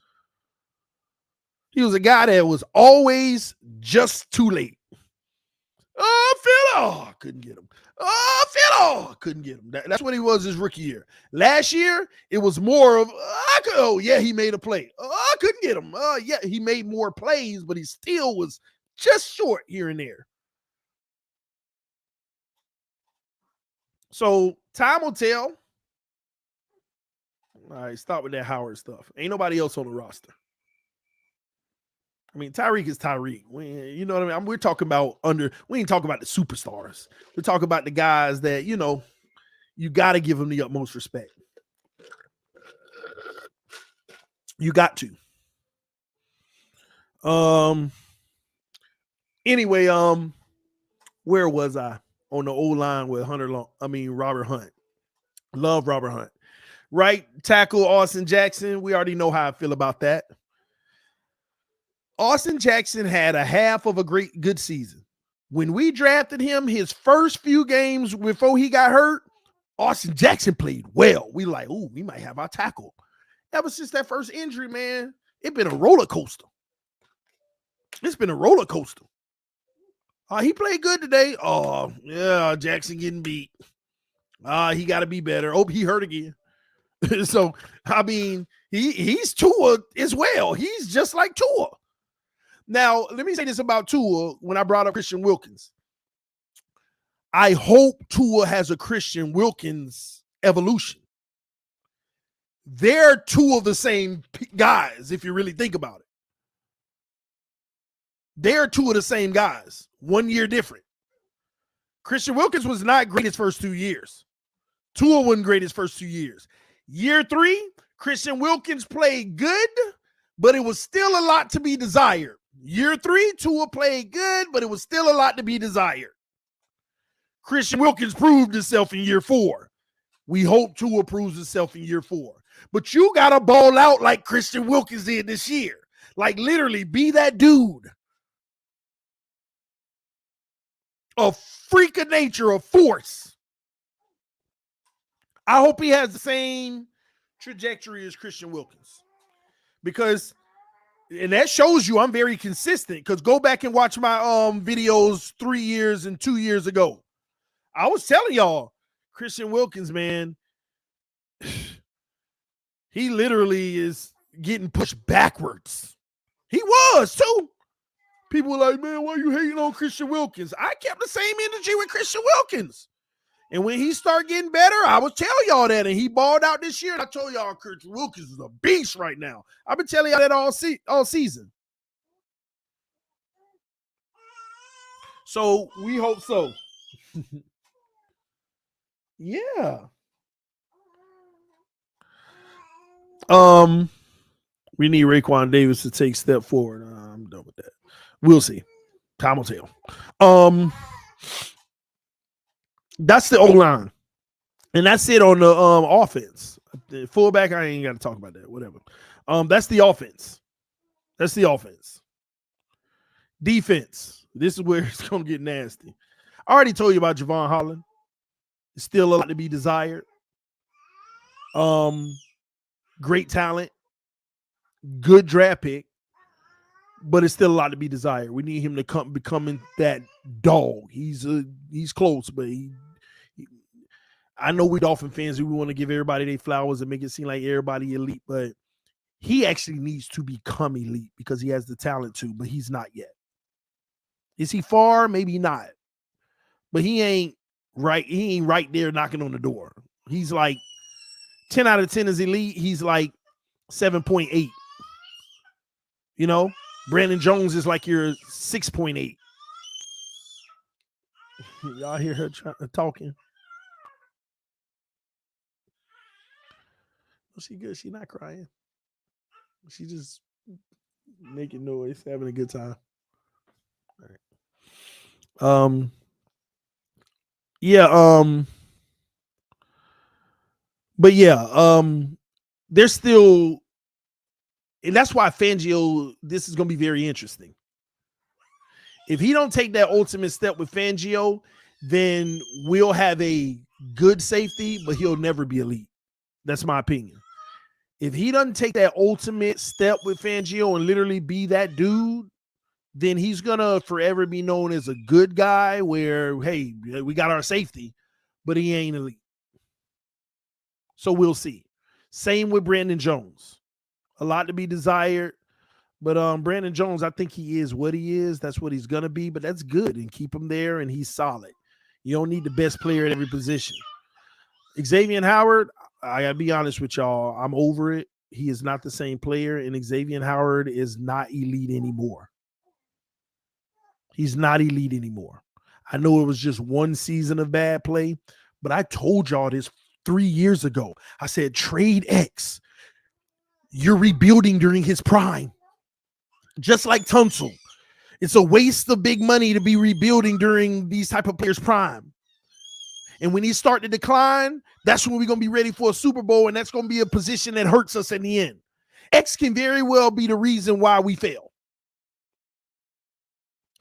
He was a guy that was always just too late. Phil, couldn't get him. Phil, couldn't get him. That's what he was his rookie year. Last year, it was more of, he made a play. I couldn't get him. He made more plays, but he still was just short here and there. So time will tell. All right, stop with that Howard stuff. Ain't nobody else on the roster. I mean, Tyreek is Tyreek. You know what I mean? We're talking about we ain't talking about the superstars. We're talking about the guys that, you got to give them the utmost respect. You got to. Anyway, where was I? On the O-line with Robert Hunt. Love Robert Hunt. Right tackle, Austin Jackson. We already know how I feel about that. Austin Jackson had a half of a good season. When we drafted him, his first few games before he got hurt, Austin Jackson played well. We like, we might have our tackle. Ever since that first injury, man, it's been a roller coaster. It's been a roller coaster. He played good today. Oh, yeah, Jackson getting beat. He got to be better. Oh, he hurt again. So, I mean, he's Tua as well. He's just like Tua. Now, let me say this about Tua when I brought up Christian Wilkins. I hope Tua has a Christian Wilkins evolution. They're two of the same guys, if you really think about it. They're two of the same guys, 1 year different. Christian Wilkins was not great his first 2 years. Tua wasn't great his first 2 years. Year 3, Christian Wilkins played good, but it was still a lot to be desired. Year 3, Tua played good, but it was still a lot to be desired. Christian Wilkins proved himself in year 4. We hope Tua proves himself in year 4. But you got to ball out like Christian Wilkins did this year. Like literally be that dude. A freak of nature, a force. I hope he has the same trajectory as Christian Wilkins. Because, and that shows you I'm very consistent. Because go back and watch my videos 3 years and 2 years ago. I was telling y'all, Christian Wilkins, man, he literally is getting pushed backwards. He was, too. People were like, man, why are you hating on Christian Wilkins? I kept the same energy with Christian Wilkins. And when he started getting better, I was telling y'all that. And he balled out this year. And I told y'all Christian Wilkins is a beast right now. I've been telling y'all that all season. So we hope so. Yeah. We need Raekwon Davis to take a step forward. I'm done with that. We'll see. Time will tell. That's the O-line. And that's it on the offense. The fullback, I ain't got to talk about that. Whatever. That's the offense. That's the offense. Defense. This is where it's going to get nasty. I already told you about Javon Holland. It's still a lot to be desired. Great talent. Good draft pick. But it's still a lot to be desired. We need him to come becoming that dog. He's close, but I know we Dolphin fans, we want to give everybody their flowers and make it seem like everybody elite, but he actually needs to become elite because he has the talent to, but he's not yet. Is he far? Maybe not. But he ain't right. He ain't right there knocking on the door. He's like 10 out of 10 is elite. He's like 7.8. You know? Brandon Jones is like your 6.8. Y'all hear her talking? She good. She not crying. She just making noise, having a good time. All right. Yeah. But yeah. There's still. And that's why Fangio, this is going to be very interesting. If he don't take that ultimate step with Fangio, then we'll have a good safety, but he'll never be elite. That's my opinion. If he doesn't take that ultimate step with Fangio and literally be that dude, then he's going to forever be known as a good guy where, hey, we got our safety, but he ain't elite. So we'll see. Same with Brandon Jones. A lot to be desired, but Brandon Jones, I think he is what he is. That's what he's going to be, but that's good, and keep him there, and he's solid. You don't need the best player at every position. Xavier Howard, I got to be honest with y'all, I'm over it. He is not the same player, and Xavier Howard is not elite anymore. He's not elite anymore. I know it was just one season of bad play, but I told y'all this 3 years ago. I said, trade X. You're rebuilding during his prime. Just like Tunsil. It's a waste of big money to be rebuilding during these type of players' prime. And when he start to decline, that's when we're going to be ready for a Super Bowl, and that's going to be a position that hurts us in the end. X can very well be the reason why we fail.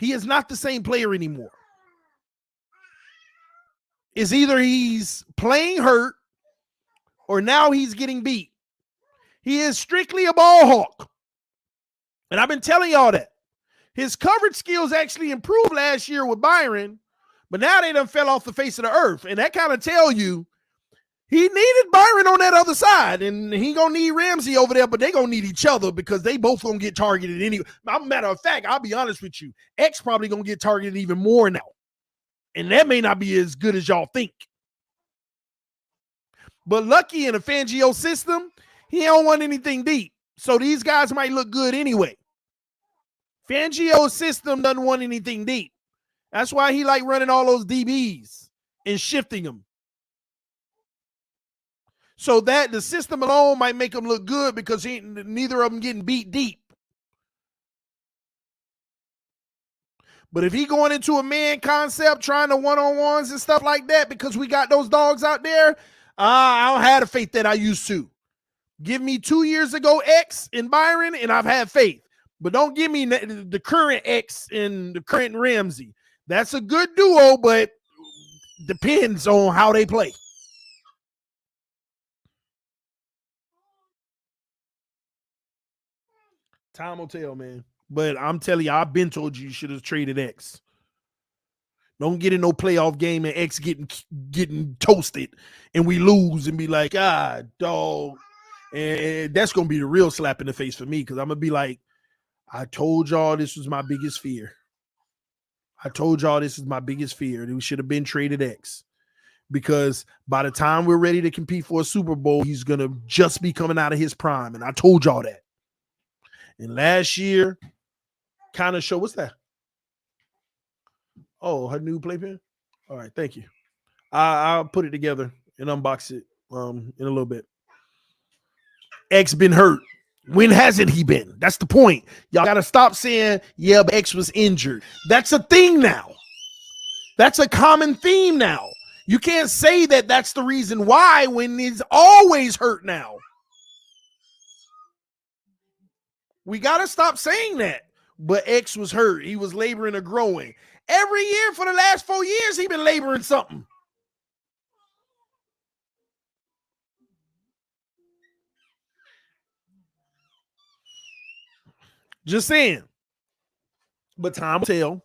He is not the same player anymore. It's either he's playing hurt or now he's getting beat. He is strictly a ball hawk. And I've been telling y'all that. His coverage skills actually improved last year with Byron, but now they done fell off the face of the earth. And that kind of tell you he needed Byron on that other side, and he going to need Ramsey over there, but they going to need each other because they both going to get targeted anyway. Matter of fact, I'll be honest with you. X probably going to get targeted even more now. And that may not be as good as y'all think. But lucky in a Fangio system, He don't want anything deep. So these guys might look good anyway. Fangio's system doesn't want anything deep. That's why he like running all those DBs and shifting them. So that the system alone might make him look good because neither of them getting beat deep. But if he going into a man concept, trying to one-on-ones and stuff like that, because we got those dogs out there, I don't have the faith that I used to. Give me 2 years ago X in Byron, and I've had faith. But don't give me the current X and the current Ramsey. That's a good duo, but depends on how they play. Time will tell, man. But I'm telling you, I've been told you should have traded X. Don't get in no playoff game and X getting toasted and we lose and be like, dog. And that's going to be the real slap in the face for me because I'm going to be like, I told y'all this was my biggest fear. I told y'all this is my biggest fear. That we should have been traded X. Because by the time we're ready to compete for a Super Bowl, he's going to just be coming out of his prime. And I told y'all that. And last year, kind of show, what's that? Oh, her new playpen? All right, thank you. I'll put it together and unbox it in a little bit. X been hurt. When hasn't he been? That's the point. Y'all got to stop saying, yeah, but X was injured. That's a thing now. That's a common theme now. You can't say that that's the reason why when he's always hurt now. We got to stop saying that. But X was hurt. He was laboring or growing. Every year for the last 4 years, he's been laboring something. Just saying. But time will tell.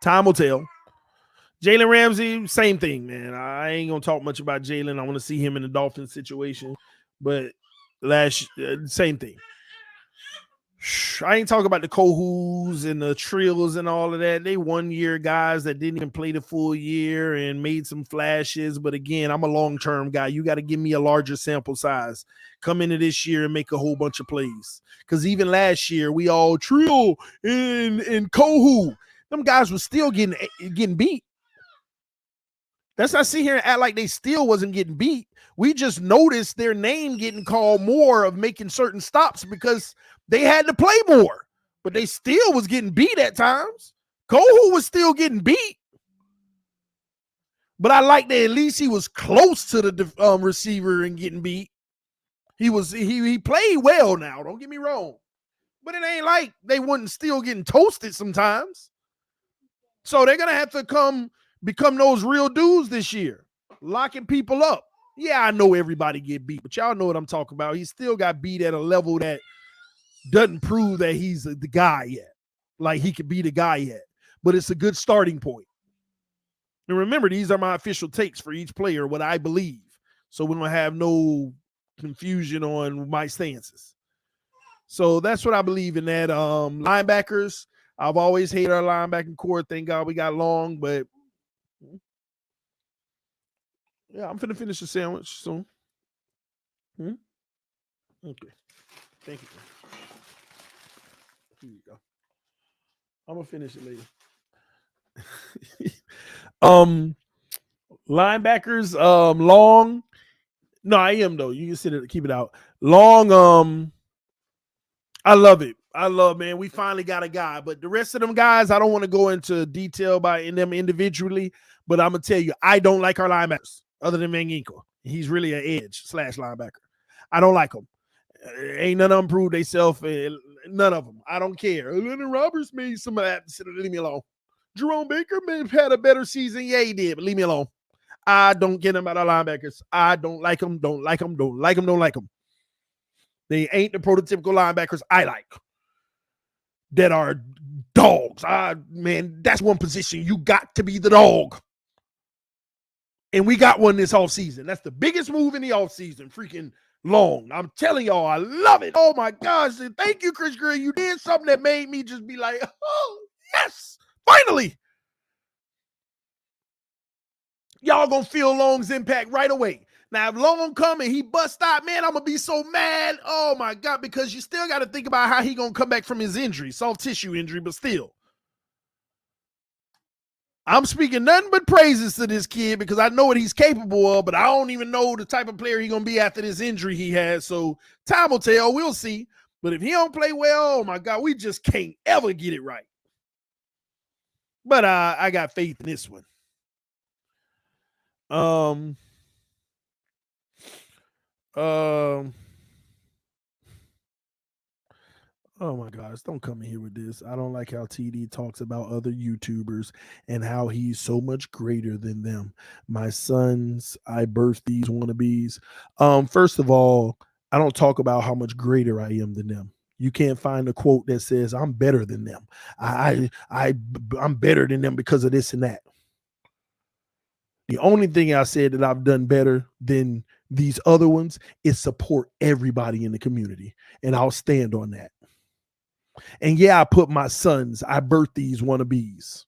Time will tell. Jalen Ramsey, same thing, man. I ain't going to talk much about Jalen. I want to see him in the Dolphins situation. But same thing. I ain't talking about the Kohus and the Trills and all of that. They 1 year guys that didn't even play the full year and made some flashes. But again, I'm a long-term guy. You got to give me a larger sample size. Come into this year and make a whole bunch of plays. Because even last year, we all Trill and Kohu. Them guys were still getting beat. Let's not sit here and act like they still wasn't getting beat. We just noticed their name getting called more of making certain stops because they had to play more, but they still was getting beat at times. Kohu was still getting beat. But I like that at least he was close to the receiver and getting beat. He played well now, don't get me wrong. But it ain't like they wasn't still getting toasted sometimes. So they're going to have to become those real dudes this year, locking people up. Yeah, I know everybody get beat, but y'all know what I'm talking about. He still got beat at a level that doesn't prove that he's the guy yet. Like he could be the guy yet. But it's a good starting point. And remember, these are my official takes for each player, what I believe. So we don't have no confusion on my stances. So that's what I believe in that. Linebackers, I've always hated our linebacking core. Thank God we got long, but yeah, I'm finna finish the sandwich soon. Okay. Thank you. Here you go. I'm gonna finish it later. Linebackers, long. No, I am though. You can sit it, keep it out. Long, I love it. Man, we finally got a guy. But the rest of them guys, I don't want to go into detail by them individually. But I'm gonna tell you, I don't like our linebackers other than Manginko. He's really an edge / linebacker. I don't like him. Ain't none of them proved themselves. None of them. I don't care. Leonard Roberts made some of that. Leave me alone. Jerome Baker may have had a better season. Yeah, he did. But leave me alone. I don't get them out of linebackers. I don't like them. Don't like them. Don't like them. Don't like them. They ain't the prototypical linebackers I like. That are dogs. Man, that's one position. You got to be the dog. And we got one this offseason. That's the biggest move in the offseason. Freaking long. I'm telling y'all, I love it. Oh my gosh. Thank you, Chris Greer. You did something that made me just be like, oh, yes, finally. Y'all gonna feel Long's impact right away. Now, if Long come and he bust out, man, I'm going to be so mad. Oh, my God, because you still got to think about how he going to come back from his injury, soft tissue injury, but still. I'm speaking nothing but praises to this kid because I know what he's capable of, but I don't even know the type of player he's going to be after this injury he has. So time will tell. We'll see. But if he don't play well, oh, my God, we just can't ever get it right. But I got faith in this one. Oh my gosh, don't come in here with this. I don't like how TD talks about other YouTubers and how he's so much greater than them. My sons, I birthed these wannabes. First of all, I don't talk about how much greater I am than them. You can't find a quote that says I'm better than them. I'm better than them because of this and that. The only thing I said that I've done better than these other ones is support everybody in the community. And I'll stand on that. And yeah, I put my sons, I birthed these wannabes.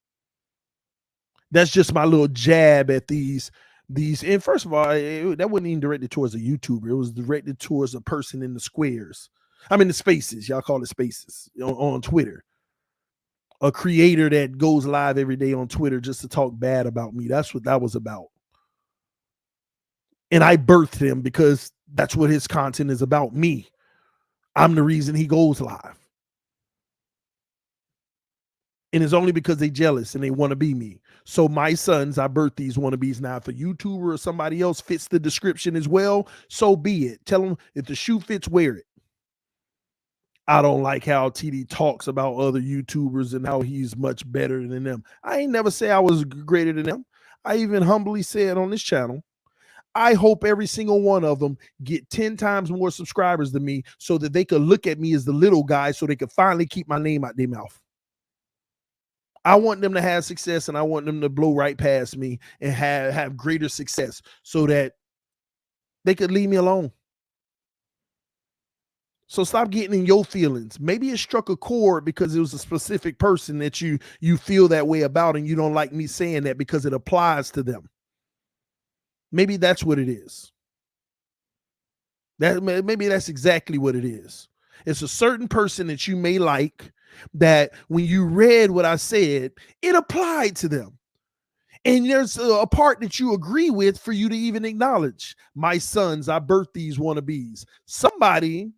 That's just my little jab at these. And first of all, that wasn't even directed towards a YouTuber. It was directed towards a person in the squares. I mean, the spaces. Y'all call it spaces on Twitter. A creator that goes live every day on Twitter just to talk bad about me. That's what that was about. And I birthed him because that's what his content is about, me. I'm the reason he goes live. And it's only because they jealous and they want to be me. So my sons, I birthed these wannabes. Now, if a YouTuber or somebody else fits the description as well, so be it. Tell them if the shoe fits, wear it. I don't like how TD talks about other YouTubers and how he's much better than them. I ain't never say I was greater than them. I even humbly said on this channel, I hope every single one of them get 10 times more subscribers than me so that they could look at me as the little guy so they could finally keep my name out their mouth. I want them to have success and I want them to blow right past me and have greater success so that they could leave me alone. So stop getting in your feelings. Maybe it struck a chord because it was a specific person that you feel that way about and you don't like me saying that because it applies to them. Maybe that's what it is. Maybe that's exactly what it is. It's a certain person that you may like that when you read what I said, it applied to them. And there's a part that you agree with for you to even acknowledge. My sons, I birthed these wannabes. Somebody,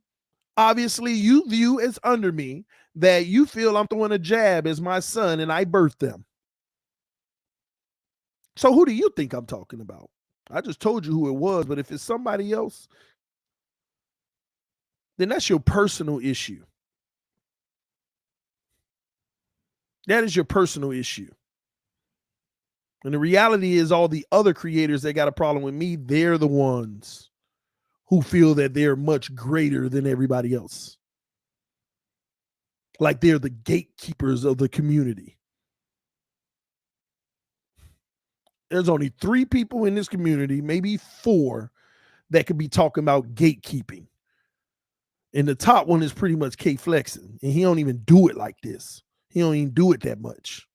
obviously, you view as under me that you feel I'm throwing a jab as my son and I birthed them. So who do you think I'm talking about? I just told you who it was, but if it's somebody else, then that's your personal issue. That is your personal issue. And the reality is all the other creators that got a problem with me, they're the ones who feel that they're much greater than everybody else. Like they're the gatekeepers of the community. There's only 3 people in this community, maybe 4, that could be talking about gatekeeping. And the top one is pretty much K Flexing. And he don't even do it like this. He don't even do it that much.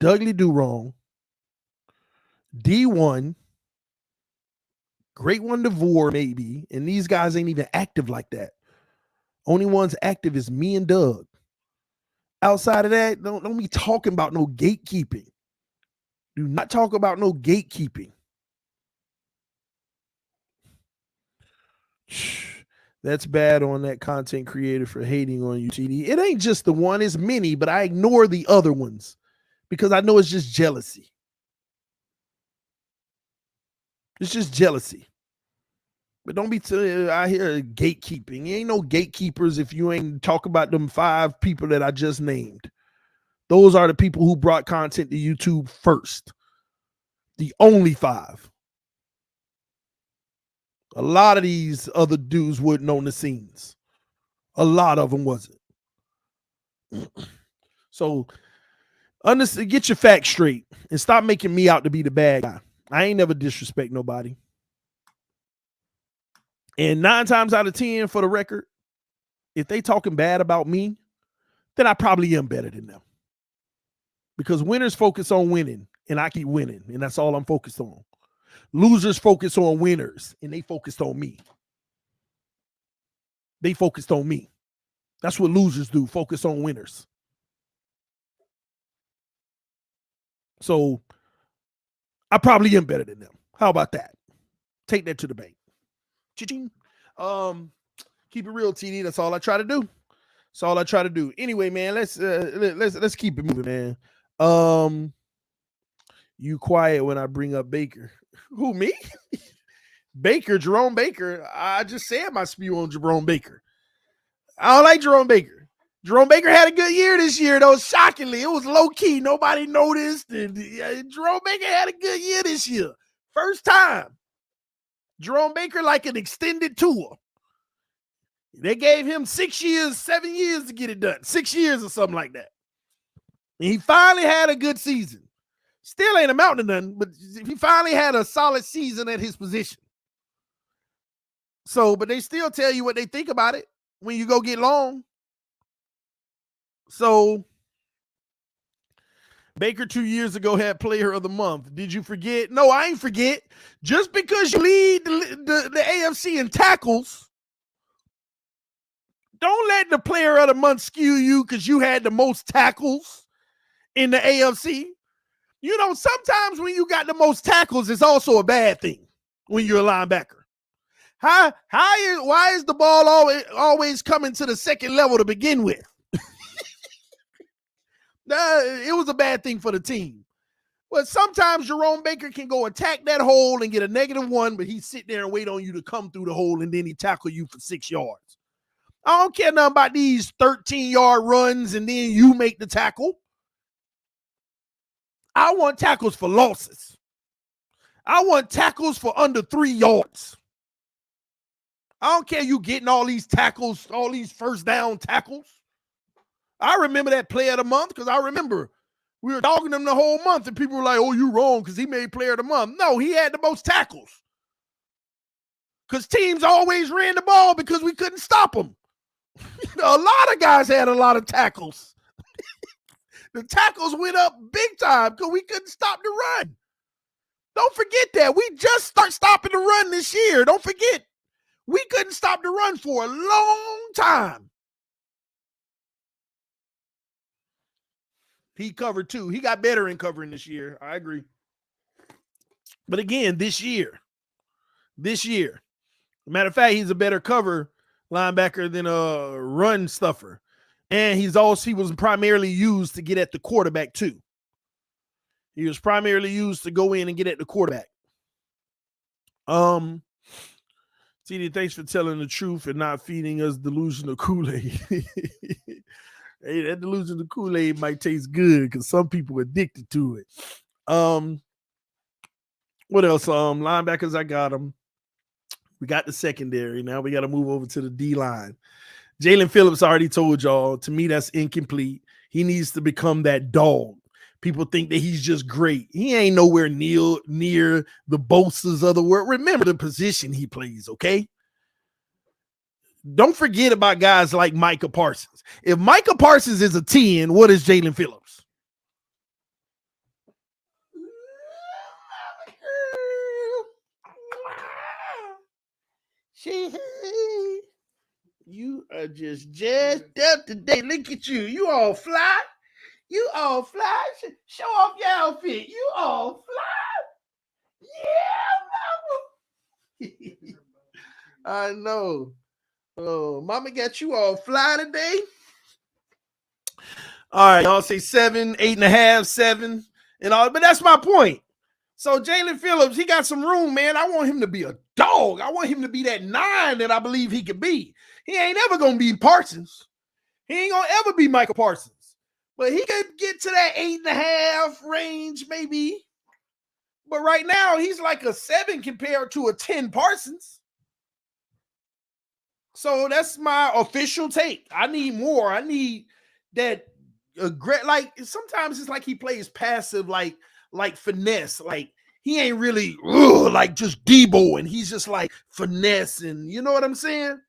Dudley Do Wrong, D1, Great One DeVore maybe, and these guys ain't even active like that. Only ones active is me and Doug. Outside of that, don't be talking about no gatekeeping. Do not talk about no gatekeeping. That's bad on that content creator for hating on you, TD. It ain't just the one, it's many, but I ignore the other ones because I know it's just jealousy. It's just jealousy. But don't be out here gatekeeping. You ain't no gatekeepers if you ain't talk about them 5 people that I just named. Those are the people who brought content to YouTube first. The only 5. A lot of these other dudes wasn't on the scenes. A lot of them wasn't. So get your facts straight and stop making me out to be the bad guy. I ain't never disrespect nobody. And 9 times out of 10, for the record, if they talking bad about me, then I probably am better than them. Because winners focus on winning, and I keep winning, and that's all I'm focused on. Losers focus on winners, and they focused on me. They focused on me. That's what losers do, focus on winners. So I probably am better than them. How about that? Take that to the bank. Cha-ching. Keep it real, TD. That's all I try to do. That's all I try to do. Anyway, man, let's keep it moving, man. You quiet when I bring up Baker. Who, me? Baker, Jerome Baker. I just said my spew on Jerome Baker. I don't like Jerome Baker. Jerome Baker had a good year this year, though. Shockingly, it was low key. Nobody noticed. And Jerome Baker had a good year this year. First time. Jerome Baker like an extended tour. They gave him 6 years, 7 years to get it done. 6 years or something like that. And he finally had a good season. Still ain't amounting to nothing, but he finally had a solid season at his position. So, but they still tell you what they think about it when you go get long. So, Baker 2 years ago had player of the month. Did you forget? No, I ain't forget. Just because you lead the AFC in tackles, don't let the player of the month skew you because you had the most tackles in the AFC. You know, sometimes when you got the most tackles, it's also a bad thing when you're a linebacker. Why is the ball always coming to the second level to begin with? It was a bad thing for the team. But sometimes Jerome Baker can go attack that hole and get a -1, but he sit there and wait on you to come through the hole, and then he tackle you for 6 yards. I don't care nothing about these 13-yard runs and then you make the tackle. I want tackles for losses. I want tackles for under 3 yards. I don't care you getting all these tackles, all these first down tackles. I remember that player of the month because I remember we were dogging him the whole month and people were like, oh, you wrong because he made player of the month. No, he had the most tackles because teams always ran the ball because we couldn't stop them. A lot of guys had a lot of tackles. The tackles went up big time because we couldn't stop the run. Don't forget that. We just start stopping the run this year. Don't forget. We couldn't stop the run for a long time. He covered too. He got better in covering this year. I agree. But again, this year. Matter of fact, he's a better cover linebacker than a run stuffer. And he was primarily used to get at the quarterback too. He was primarily used to go in and get at the quarterback. TD, thanks for telling the truth and not feeding us delusional Kool-Aid. Hey, that delusional Kool-Aid might taste good because some people are addicted to it. What else? Linebackers, I got them. We got the secondary. Now we got to move over to the D-line. Jalen Phillips already told y'all, to me, that's incomplete. He needs to become that dog. People think that he's just great. He ain't nowhere near the Bosa's of the world. Remember the position he plays, okay? Don't forget about guys like Micah Parsons. If Micah Parsons is a 10, what is Jalen Phillips? You are just up today. Look at you. You all fly. You all fly. Show off your outfit. You all fly. Yeah, mama. I know. Oh, mama got you all fly today. All right, y'all say 7, 8.5, 7, and all. But that's my point. So Jalen Phillips, he got some room, man. I want him to be a dog. I want him to be that 9 that I believe he could be. He ain't ever gonna be Parsons. He ain't gonna ever be Michael Parsons. But he could get to that 8.5 range, maybe. But right now, he's like a 7 compared to a 10 Parsons. So that's my official take. I need more. I need that like sometimes it's like he plays passive, like finesse. Like he ain't really like just Debo, and he's just like finesse, and you know what I'm saying?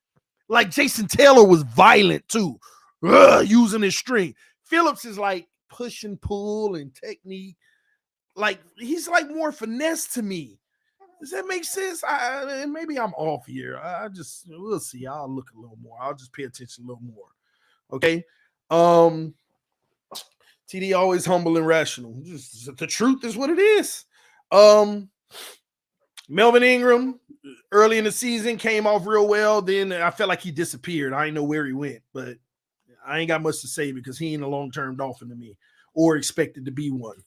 Like Jason Taylor was violent too, using his string. Phillips is like push and pull and technique. Like he's like more finesse to me. Does that make sense? Maybe I'm off here. We'll see. I'll look a little more. I'll just pay attention a little more. Okay. TD always humble and rational. Just, the truth is what it is. Melvin Ingram, early in the season, came off real well. Then I felt like he disappeared. I didn't know where he went, but I ain't got much to say because he ain't a long-term Dolphin to me or expected to be one.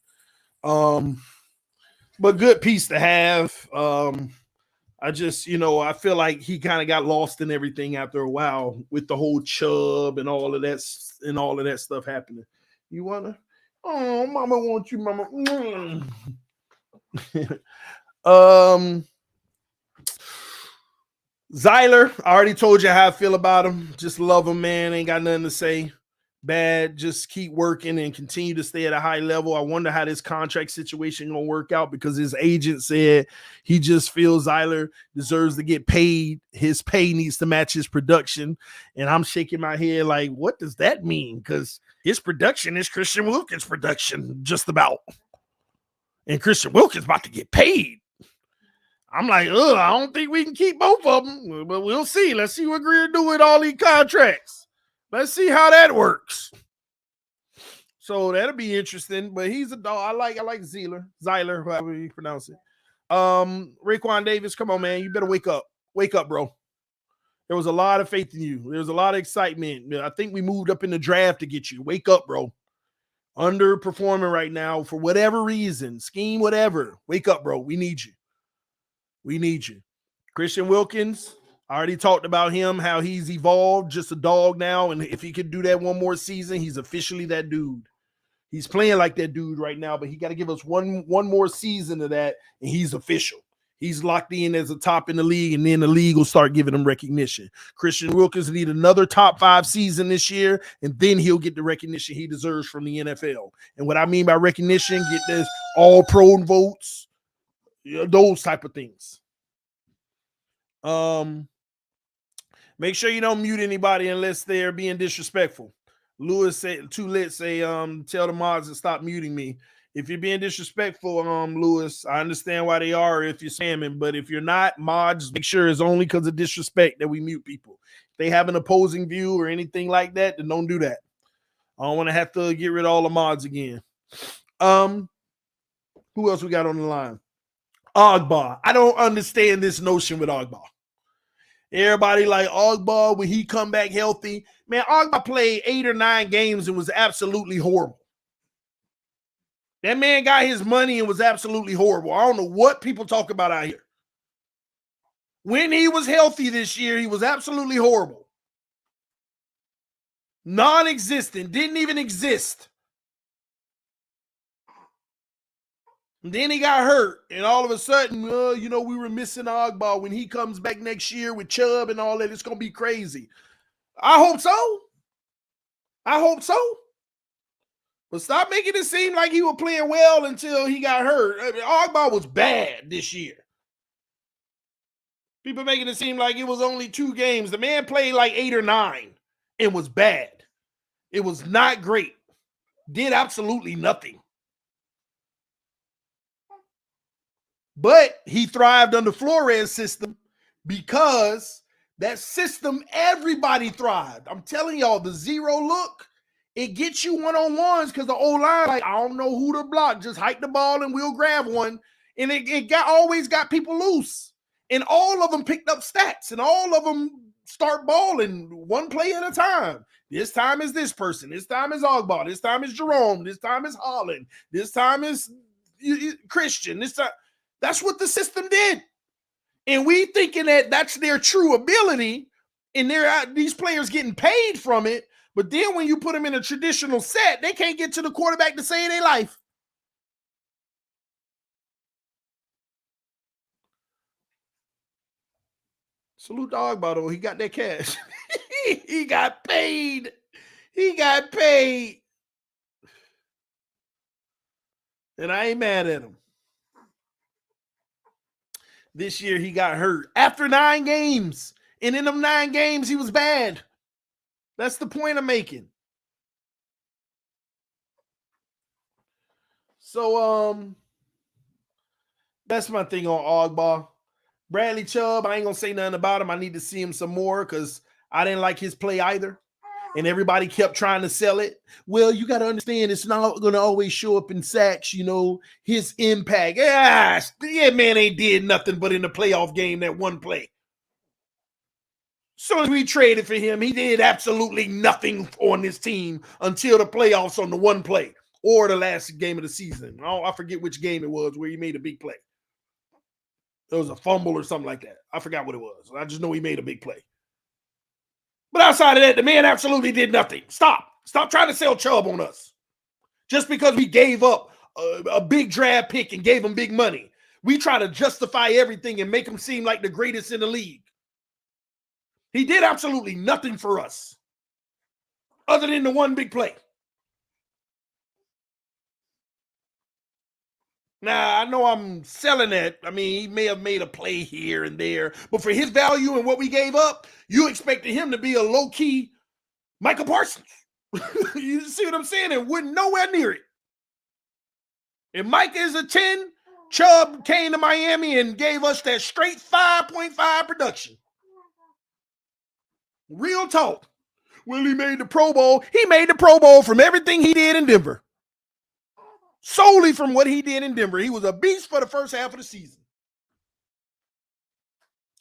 But good piece to have. I just, I feel like he kind of got lost in everything after a while with the whole Chubb and all of that stuff happening. You wanna? Oh, mama wants you, mama. Zyler, I already told you how I feel about him. Just love him, man. Ain't got nothing to say bad. Just keep working and continue to stay at a high level. I wonder how this contract situation gonna work out because his agent said he just feels Zyler deserves to get paid. His pay needs to match his production. And I'm shaking my head like, what does that mean? Because his production is Christian Wilkins' production, just about. And Christian Wilkins about to get paid. I'm like, I don't think we can keep both of them, but we'll see. Let's see what Greer do with all these contracts. Let's see how that works. So that'll be interesting. But he's a dog. I like Zyler, however you pronounce it. Raekwon Davis, come on, man. You better wake up. Wake up, bro. There was a lot of faith in you. There was a lot of excitement. I think we moved up in the draft to get you. Wake up, bro. Underperforming right now for whatever reason, scheme, whatever. Wake up, bro. We need you. We need you. Christian Wilkins, I already talked about him, how he's evolved, just a dog now. And if he could do that one more season, he's officially that dude. He's playing like that dude right now, but he got to give us one more season of that, and he's official. He's locked in as a top in the league, and then the league will start giving him recognition. Christian Wilkins need another top 5 season this year, and then he'll get the recognition he deserves from the NFL. And what I mean by recognition, get this all-pro votes, those type of things. Make sure you don't mute anybody unless they're being disrespectful. Lewis said, too lit say, tell the mods to stop muting me. If you're being disrespectful, Lewis, I understand why they are if you're spamming, but if you're not, mods, make sure it's only because of disrespect that we mute people. If they have an opposing view or anything like that, then don't do that. I don't want to have to get rid of all the mods again. Who else we got on the line? Ogba. I don't understand this notion with Ogba. Everybody like Ogba when he come back healthy. Man, Ogba played 8 or 9 games and was absolutely horrible. That man got his money and was absolutely horrible. I don't know what people talk about out here. When he was healthy this year, he was absolutely horrible. Non-existent. Didn't even exist. And then he got hurt, and all of a sudden, we were missing Ogba. When he comes back next year with Chubb and all that, it's going to be crazy. I hope so. But stop making it seem like he was playing well until he got hurt. I mean, Ogba was bad this year. People making it seem like it was only 2 games. The man played like 8 or 9 and was bad. It was not great. Did absolutely nothing. But he thrived under Flores' system because that system, everybody thrived. I'm telling y'all, the zero look, it gets you one-on-ones because the O-line, like, I don't know who to block. Just hike the ball and we'll grab one. And it always got people loose. And all of them picked up stats. And all of them start balling one play at a time. This time is this person. This time is Ogba. This time is Jerome. This time is Holland. This time is Christian. This time. That's what the system did. And we thinking that that's their true ability and these players getting paid from it. But then when you put them in a traditional set, they can't get to the quarterback to save their life. Salute to Ogba, though. He got that cash. He got paid. And I ain't mad at him. This year he got hurt after 9 games. And in them 9 games, he was bad. That's the point I'm making. So That's my thing on Ogbah. Bradley Chubb, I ain't gonna say nothing about him. I need to see him some more because I didn't like his play either. And everybody kept trying to sell it. Well, you got to understand it's not going to always show up in sacks, his impact. Yeah, man ain't did nothing but in the playoff game that one play. So as we traded for him, he did absolutely nothing on this team until the playoffs on the one play or the last game of the season. I forget which game it was where he made a big play. It was a fumble or something like that. I forgot what it was. I just know he made a big play. But outside of that, the man absolutely did nothing. Stop trying to sell Chubb on us. Just because we gave up a big draft pick and gave him big money. We try to justify everything and make him seem like the greatest in the league. He did absolutely nothing for us other than the one big play. Now, I know I'm selling that. I mean, he may have made a play here and there, but for his value and what we gave up, you expected him to be a low-key Michael Parsons. You see what I'm saying? And we're nowhere near it. If Mike is a 10, Chubb came to Miami and gave us that straight 5.5 production. Real talk. Well, he made the Pro Bowl. He made the Pro Bowl from everything he did in Denver. Solely from what he did in Denver. He was a beast for the first half of the season.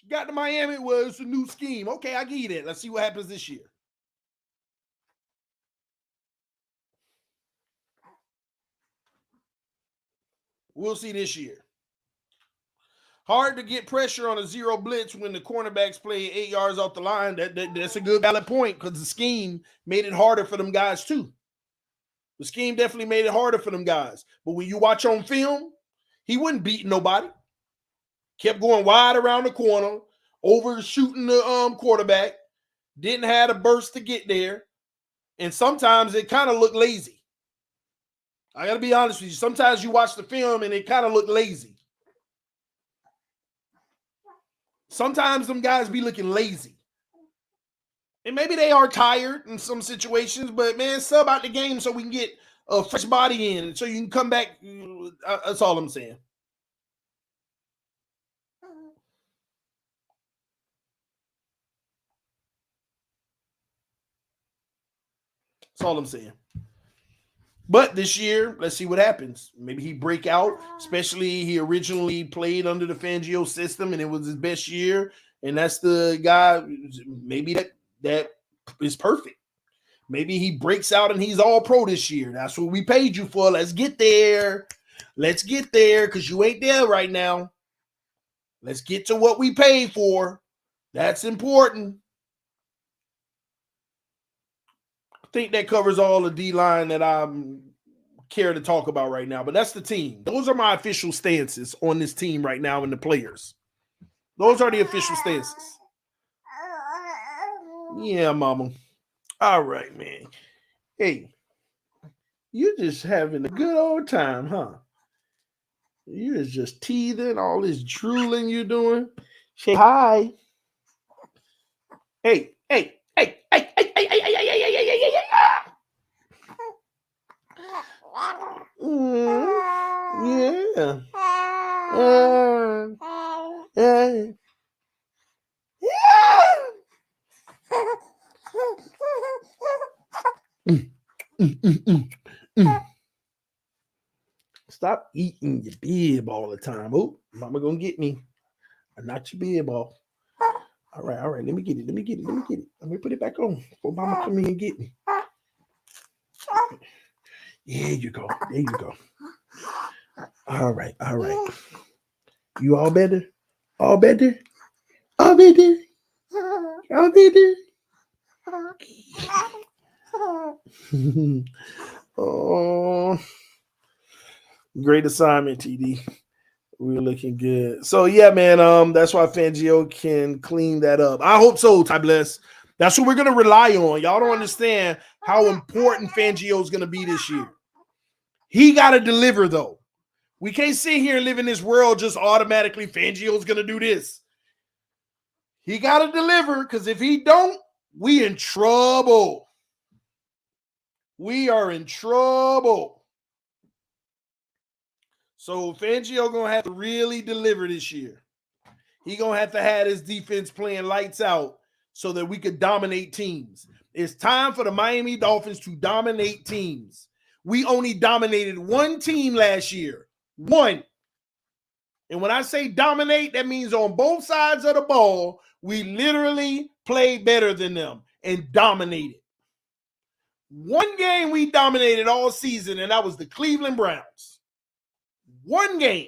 Got to Miami, well, it's a new scheme. Okay, I give you that. Let's see what happens this year. We'll see this year. Hard to get pressure on a zero blitz when the cornerbacks play 8 yards off the line. That's a good valid point because the scheme made it harder for them guys too. The scheme definitely made it harder for them guys. But when you watch on film, he wasn't beating nobody. Kept going wide around the corner, overshooting the quarterback. Didn't have a burst to get there. And sometimes it kind of looked lazy. I got to be honest with you. Sometimes you watch the film and it kind of looked lazy. Sometimes them guys be looking lazy. And maybe they are tired in some situations, but man, sub out the game so we can get a fresh body in so you can come back. That's all I'm saying. That's all I'm saying. But this year, let's see what happens. Maybe he break out, especially he originally played under the Fangio system and it was his best year. And that's the guy, maybe that is perfect. Maybe he breaks out and he's all pro this year. That's what we paid you for. Let's get there. Let's get there because you ain't there right now. Let's get to what we paid for. That's important. I think that covers all the D-line that I care to talk about right now. But that's the team. Those are my official stances on this team right now and the players. Those are the official stances. Yeah, mama. All right, man. Hey, you're just having a good old time, huh? You're just teething, all this drooling you're doing. Say hi. Hey, hey, hey, hey, hey, hey, hey, hey, hey, hey, hey, hey, hey, yeah. Stop eating your bib all the time. Oh, mama gonna get me. Not your bib off. All right. Let me get it. Let me put it back on before mama come in and get me. There you go. All right. You all better? All better? Oh, great assignment, TD. We're looking good. So yeah, man. That's why Fangio can clean that up. I hope so, Ty Bless. That's what we're gonna rely on. Y'all don't understand how important Fangio is gonna be this year. He got to deliver, though. We can't sit here and live in this world just automatically. Fangio's gonna do this. He got to deliver because if he don't, we in trouble. We are in trouble. So Fangio gonna have to really deliver this year. He gonna have to have his defense playing lights out so that we could dominate teams. It's time for the Miami Dolphins to dominate teams. We only dominated one team last year. One. And when I say dominate, that means on both sides of the ball, we literally played better than them and dominated. One game we dominated all season, and that was the Cleveland Browns. One game.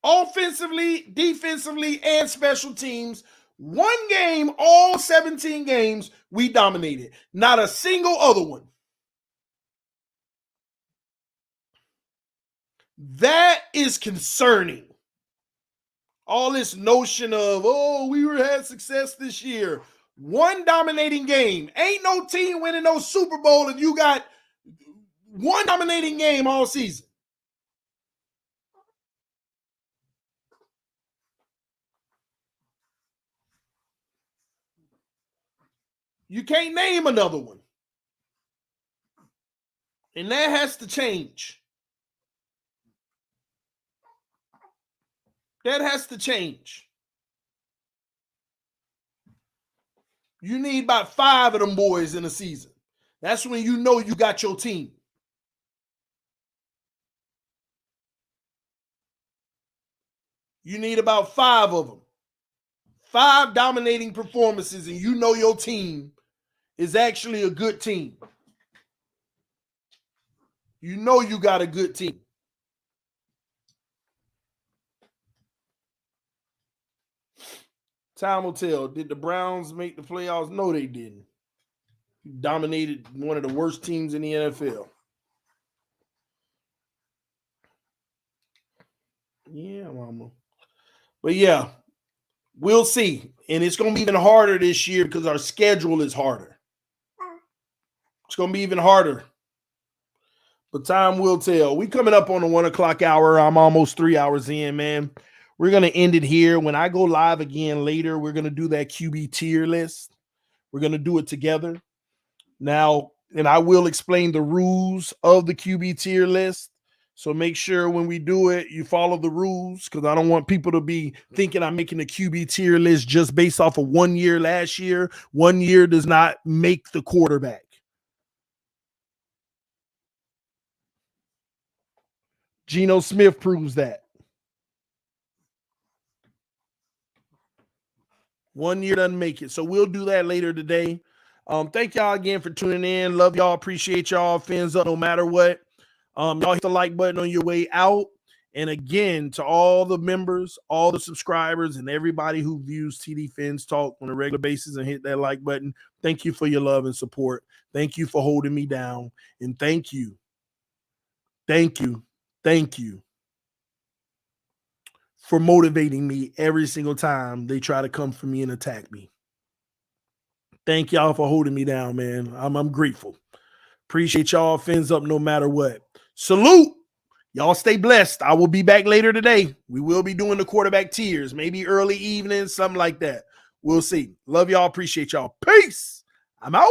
Offensively, defensively, and special teams. One game, all 17 games, we dominated. Not a single other one. That is concerning. All this notion of, oh, we had success this year. One dominating game. Ain't no team winning no Super Bowl if you got one dominating game all season. You can't name another one. And that has to change. That has to change. You need about 5 of them boys in a season. That's when you know you got your team. You need about 5 of them. 5 dominating performances, and you know your team is actually a good team. You know you got a good team. Time will tell. Did the Browns make the playoffs? No, they didn't. Dominated one of the worst teams in the NFL. Yeah, mama. But yeah, we'll see. And it's going to be even harder this year because our schedule is harder. It's going to be even harder. But time will tell. We coming up on the 1 o'clock hour. I'm almost 3 hours in, man. We're going to end it here. When I go live again later, we're going to do that QB tier list. We're going to do it together. Now, and I will explain the rules of the QB tier list. So make sure when we do it, you follow the rules, because I don't want people to be thinking I'm making a QB tier list just based off of 1 year last year. 1 year does not make the quarterback. Geno Smith proves that. 1 year doesn't make it. So we'll do that later today. Thank y'all again for tuning in. Love y'all. Appreciate y'all. Fins up no matter what. Y'all hit the like button on your way out. And again, to all the members, all the subscribers, and everybody who views TD Fins Talk on a regular basis and hit that like button, thank you for your love and support. Thank you for holding me down. And thank you for motivating me every single time they try to come for me and attack me. Thank y'all for holding me down, man. I'm grateful. Appreciate y'all. Fins up no matter what. Salute. Y'all stay blessed. I will be back later today. We will be doing the quarterback tiers, maybe early evening, something like that. We'll see. Love y'all. Appreciate y'all. Peace. I'm out.